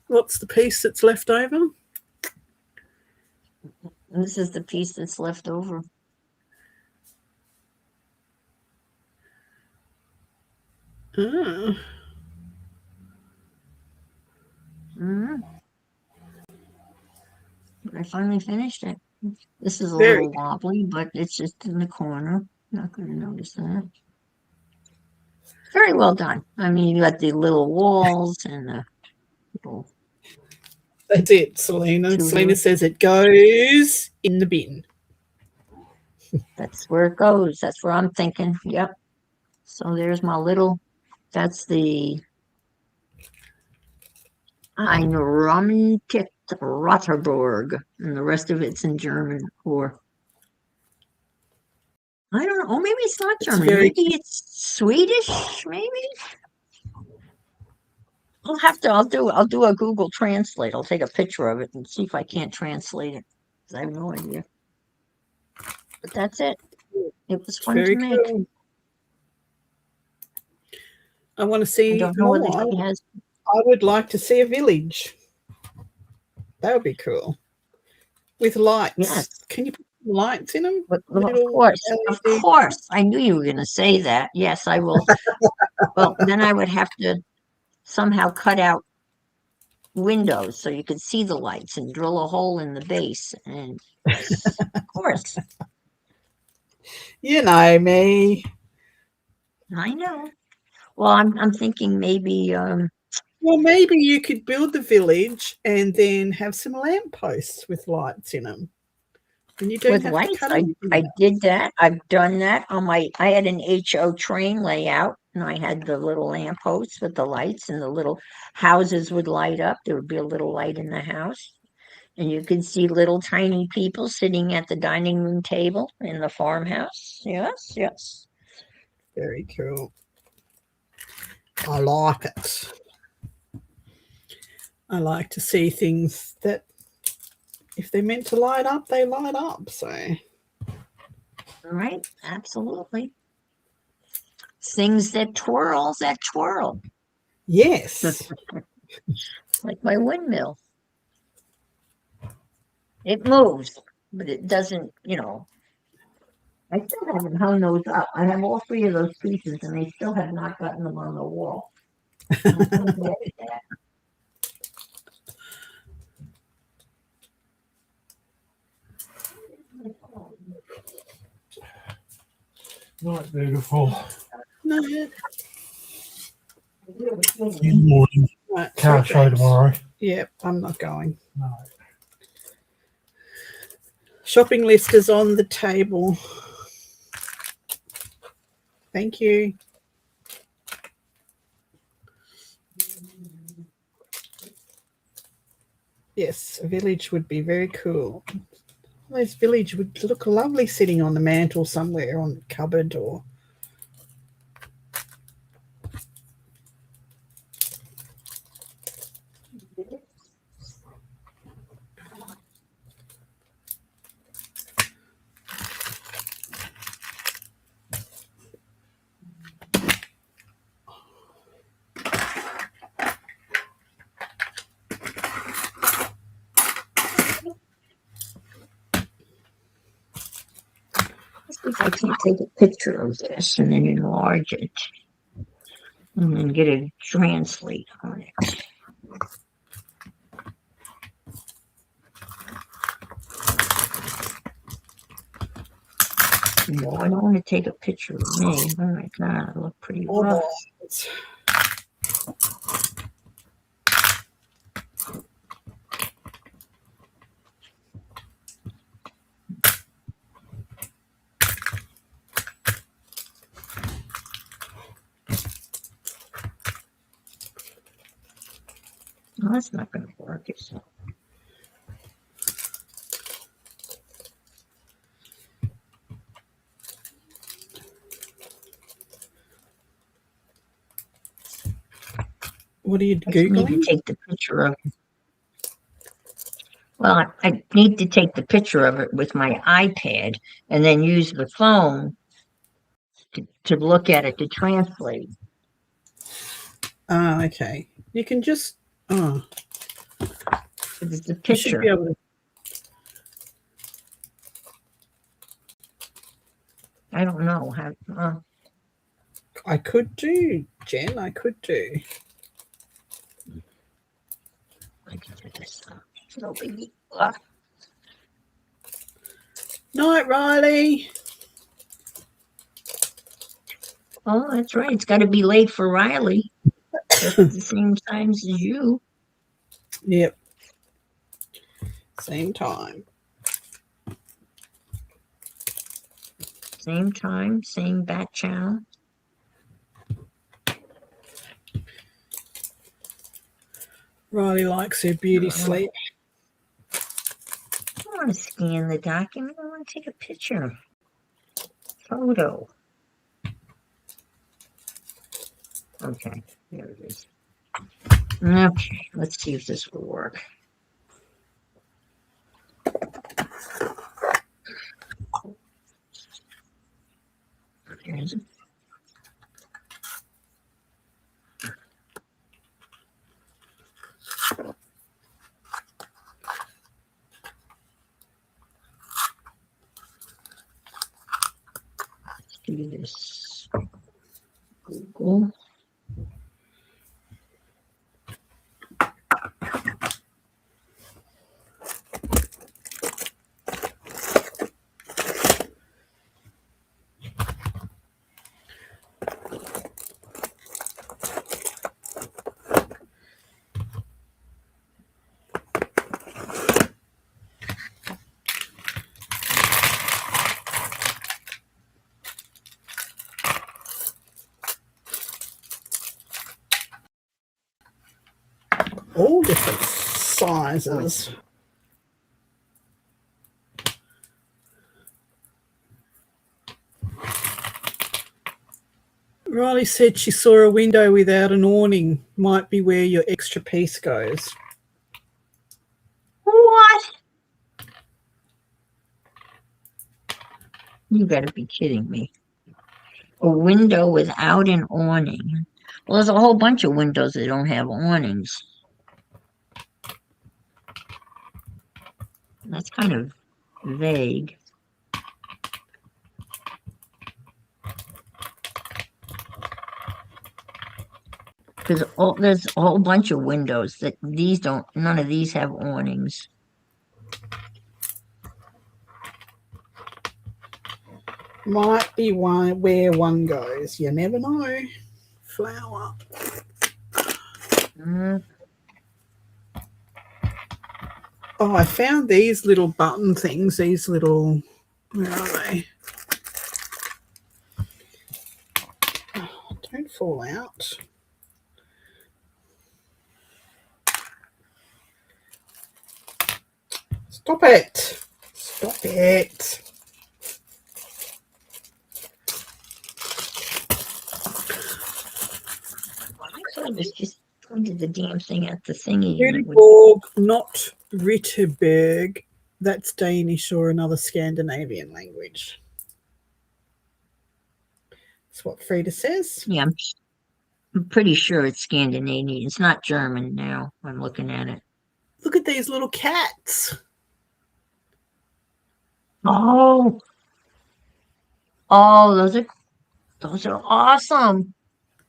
What's the piece that's left over? And this is the piece that's left over. Ah. I finally finished it. This is a Very little wobbly, but it's just in the corner. Not going to notice that. Very well done. You got the little walls and the little. That's it, Selena. Tudor. Selena says it goes in the bin. That's where it goes. That's where I'm thinking. Yep. So there's my little. That's the Ein Romantik Rotterburg, and the rest of it's in German. Or I don't know. Oh, maybe it's not German. Maybe it's Swedish. Maybe. I'll do a Google Translate. I'll take a picture of it and see if I can't translate it. 'Cause I have no idea. But that's it. It was It's fun to very make. cool. I want to I see don't know whether more. she has I would like to see a village. That would be cool. With lights. yes. Can you put lights in them? But Little of LED. course. I knew you were gonna say that. Yes, I will. Well, then I would have to somehow cut out windows so you could see the lights and drill a hole in the base. And yes, of course. You know me. I know. Well, I'm thinking maybe Well, maybe you could build the village and then have some lampposts with lights in them. And you don't with have to lights. cut I anything I out. did that. I've done that on my. I had an HO train layout, and I had the little lampposts with the lights, and the little houses would light up. There would be a little light in the house, and you could see little tiny people sitting at the dining room table in the farmhouse. Yes, yes. Very cool. I like it. I like to see things that if they're meant to light up, they light up. So Right, absolutely. Things that twirl, yes, like my windmill. It moves, but it doesn't, I still haven't hung those up. I have all three of those pieces, and they still have not gotten them on the wall. I'm so bad at that. Night, beautiful. no, In the morning. right, Car show tomorrow. Yep, I'm not going. No. Shopping list is on the table. Thank you. Yes, a village would be very cool. This village would look lovely sitting on the mantle somewhere on the cupboard or Let's see if I can take a picture of this and then enlarge it, and then get a translate on it. No, I don't want to take a picture of me. Oh my God, I look pretty rough. No, that's not going to work. What are you I just need to Googling? take the picture of it. Well, I need to take the picture of it with my iPad and then use the phone to look at it to translate. Ah, okay. You can just It's a you should be picture. able to. I don't know how. I could do, Jen. I could do. I can do this. It's no biggie. Night, Riley. Oh, that's right. It's got to be late for Riley. Just at the same times as you. Yep. Same time. Same time, same back channel. Riley likes her beauty sleep. I don't want to scan the document. I want to take a picture. Photo. Okay, there it is. Okay, let's see if this will work. Here's it. Let's do this. Google. All different sizes. Riley said she saw a window without an awning. Might be where your extra piece goes. What? You gotta be kidding me. A window without an awning. Well, there's a whole bunch of windows that don't have awnings. That's kind of vague. Because there's a whole bunch of windows that none of these have awnings. Might be where one goes. You never know. Flower. Oh, I found these little button things. These little, where are they? Oh, don't fall out. Stop it. Stop it. I was just pointed the damn thing at the thingy. Göteborg, not Ritterberg. That's Danish or another Scandinavian language. That's what Frida says. Yeah, I'm pretty sure it's Scandinavian. It's not German now. I'm looking at it. Look at these little cats. Oh, those are awesome.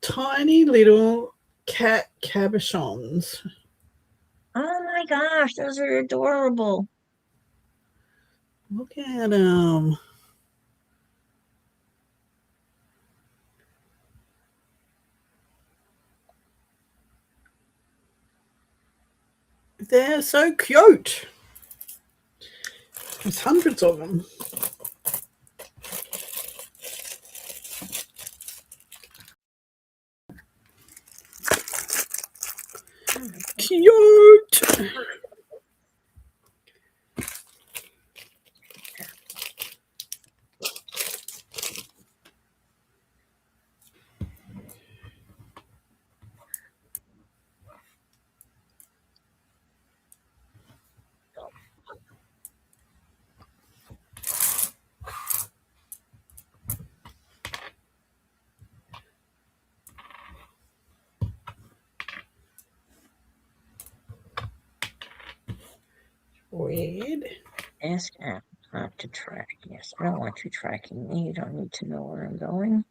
Tiny little cat cabochons. Oh my gosh, those are adorable. Look at them. They're so cute. There's hundreds of them. Cute. Red. Ask Apple not to track. Yes, I don't want you tracking me. You don't need to know where I'm going.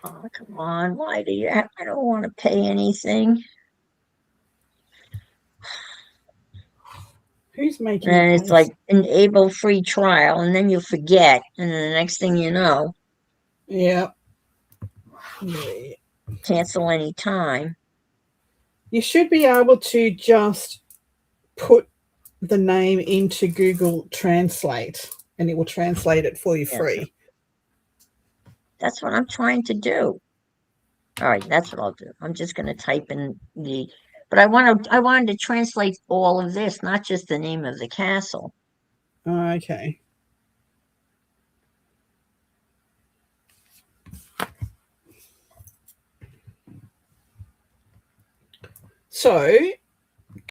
Oh, come on. Why do you have? I don't want to pay anything. Who's making And it's like enable free trial, and then you forget, and then the next thing you know, yeah. cancel any time. You should be able to just put the name into Google Translate and it will translate it for you free. That's what I'm trying to do. All right, that's what I'll do. I'm just going to type in but I wanted to translate all of this, not just the name of the castle. Okay. So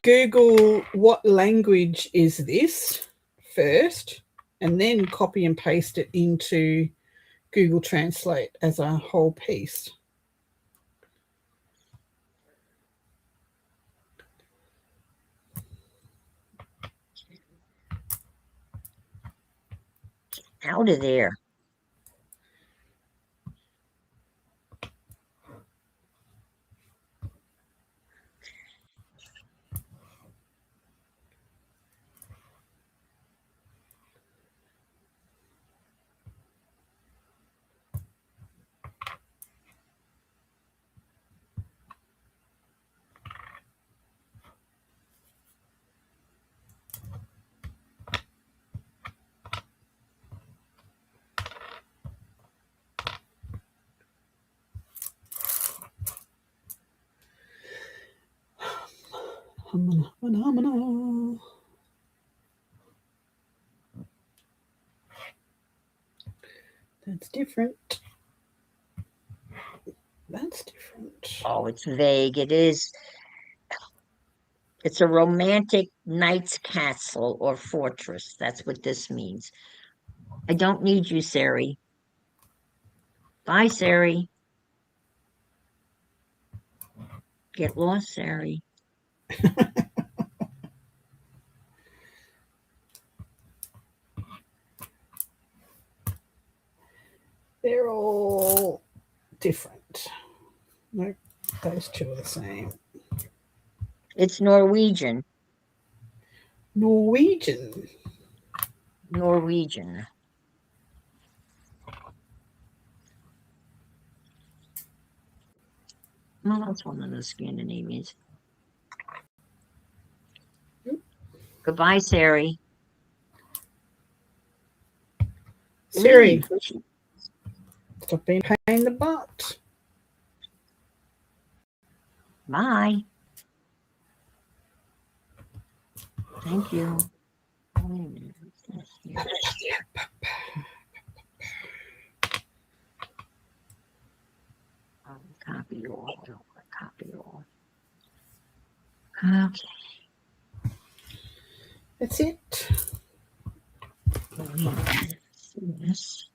Google what language is this first, and then copy and paste it into Google Translate as a whole piece. Out of there. That's different. That's different. Oh, it's vague. It is. It's a romantic knight's castle or fortress. That's what this means. I don't need you, Sari. Bye, Sari. Get lost, Sari. They're all different. Nope, those two are the same. It's Norwegian. Norwegian. Norwegian. Well, that's one of the Scandinavians. Goodbye, Sari. Siri, stop being a pain in the butt. Bye. Thank you. Wait a minute. Copy all. Copy all. Okay. That's it. Yes.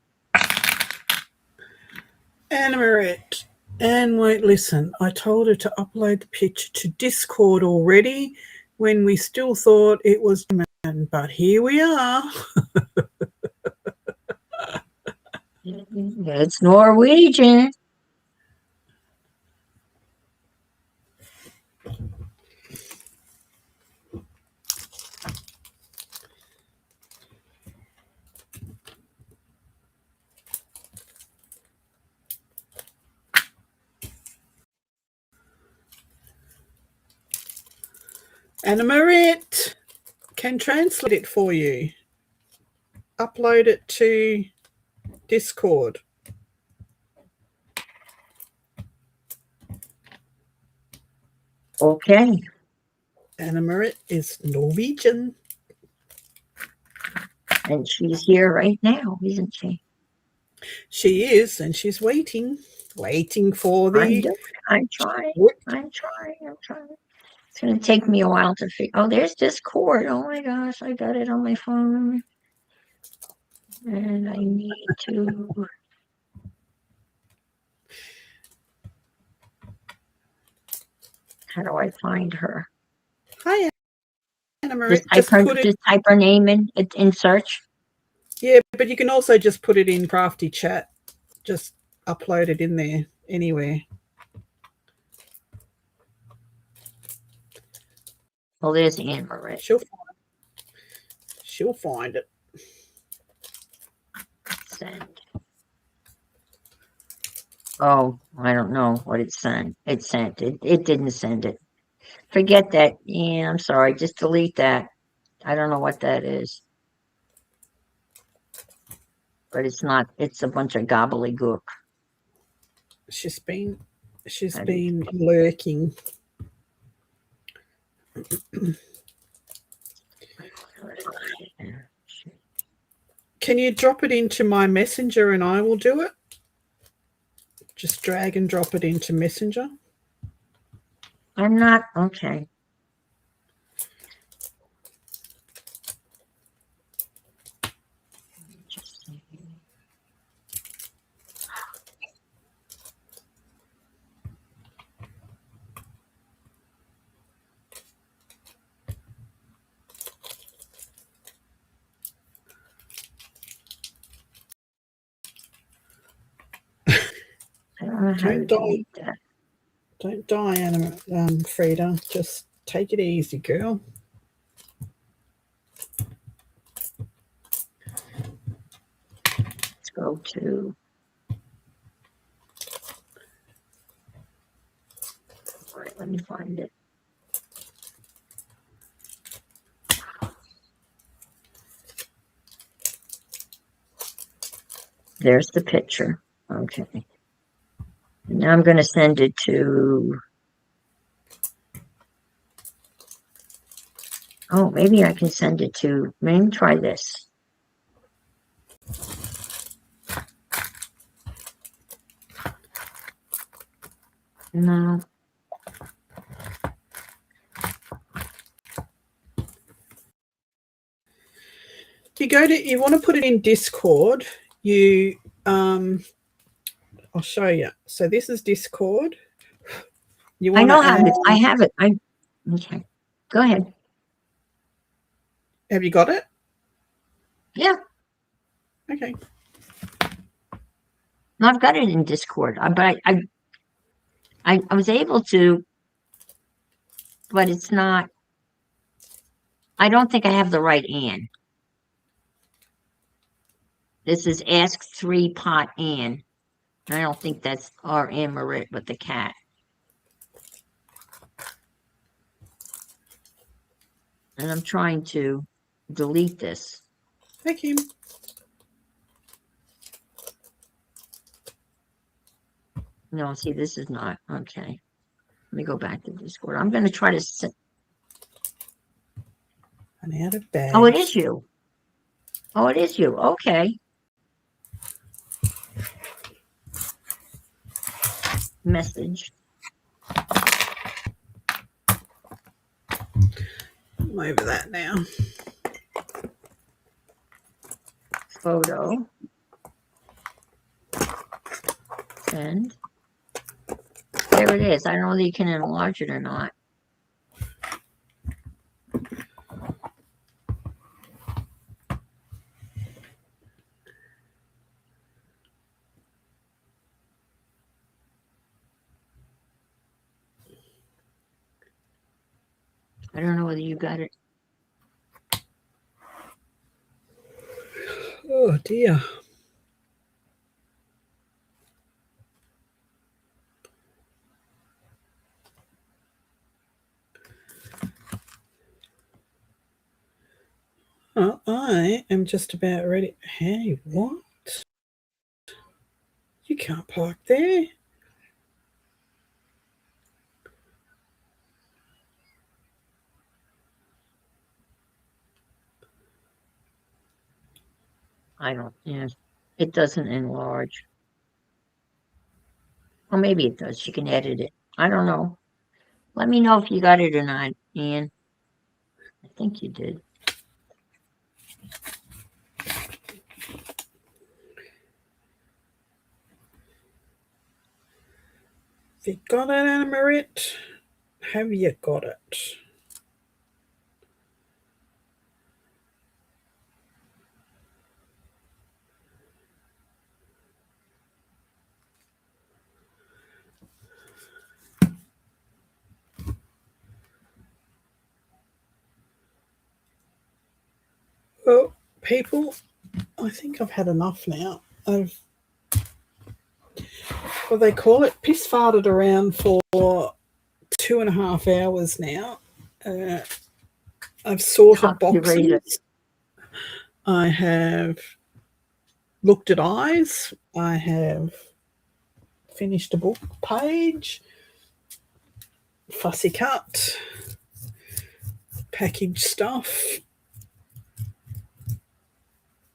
Anna Marit. Anne won't listen. I told her to upload the picture to Discord already when we still thought it was German, but here we are. It's Norwegian. Anna Marit can translate it for you. Upload it to Discord. Okay. Anna Marit is Norwegian. And she's here right now, isn't she? She is, and she's waiting for the... I'm trying. It's going to take me a while to figure. Oh, there's Discord. Oh my gosh, I got it on my phone. And I need to. How do I find her? Hi, Anna Marit. Just type her name in search. Yeah, but you can also just put it in Crafty Chat. Just upload it in there anywhere. Well, there's Anne Marie. She'll find it. Send. Oh, I don't know what it sent. It sent it. It didn't send it. Forget that. Yeah, I'm sorry. Just delete that. I don't know what that is. But it's not. It's a bunch of gobbledygook. She's been lurking. Can you drop it into my messenger and I will do it? Just drag and drop it into Messenger. I'm not okay. I don't know how to delete that. Don't die, Anna, Frida. Just take it easy, girl. Let's go to. All right, let me find it. There's the picture. Okay. Now I'm going to send it to. Oh, maybe I can send it to. Maybe try this. No. You want to put it in Discord. I'll show you. So this is Discord. I know how to. I have it. Okay. Go ahead. Have you got it? Yeah. Okay. No, I've got it in Discord, but I was able to, but it's not. I don't think I have the right Ann. This is Ask 3 Pot Ann. I don't think that's our Ann Marit, but the cat. And I'm trying to delete this. Hey, Kim. No, see, this is not. Okay. Let me go back to Discord. I'm going to try to set. I'm out of bag. Oh, it is you. Oh, it is you. Okay. Message. I'm over that now. Photo. Send. There it is. I don't know whether you can enlarge it or not. I don't know whether you got it. Oh, dear. Oh, I am just about ready. Hey, what? You can't park there. I don't, yeah. It doesn't enlarge. Or maybe it does. You can edit it. I don't know. Let me know if you got it or not, Ian. I think you did. Have you got it, Anna Marit? Have you got it? Well, people, I think I've had enough now. I've, what they call it, piss farted around for 2.5 hours now. I've sorted boxes. I have looked at eyes. I have finished a book page. Fussy cut. Package stuff.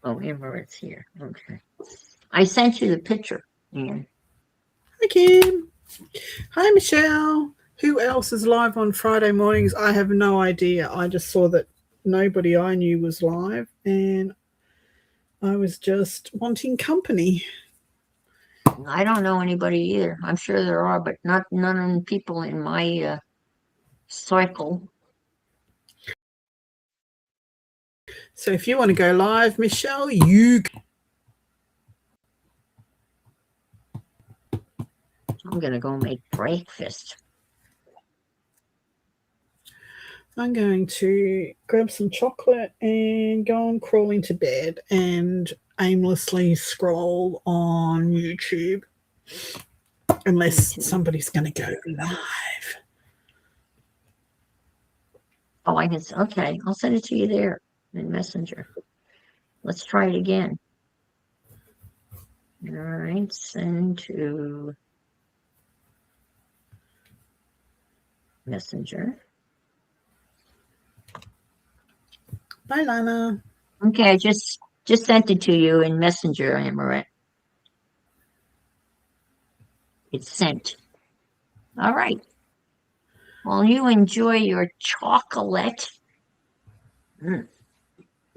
Oh, Amber, it's here. Okay. I sent you the picture, Ian. Hi, Kim. Hi, Michelle. Who else is live on Friday mornings? I have no idea. I just saw that nobody I knew was live, and I was just wanting company. I don't know anybody either. I'm sure there are, but none of the people in my cycle. So if you want to go live, Michelle, you can. I'm going to go make breakfast. I'm going to grab some chocolate and go and crawl into bed and aimlessly scroll on YouTube, unless somebody's going to go live. Oh, I can. Okay, I'll send it to you there in Messenger. Let's try it again. All right, send to Messenger. Bye, Lana. Okay, I just sent it to you in Messenger, Amaret. It's sent. All right. Well, you enjoy your chocolate.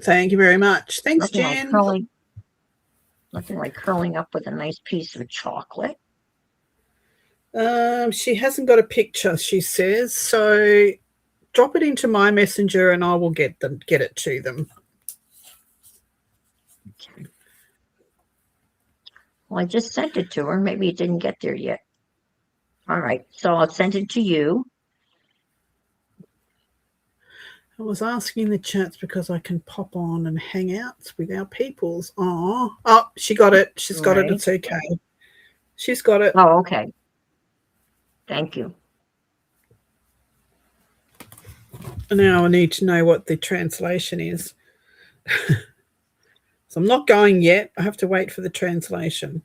Thank you very much. Thanks, Nothing Jen. like curling up with a nice piece of chocolate. She hasn't got a picture, she says, so drop it into my messenger and I will get it to them. Okay. Well, I just sent it to her. Maybe it didn't get there yet. All right, so I'll send it to you. I was asking the chats because I can pop on and hang out with our peoples. Oh, she got it. She's got it. It's okay. She's got it. Oh, okay. Thank you. Now I need to know what the translation is. So I'm not going yet. I have to wait for the translation.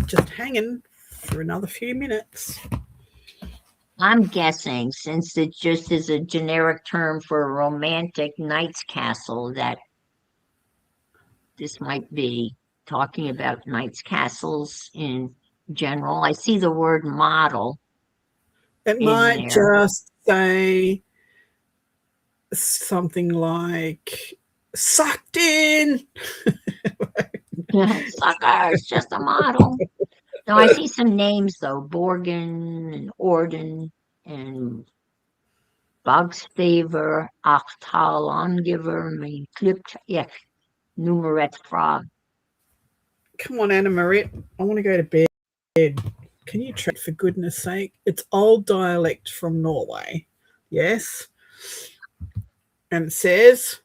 Just hanging for another few minutes. I'm guessing, since it just is a generic term for a romantic knight's castle, that this might be talking about knight's castles in general. I see the word model. It might just say something like sucked in. Sucker, it's just a model. Now I see some names though: Borgen and Orden and Bogsfavor, Achtal Angiver, Klipt, yeah, Numeret Frog. Come on, Anna Marit. I want to go to bed. Can you try, for goodness sake? It's old dialect from Norway. Yes. And it says,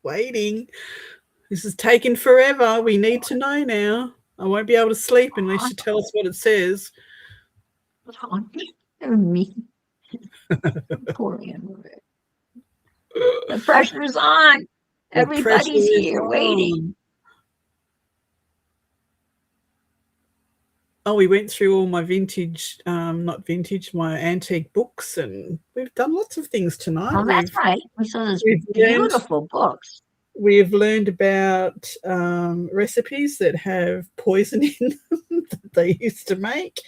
waiting. This is taking forever. We need to know now. I won't be able to sleep unless you tell us what it says. Me. Poor Anne-Marie. The pressure's on. Everybody's here waiting. Oh, we went through all my vintage, not vintage, my antique books, and we've done lots of things tonight. Oh, that's right. We saw those beautiful books. We've learned about recipes that have poison in them that they used to make.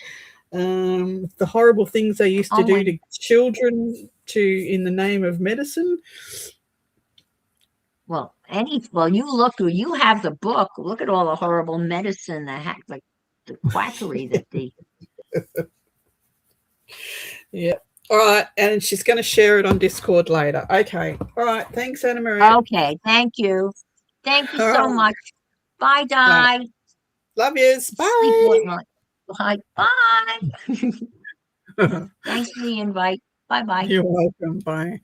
The horrible things they used to do to children in the name of medicine. Well, you have the book. Look at all the horrible medicine, the quackery that the. Yeah. All right. And she's going to share it on Discord later. Okay. All right. Thanks, Anna Marie. Okay. Thank you. Thank you so much. Bye, Di. Love yous. Bye. Bye. Bye. Thanks for the invite. Bye-bye. You're welcome. Bye.